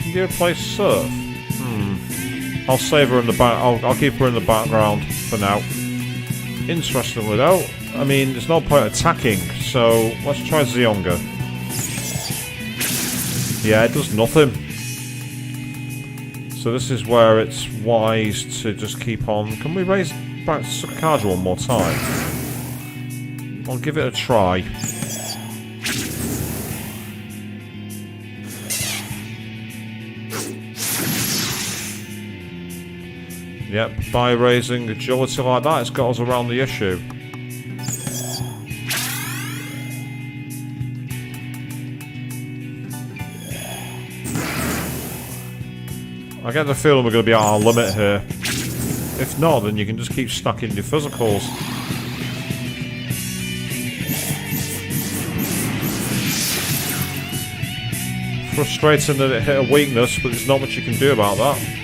Can you replace Serph? I'll save her in the back. I'll keep her in the background for now. Interestingly though, I mean, there's no point attacking, so let's try Zionga. Yeah, it does nothing. So this is where it's wise to just keep on. Can we raise back to Sakakaja one more time? I'll give it a try. Yep, by raising agility like that, it's got us around the issue. I get the feeling we're going to be at our limit here. If not, then you can just keep stacking your physicals. Frustrating that it hit a weakness, but there's not much you can do about that.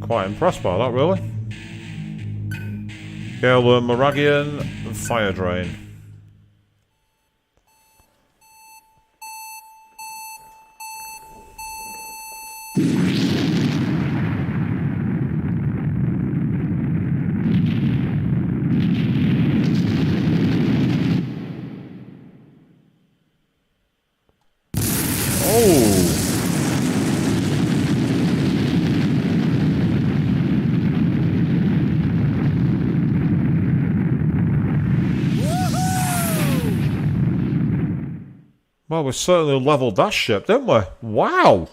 Quite impressed by that, really. Gale Moragian and Fire Drain. Oh! Well, we certainly leveled that ship, didn't we? Wow!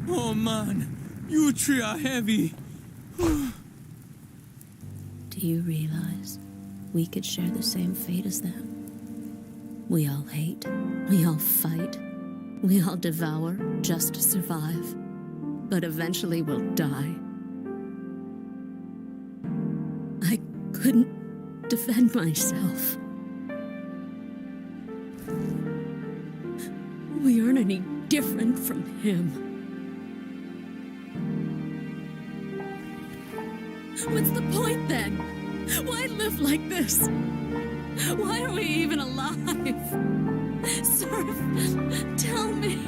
Oh man, you three are heavy. Do you realize we could share the same fate as them? We all hate, we all fight, we all devour just to survive. But eventually we'll die. I couldn't defend myself. We aren't any different from him. What's the point then? Why live like this? Why are we even alive? Serph, tell me.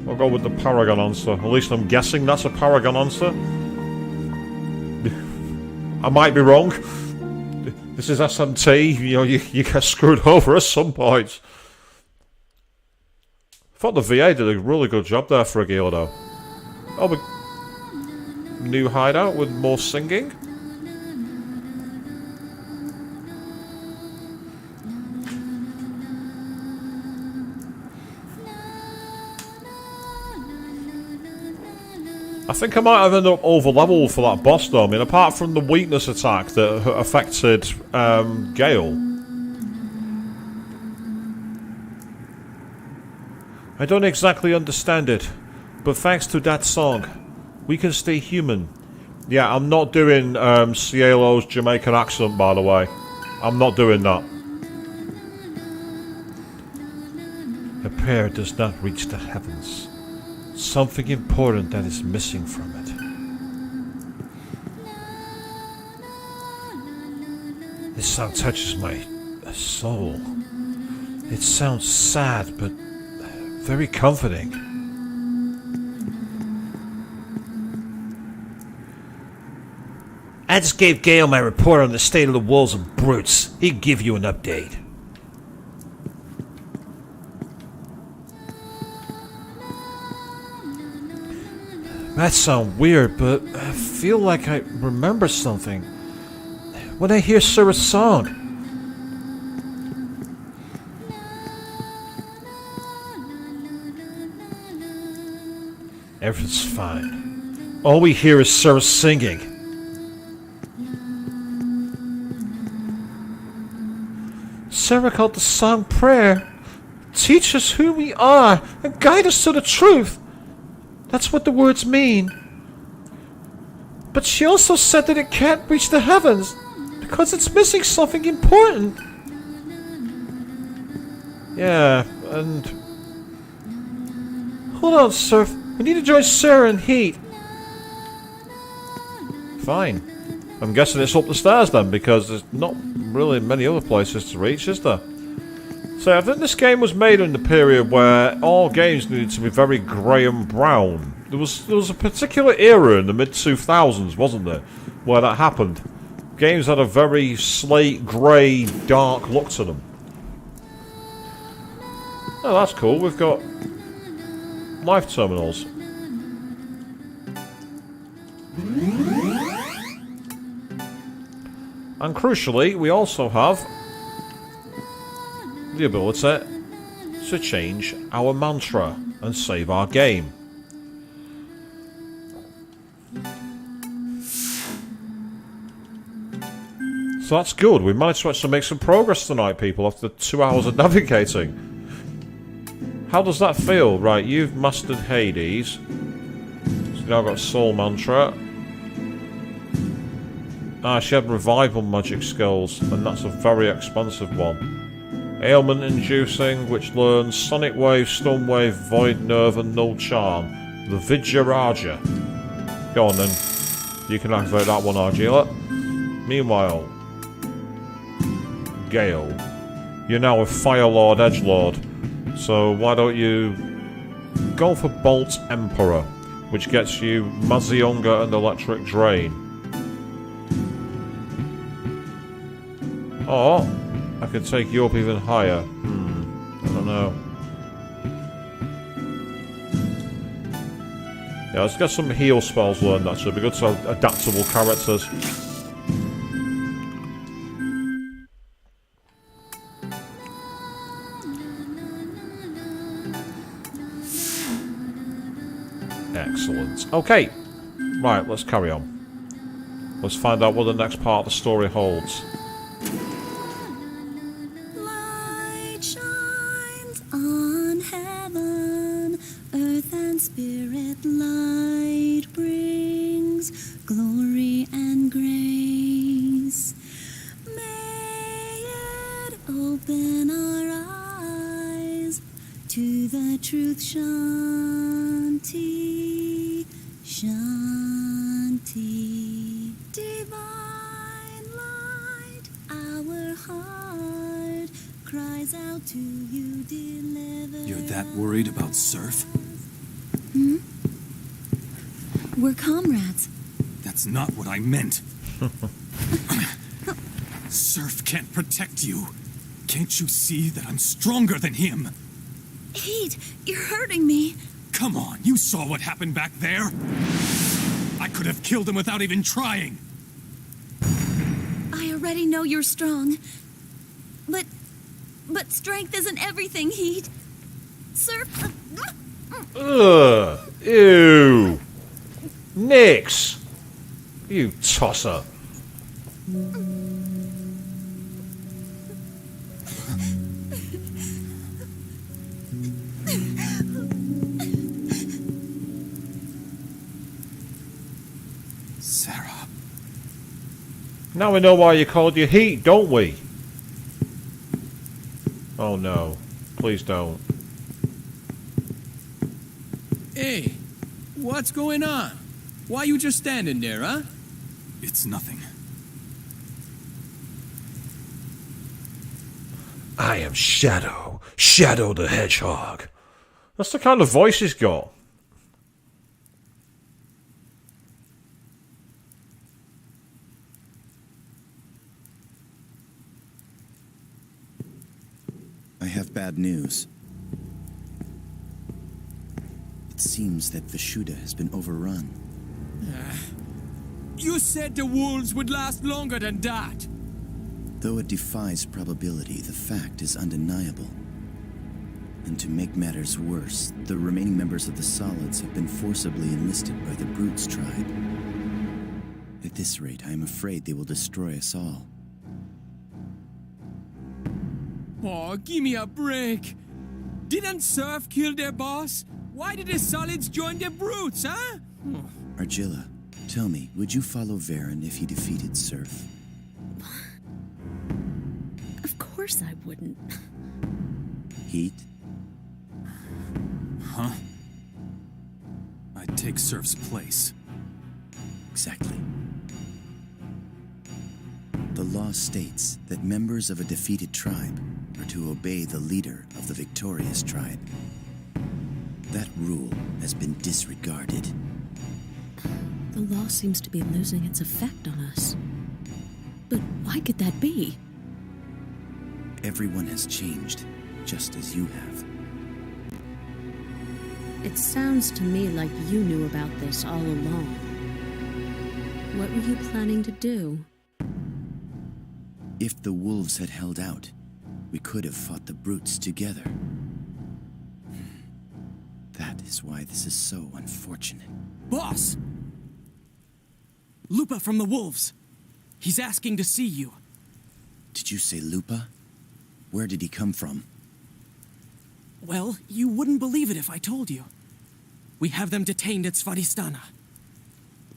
I'll go with the Paragon answer. At least I'm guessing that's a Paragon answer. I might be wrong. This is SMT. You know, you get screwed over at some point. I thought the VA did a really good job there for a Gila, though. Oh, but new hideout with more singing. I think I might have ended up over leveled for that boss though. I mean, apart from the weakness attack that affected Gale. I don't exactly understand it, but thanks to that song, we can stay human. Yeah, I'm not doing Cielo's Jamaican accent, by the way. I'm not doing that. A prayer does not reach the heavens. Something important that is missing from it. This song touches my soul. It sounds sad, but very comforting. I just gave Gale my report on the state of the wolves and brutes. He can give you an update. That sounds weird, but I feel like I remember something. When I hear Serph's song. Everything's fine. All we hear is Serph singing. Serph called the song prayer. Teach us who we are and guide us to the truth. That's what the words mean. But she also said that it can't reach the heavens because it's missing something important. Yeah, and... Hold on, Serph. We need to join Sarah and Heat. fine. I'm guessing it's up the stairs then, because there's not really many other places to reach, is there? So I think this game was made in the period where all games needed to be very grey and brown. There was a particular era in the mid-2000s, wasn't there, where that happened. Games had a very slate, grey, dark look to them. Oh, that's cool. We've got life terminals. And crucially, we also have the ability to change our mantra and save our game. So that's good. We managed to actually make some progress tonight, people, after 2 hours of navigating. How does that feel? Right, you've mastered Hades. So you've now got Soul Mantra. Ah, she had revival magic skills, and that's a very expensive one. Ailment inducing, which learns Sonic Wave, Stun Wave, Void Nerve, and Null Charm. The Vijayaraja. Go on then. You can activate that one, Argila. Meanwhile, Gale. You're now a Fire Lord, Edgelord. So why don't you go for Bolt Emperor, which gets you Mazionga and Electric Drain. Or I could take you up even higher. I don't know. Yeah, let's get some heal spells learned, actually. It'd be good to have adaptable characters. Excellent. Okay. Right, let's carry on. Let's find out what the next part of the story holds. Light shines on heaven, earth and spirit light brings glory and grace. May it open our eyes to the truth, Shanti, Shanti. Divine light, our heart cries out to you, deliver. You're that worried about Serph? We're comrades. That's not what I meant. Serph can't protect you. Can't you see that I'm stronger than him? Heat, you're hurting me. Come on, you saw what happened back there. I could have killed him without even trying. I already know you're strong. But strength isn't everything, Heat. Serph. Ugh. Ew. Nix. You tosser. Sarah. Now we know why you called you Heat, don't we? Oh no. Please don't. Hey, what's going on? Why you just standing there, huh? It's nothing. I am Shadow. Shadow the Hedgehog. That's the kind of voice he's got. I have bad news. It seems that Vishuddha has been overrun. You said the wolves would last longer than that. Though it defies probability, the fact is undeniable. And to make matters worse, the remaining members of the Solids have been forcibly enlisted by the Brutes tribe. At this rate, I am afraid they will destroy us all. Oh, give me a break. Didn't Serph kill their boss? Why did the Solids join the Brutes, huh? Argilla, tell me, would you follow Varen if he defeated Serph? Of course I wouldn't. Heat? Huh? I'd take Serph's place. Exactly. The law states that members of a defeated tribe are to obey the leader of the victorious tribe. That rule has been disregarded. The law seems to be losing its effect on us. But why could that be? Everyone has changed, just as you have. It sounds to me like you knew about this all along. What were you planning to do? If the wolves had held out, we could have fought the brutes together. That is why this is so unfortunate. Boss! Lupa from the Wolves. He's asking to see you. Did you say Lupa? Where did he come from? Well, you wouldn't believe it if I told you. We have them detained at Svaristana.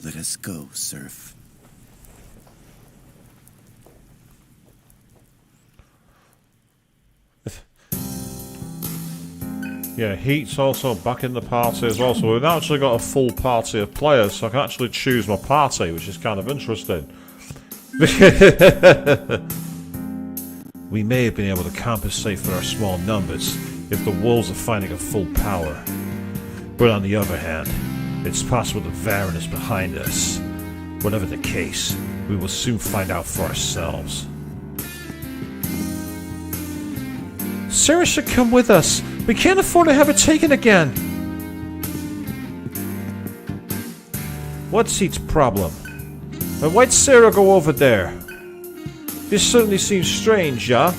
Let us go, Serph. Yeah, Heat's also back in the party as well, so we've now actually got a full party of players, so I can actually choose my party, which is kind of interesting. We may have been able to compensate for our small numbers if the wolves are finding a full power. But on the other hand, it's possible the Varen is behind us. Whatever the case, we will soon find out for ourselves. Sarah should come with us. We can't afford to have her taken again. What's Heat's problem? And why'd Sarah go over there? This certainly seems strange, yeah?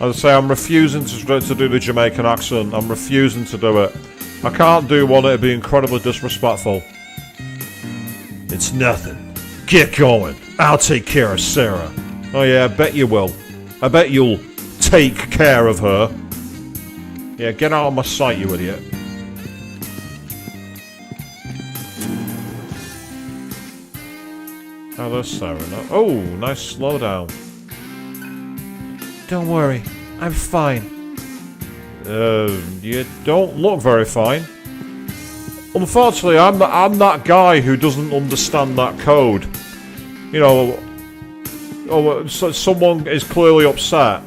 As I say, I'm refusing to do the Jamaican accent. I'm refusing to do it. I can't do one, it'd be incredibly disrespectful. It's nothing. Get going. I'll take care of Sarah. Oh yeah, I bet you will. I bet you'll take care of her. Yeah, get out of my sight, you idiot. Oh, there's Sarah now. Oh, nice slowdown. Don't worry, I'm fine. You don't look very fine. Unfortunately, I'm that guy who doesn't understand that code. You know, so someone is clearly upset.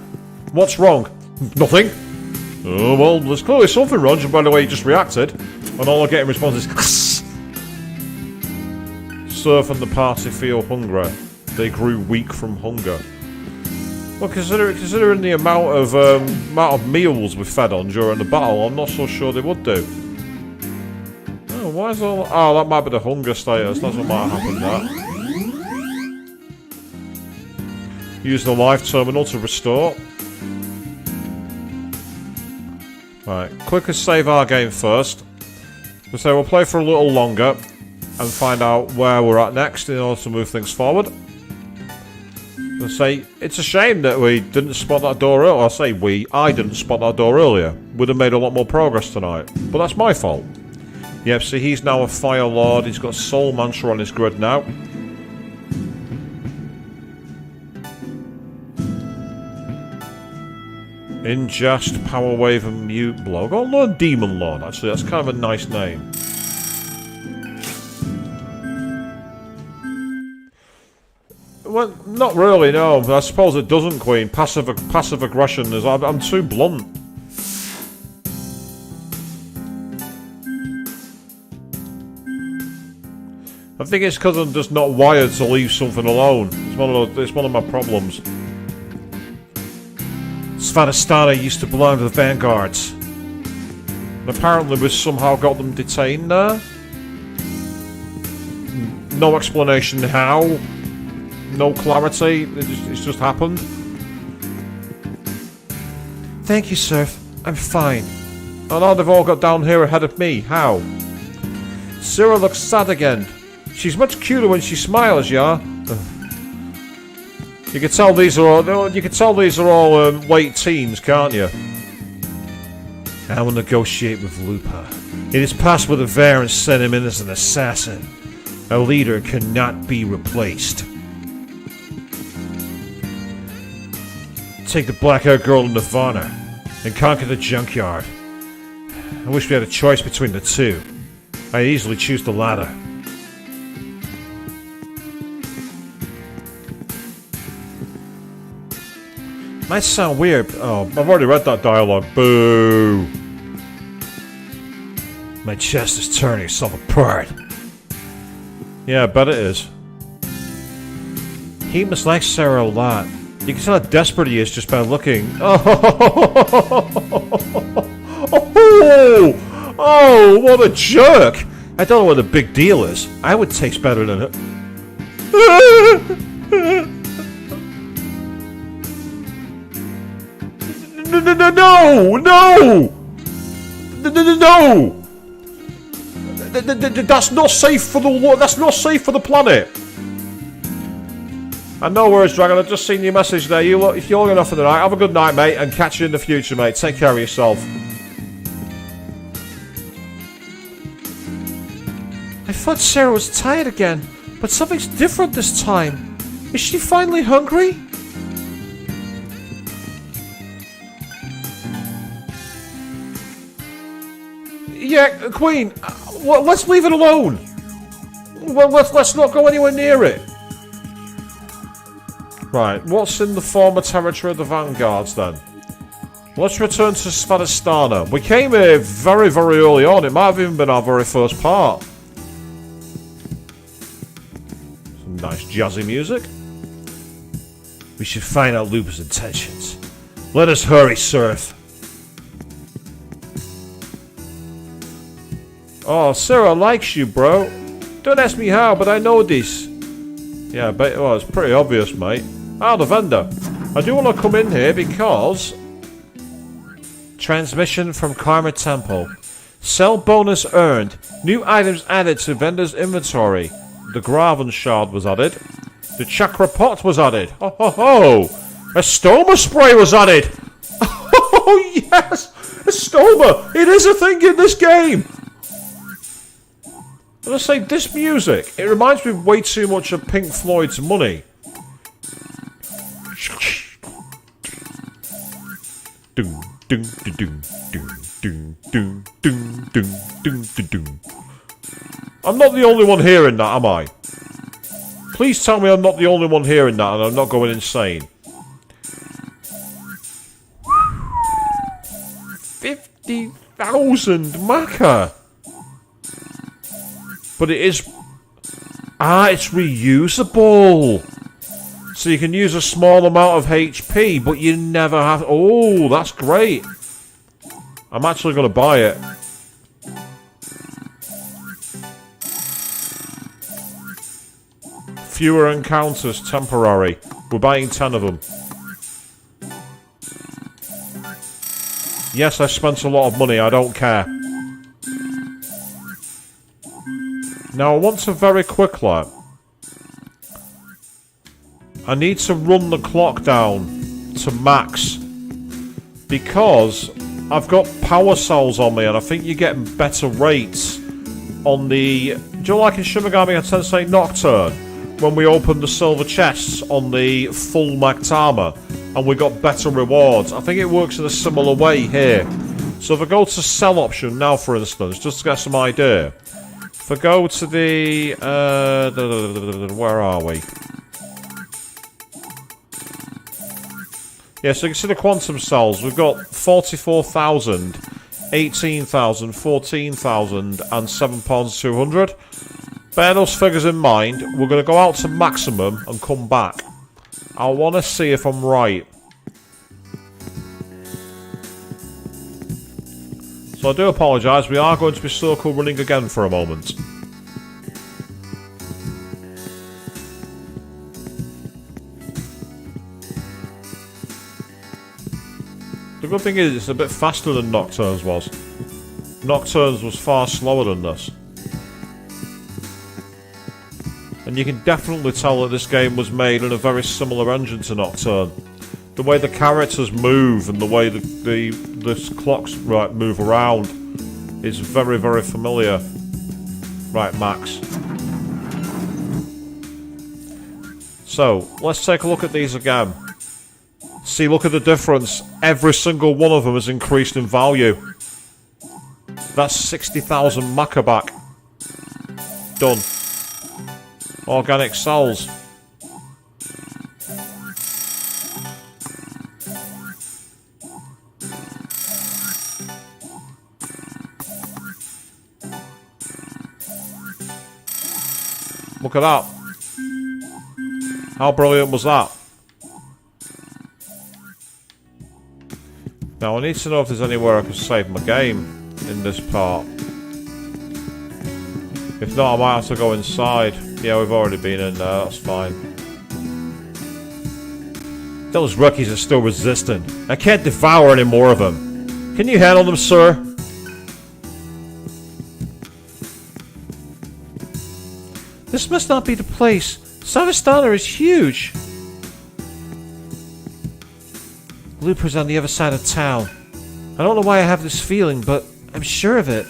What's wrong? Nothing. Oh, well, there's clearly something wrong, by the way you just reacted. And all I get in response is Serph and the party feel hungry. They grew weak from hunger. Well, considering the amount of meals we fed on during the battle, I'm not so sure they would do. Oh, why is all... Oh, that might be the hunger status. That's what might have happened there. Use the life terminal to restore. Right, quickly save our game first. So we'll play for a little longer and find out where we're at next in order to move things forward. I'll say, it's a shame that we didn't spot that door earlier. I'll say I didn't spot that door earlier. Would have made a lot more progress tonight. But that's my fault. Yep, so he's now a Fire Lord. He's got Soul Mantra on his grid now. Ingest, Power Wave, and Mute Blow. Go on, learn Demon Lord, actually. That's kind of a nice name. Well, not really, no. I suppose it doesn't, Queen. Passive aggression is... I'm too blunt. I think it's because I'm just not wired to leave something alone. It's one of my problems. Svaristana used to belong to the Vanguards. And apparently we somehow got them detained there. No explanation how. No clarity. It's just happened. Thank you, Serph. I'm fine. Oh no, they've all got down here ahead of me. How? Sarah looks sad again. She's much cuter when she smiles, yeah? You can tell these are all late teens, can't you? I will negotiate with Lupa. It is possible the Varen sent him in as an assassin. A leader cannot be replaced. Take the black-haired girl in Nirvana and conquer the junkyard. I wish we had a choice between the two. I'd easily choose the latter. Might sound weird. Oh, I've already read that dialogue. Boo. My chest is tearing itself apart. Yeah, I bet it is. He must like Sarah a lot. You can tell how desperate he is just by looking. Oh, what a jerk! I don't know what the big deal is. I would taste better than it. No! That's not safe for the. That's not safe for the planet. And no worries, Dragon. I've just seen your message there. If you're long enough for the night, have a good night, mate, and catch you in the future, mate. Take care of yourself. I thought Sarah was tired again, but something's different this time. Is she finally hungry? Yeah, Queen. Well, let's leave it alone. Well, let's not go anywhere near it. Right, what's in the former territory of the Vanguards then? Let's return to Svadhisthana. We came here very, very early on. It might have even been our very first part. Some nice jazzy music. We should find out Lupus' intentions. Let us hurry, Serph. Oh, Sarah likes you, bro. Don't ask me how, but I know this. Yeah, but well, it's pretty obvious, mate. Ah, the vendor. I do want to come in here because... Transmission from Karma Temple. Sell bonus earned. New items added to vendor's inventory. The Graven Shard was added. The Chakra Pot was added. Oh, ho, ho. A Stoma Spray was added. Oh, yes. A Stoma. It is a thing in this game. Let's say this music. It reminds me way too much of Pink Floyd's Money. I'm not the only one hearing that, am I? Please tell me I'm not the only one hearing that and I'm not going insane. 50,000 Maca. But it is... Ah, it's reusable. So you can use a small amount of HP, but you never have... Oh, that's great. I'm actually going to buy it. Fewer encounters, temporary. We're buying 10 of them. Yes, I spent a lot of money, I don't care. Now, I want to very quickly... I need to run the clock down to max. Because I've got power cells on me and I think you're getting better rates on the... Do you know, like in Shin Megami Tensei Nocturne? When we opened the silver chests on the full Magtama and we got better rewards. I think it works in a similar way here. So if I go to sell option now, for instance, just to get some idea. If I go to the... where are we? Yeah, so you can see the quantum cells. We've got 44,000, 18,000, 14,000 and 7,200. Bear those figures in mind. We're going to go out to maximum and come back. I want to see if I'm right. So I do apologise. We are going to be circle running again for a moment. The good thing is it's a bit faster than Nocturnes was. Nocturnes was far slower than this. And you can definitely tell that this game was made in a very similar engine to Nocturne. The way the characters move and the way the clocks move around is very, very familiar. Right, Max. So, let's take a look at these again. See, look at the difference. Every single one of them has increased in value. That's 60,000 Maca back. Done. Organic cells. Look at that. How brilliant was that? Now I need to know if there's anywhere I can save my game in this part. If not, I might have to go inside. Yeah, we've already been in there, that's fine. Those rookies are still resistant. I can't devour any more of them. Can you handle them, sir? This must not be the place. Savastana is huge. Looper's on the other side of town. I don't know why I have this feeling, but I'm sure of it.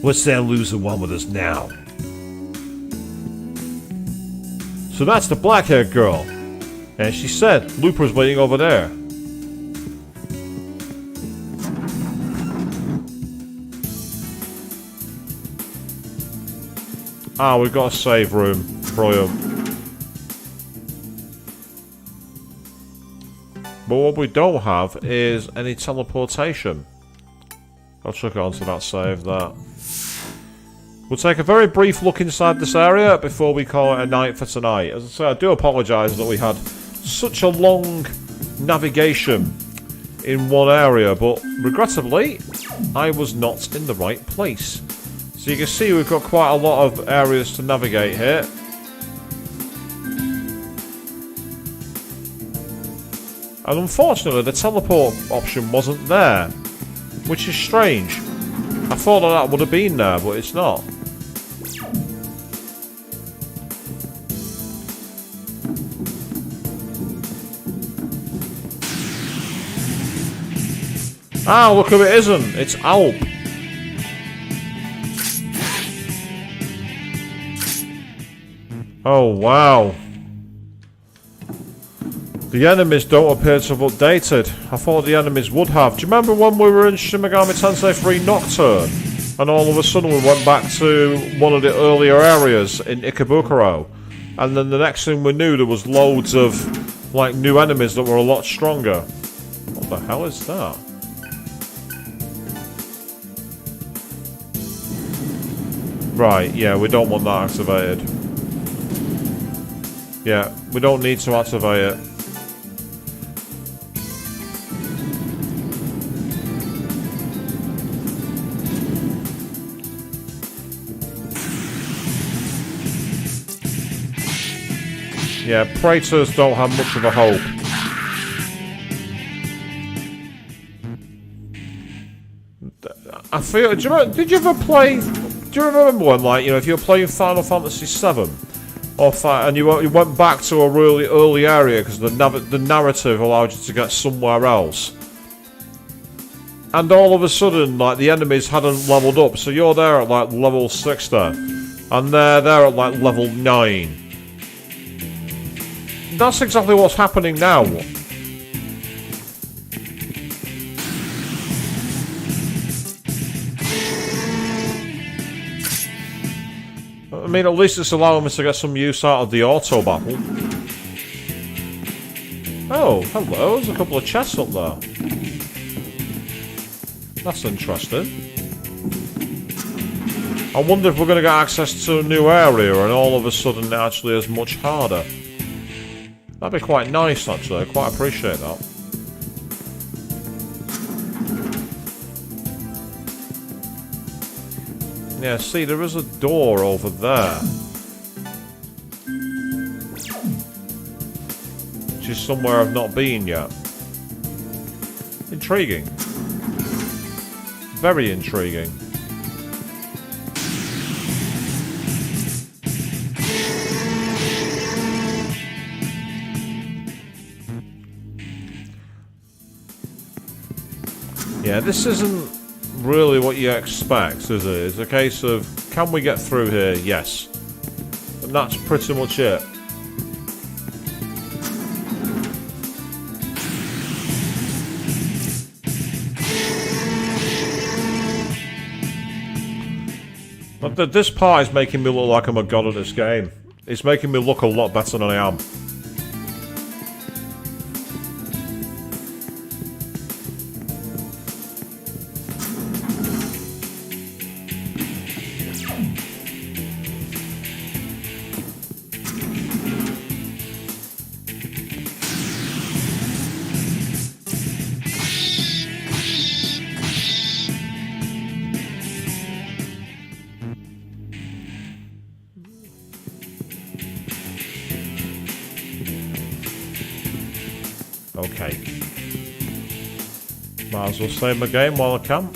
What's that loser want with us now? So that's the black-haired girl. And she said Looper's waiting over there. Ah, we've got a save room. Brilliant. But what we don't have is any teleportation. I'll chuck it onto that save there. We'll take a very brief look inside this area before we call it a night for tonight. As I say, I do apologise that we had such a long navigation in one area, but regrettably, I was not in the right place. So you can see we've got quite a lot of areas to navigate here. And unfortunately, the teleport option wasn't there, which is strange. I thought that would have been there, but it's not. Ah, look who it isn't. It's Alp. Oh, wow. The enemies don't appear to have updated. I thought the enemies would have. Do you remember when we were in Shin Megami Tensei 3 Nocturne? And all of a sudden we went back to one of the earlier areas in Ikebukuro. And then the next thing we knew, there was loads of, like, new enemies that were a lot stronger. What the hell is that? Right, yeah, we don't want that activated. Yeah, we don't need to activate it. Yeah, Praetors don't have much of a hope. I feel. Did you ever play? Do you remember when, like, you know, if you were playing Final Fantasy VII, and you went back to a really early area because the narrative allowed you to get somewhere else, and all of a sudden, like, the enemies hadn't leveled up, so you're there at like level 60, and they're there at like level 9. That's exactly what's happening now. I mean, at least it's allowing me to get some use out of the auto battle. Oh, hello, there's a couple of chests up there. That's interesting. I wonder if we're going to get access to a new area and all of a sudden it actually is much harder. That'd be quite nice, actually. I quite appreciate that. Yeah, see, there is a door over there. Which is somewhere I've not been yet. Intriguing. Very intriguing. Yeah, this isn't really what you expect, is it? It's a case of, can we get through here? Yes. And that's pretty much it. But this part is making me look like I'm a god at this game. It's making me look a lot better than I am. Okay. Might as well save my game while I can.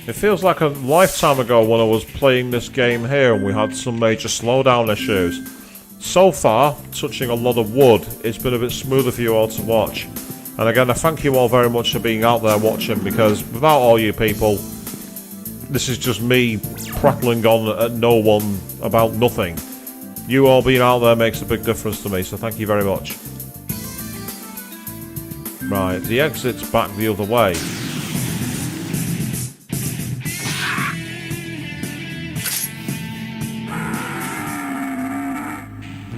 It feels like a lifetime ago when I was playing this game here and we had some major slowdown issues. So far, touching a lot of wood, it's been a bit smoother for you all to watch. And again, I thank you all very much for being out there watching, because without all you people, this is just me prattling on at no one about nothing. You all being out there makes a big difference to me, so thank you very much. Right, the exit's back the other way.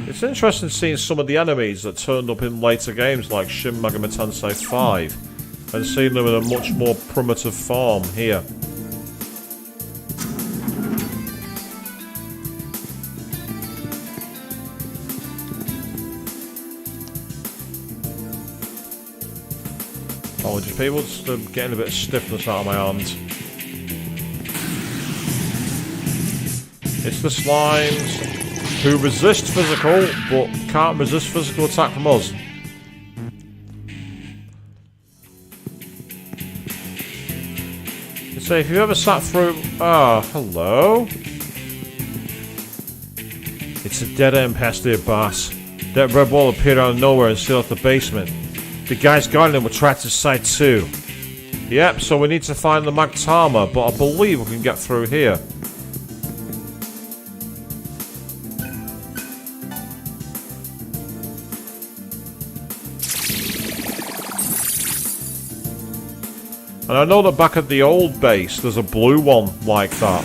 It's interesting seeing some of the enemies that turned up in later games like Shin Megami Tensei 5 and seeing them in a much more primitive form here. Apologies people, just getting a bit of stiffness out of my hands. It's the slimes who resist physical, but can't resist physical attack from us. You say, if you ever sat through... Ah, hello? It's a dead-end past here, boss. That red wall appeared out of nowhere and sealed off the basement. The guys guarding him were trapped inside too. Yep, so we need to find the Magtama, but I believe we can get through here. And I know that back at the old base, there's a blue one like that.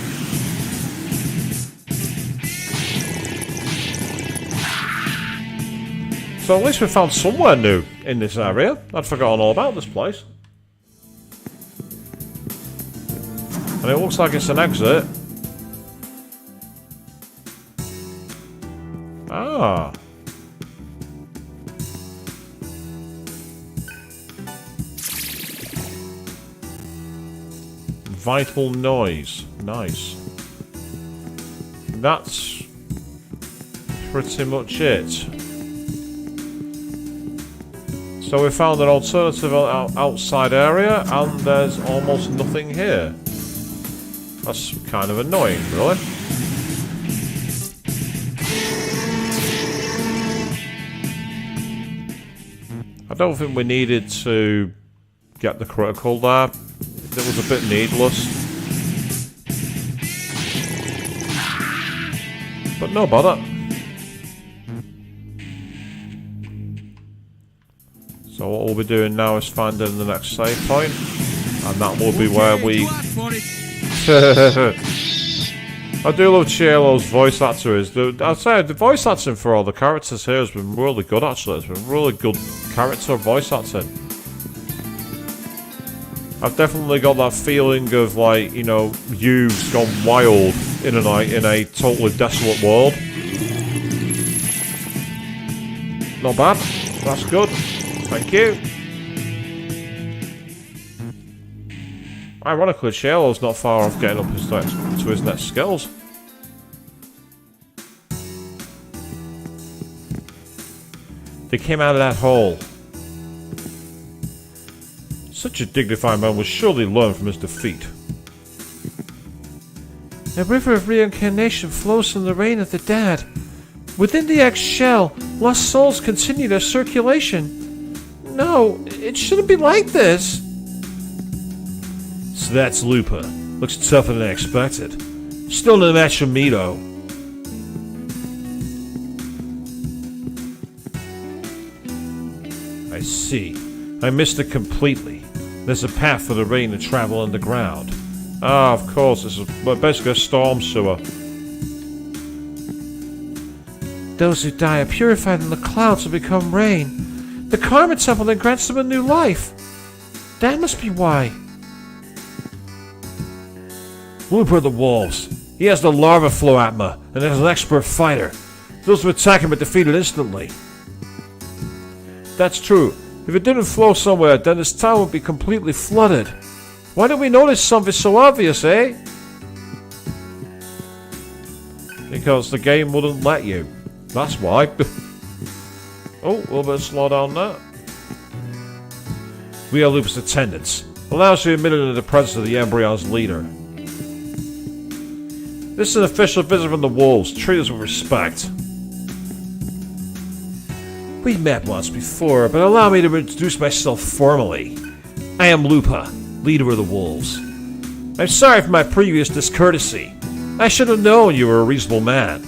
So at least we found somewhere new in this area. I'd forgotten all about this place. And it looks like it's an exit. Ah. Vital noise. Nice. That's pretty much it. So we found an alternative outside area and there's almost nothing here. That's kind of annoying, really. I don't think we needed to get the critical there. It was a bit needless. But no bother. So what we'll be doing now is finding the next save point. And that will be where we... I do love Chielo's voice actor. I'd say the voice acting for all the characters here has been really good actually. It's been really good character voice acting. I've definitely got that feeling of, like, you know, you've gone wild in a totally desolate world. Not bad. That's good. Thank you. Ironically, Shielo's not far off getting up to his next skills. They came out of that hole. Such a dignified man will surely learn from his defeat. A river of reincarnation flows from the reign of the dead. Within the egg's shell, lost souls continue their circulation. No, it shouldn't be like this. So that's Lupa. Looks tougher than I expected. Still no match for me, though. I see. I missed it completely. There's a path for the rain to travel underground. Ah, of course, this is basically a storm sewer. Those who die are purified in the clouds to become rain. The Karma Temple then grants them a new life. That must be why. Look at the wolves. He has the larva flow atma, and is an expert fighter. Those who attack him are defeated instantly. That's true. If it didn't flow somewhere, then this town would be completely flooded. Why didn't we notice something so obvious, eh? Because the game wouldn't let you. That's why. Oh, a little bit of slow down there. We are Lupus attendants. Allows you admitted into the presence of the Embryon's leader. This is an official visit from the wolves. Treat us with respect. We met once before, but allow me to introduce myself formally. I am Lupa, leader of the wolves. I'm sorry for my previous discourtesy. I should have known you were a reasonable man.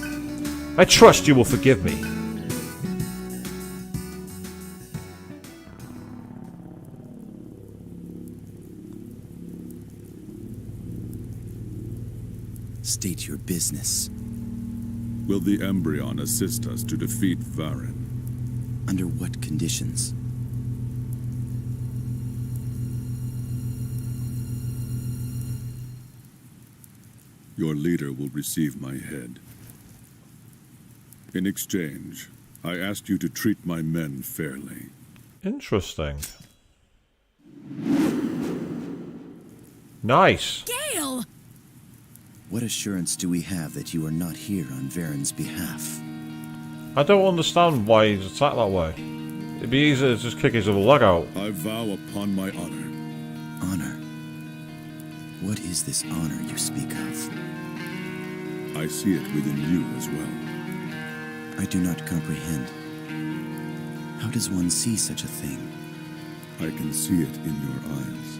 I trust you will forgive me. State your business. Will the Embryon assist us to defeat Varen? Under what conditions? Your leader will receive my head. In exchange, I ask you to treat my men fairly. Interesting. Nice. Gale! What assurance do we have that you are not here on Varen's behalf? I don't understand why he's attacked that way. It'd be easier to just kick his other leg out. I vow upon my honor. Honor? What is this honor you speak of? I see it within you as well. I do not comprehend. How does one see such a thing? I can see it in your eyes.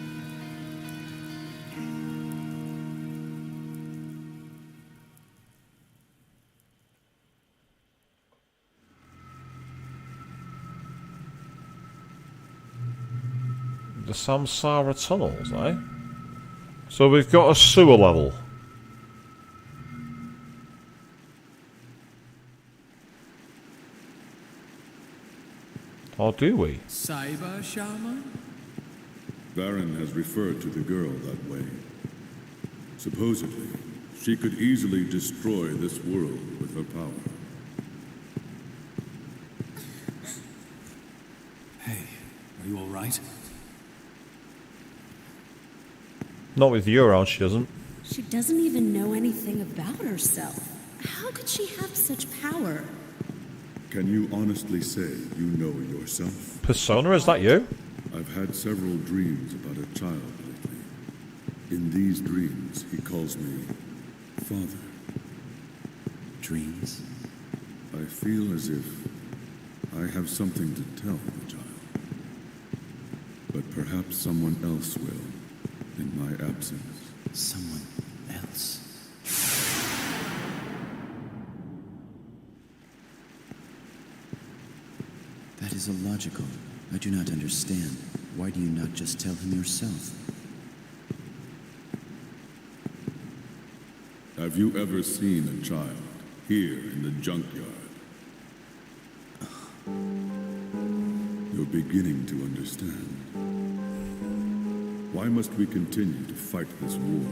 The Samsara tunnels, eh? So we've got a sewer level. Or do we? Cyber Shaman? Varen has referred to the girl that way. Supposedly, she could easily destroy this world with her power. Hey, are you all right? Not with you around, she doesn't. She doesn't even know anything about herself. How could she have such power? Can you honestly say you know yourself? Persona, is that you? I've had several dreams about a child lately. In these dreams, he calls me Father. Dreams? I feel as if I have something to tell the child. But perhaps someone else will, in my absence. Someone else? That is illogical. I do not understand. Why do you not just tell him yourself? Have you ever seen a child here in the junkyard? You're beginning to understand. Why must we continue to fight this war?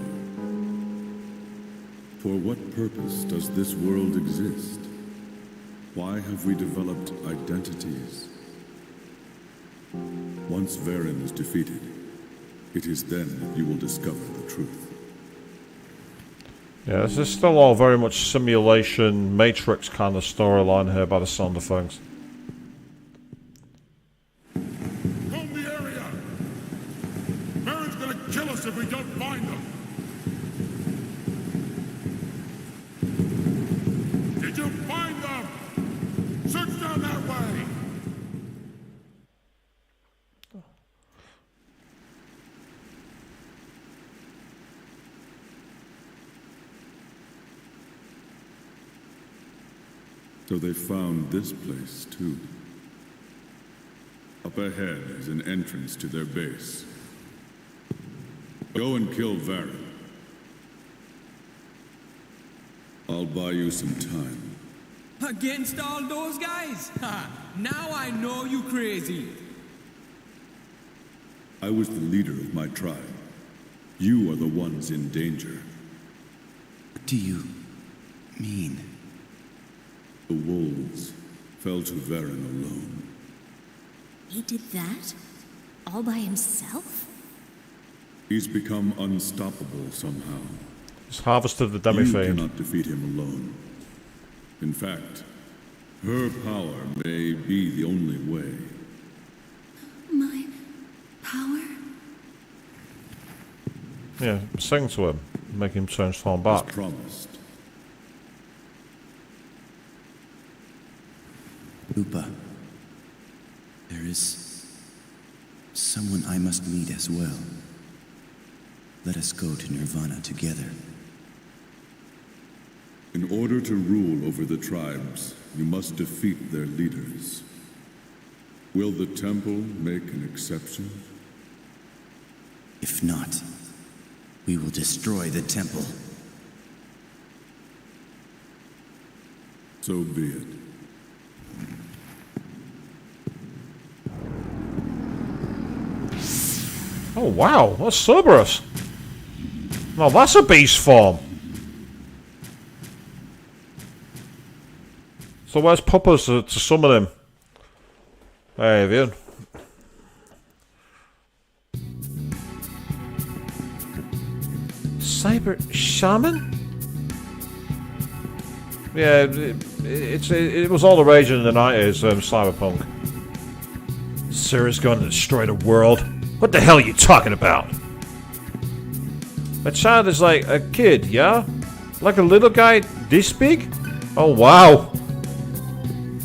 For what purpose does this world exist? Why have we developed identities? Once Varen is defeated, it is then that you will discover the truth. Yeah, this is still all very much simulation, Matrix kind of storyline here by the sound of things. Comb the area! Varen's gonna kill us if we don't find them! Did you find them? Search down that way! So they found this place, too. Up ahead is an entrance to their base. Go and kill Varen. I'll buy you some time. Against all those guys? Ha! Now I know you crazy. I was the leader of my tribe. You are the ones in danger. What do you mean? The wolves fell to Varen alone. He did that? All by himself? He's become unstoppable somehow. He's harvested the You demi-fiend. cannot defeat him alone. In fact, Her power may be the only way. My power? Yeah, sing to him. Make him transform As back. promised. Lupa, there is someone I must meet as well. Let us go to Nirvana together. In order to rule over the tribes, you must defeat their leaders. Will the temple make an exception? If not, we will destroy the temple. So be it. Oh wow, that's Cerberus. Now that's a beast form. So where's Puppers to summon him? Hey, Vian. Cyber Shaman? Yeah, it was all the rage in the 90s, Cyberpunk. Sarah's going to destroy the world? What the hell are you talking about? That child is like a kid, yeah? Like a little guy this big? Oh wow.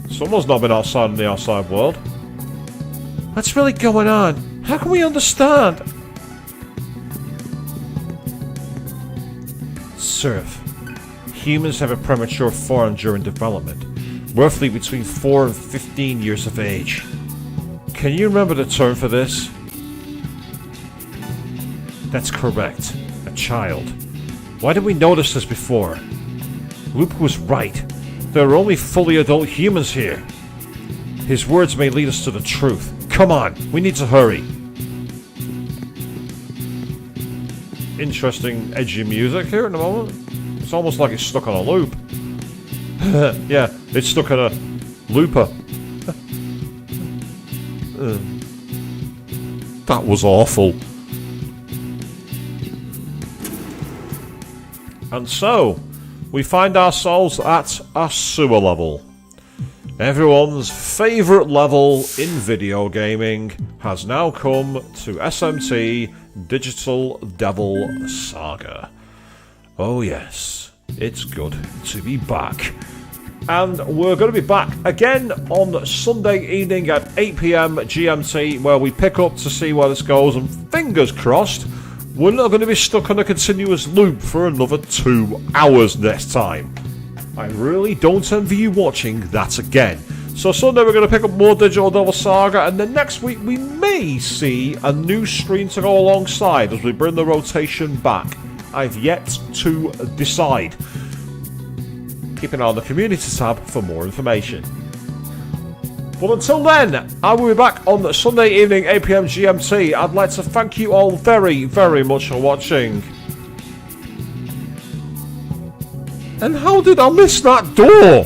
Someone's not been outside in the outside world. What's really going on? How can we understand? Serph. Humans have a premature form during development, roughly between 4 and 15 years of age. Can you remember the term for this? That's correct. A child. Why didn't we notice this before? Luke was right. There are only fully adult humans here. His words may lead us to the truth. Come on, we need to hurry. Interesting, edgy music here in the moment. It's almost like it's stuck on a loop. Yeah, it's stuck on a looper. That was awful. And so, we find ourselves at a sewer level. Everyone's favourite level in video gaming has now come to SMT Digital Devil Saga. Oh yes, it's good to be back. And we're going to be back again on Sunday evening at 8 PM GMT, where we pick up to see where this goes, and fingers crossed, we're not going to be stuck on a continuous loop for another 2 hours next time. I really don't envy you watching that again. So Sunday we're going to pick up more Digital Devil Saga, and then next week we may see a new stream to go alongside as we bring the rotation back. I've yet to decide. Keep an eye on the community tab for more information. But until then, I will be back on Sunday evening 8 PM GMT. I'd like to thank you all very, very much for watching. And how did I miss that door?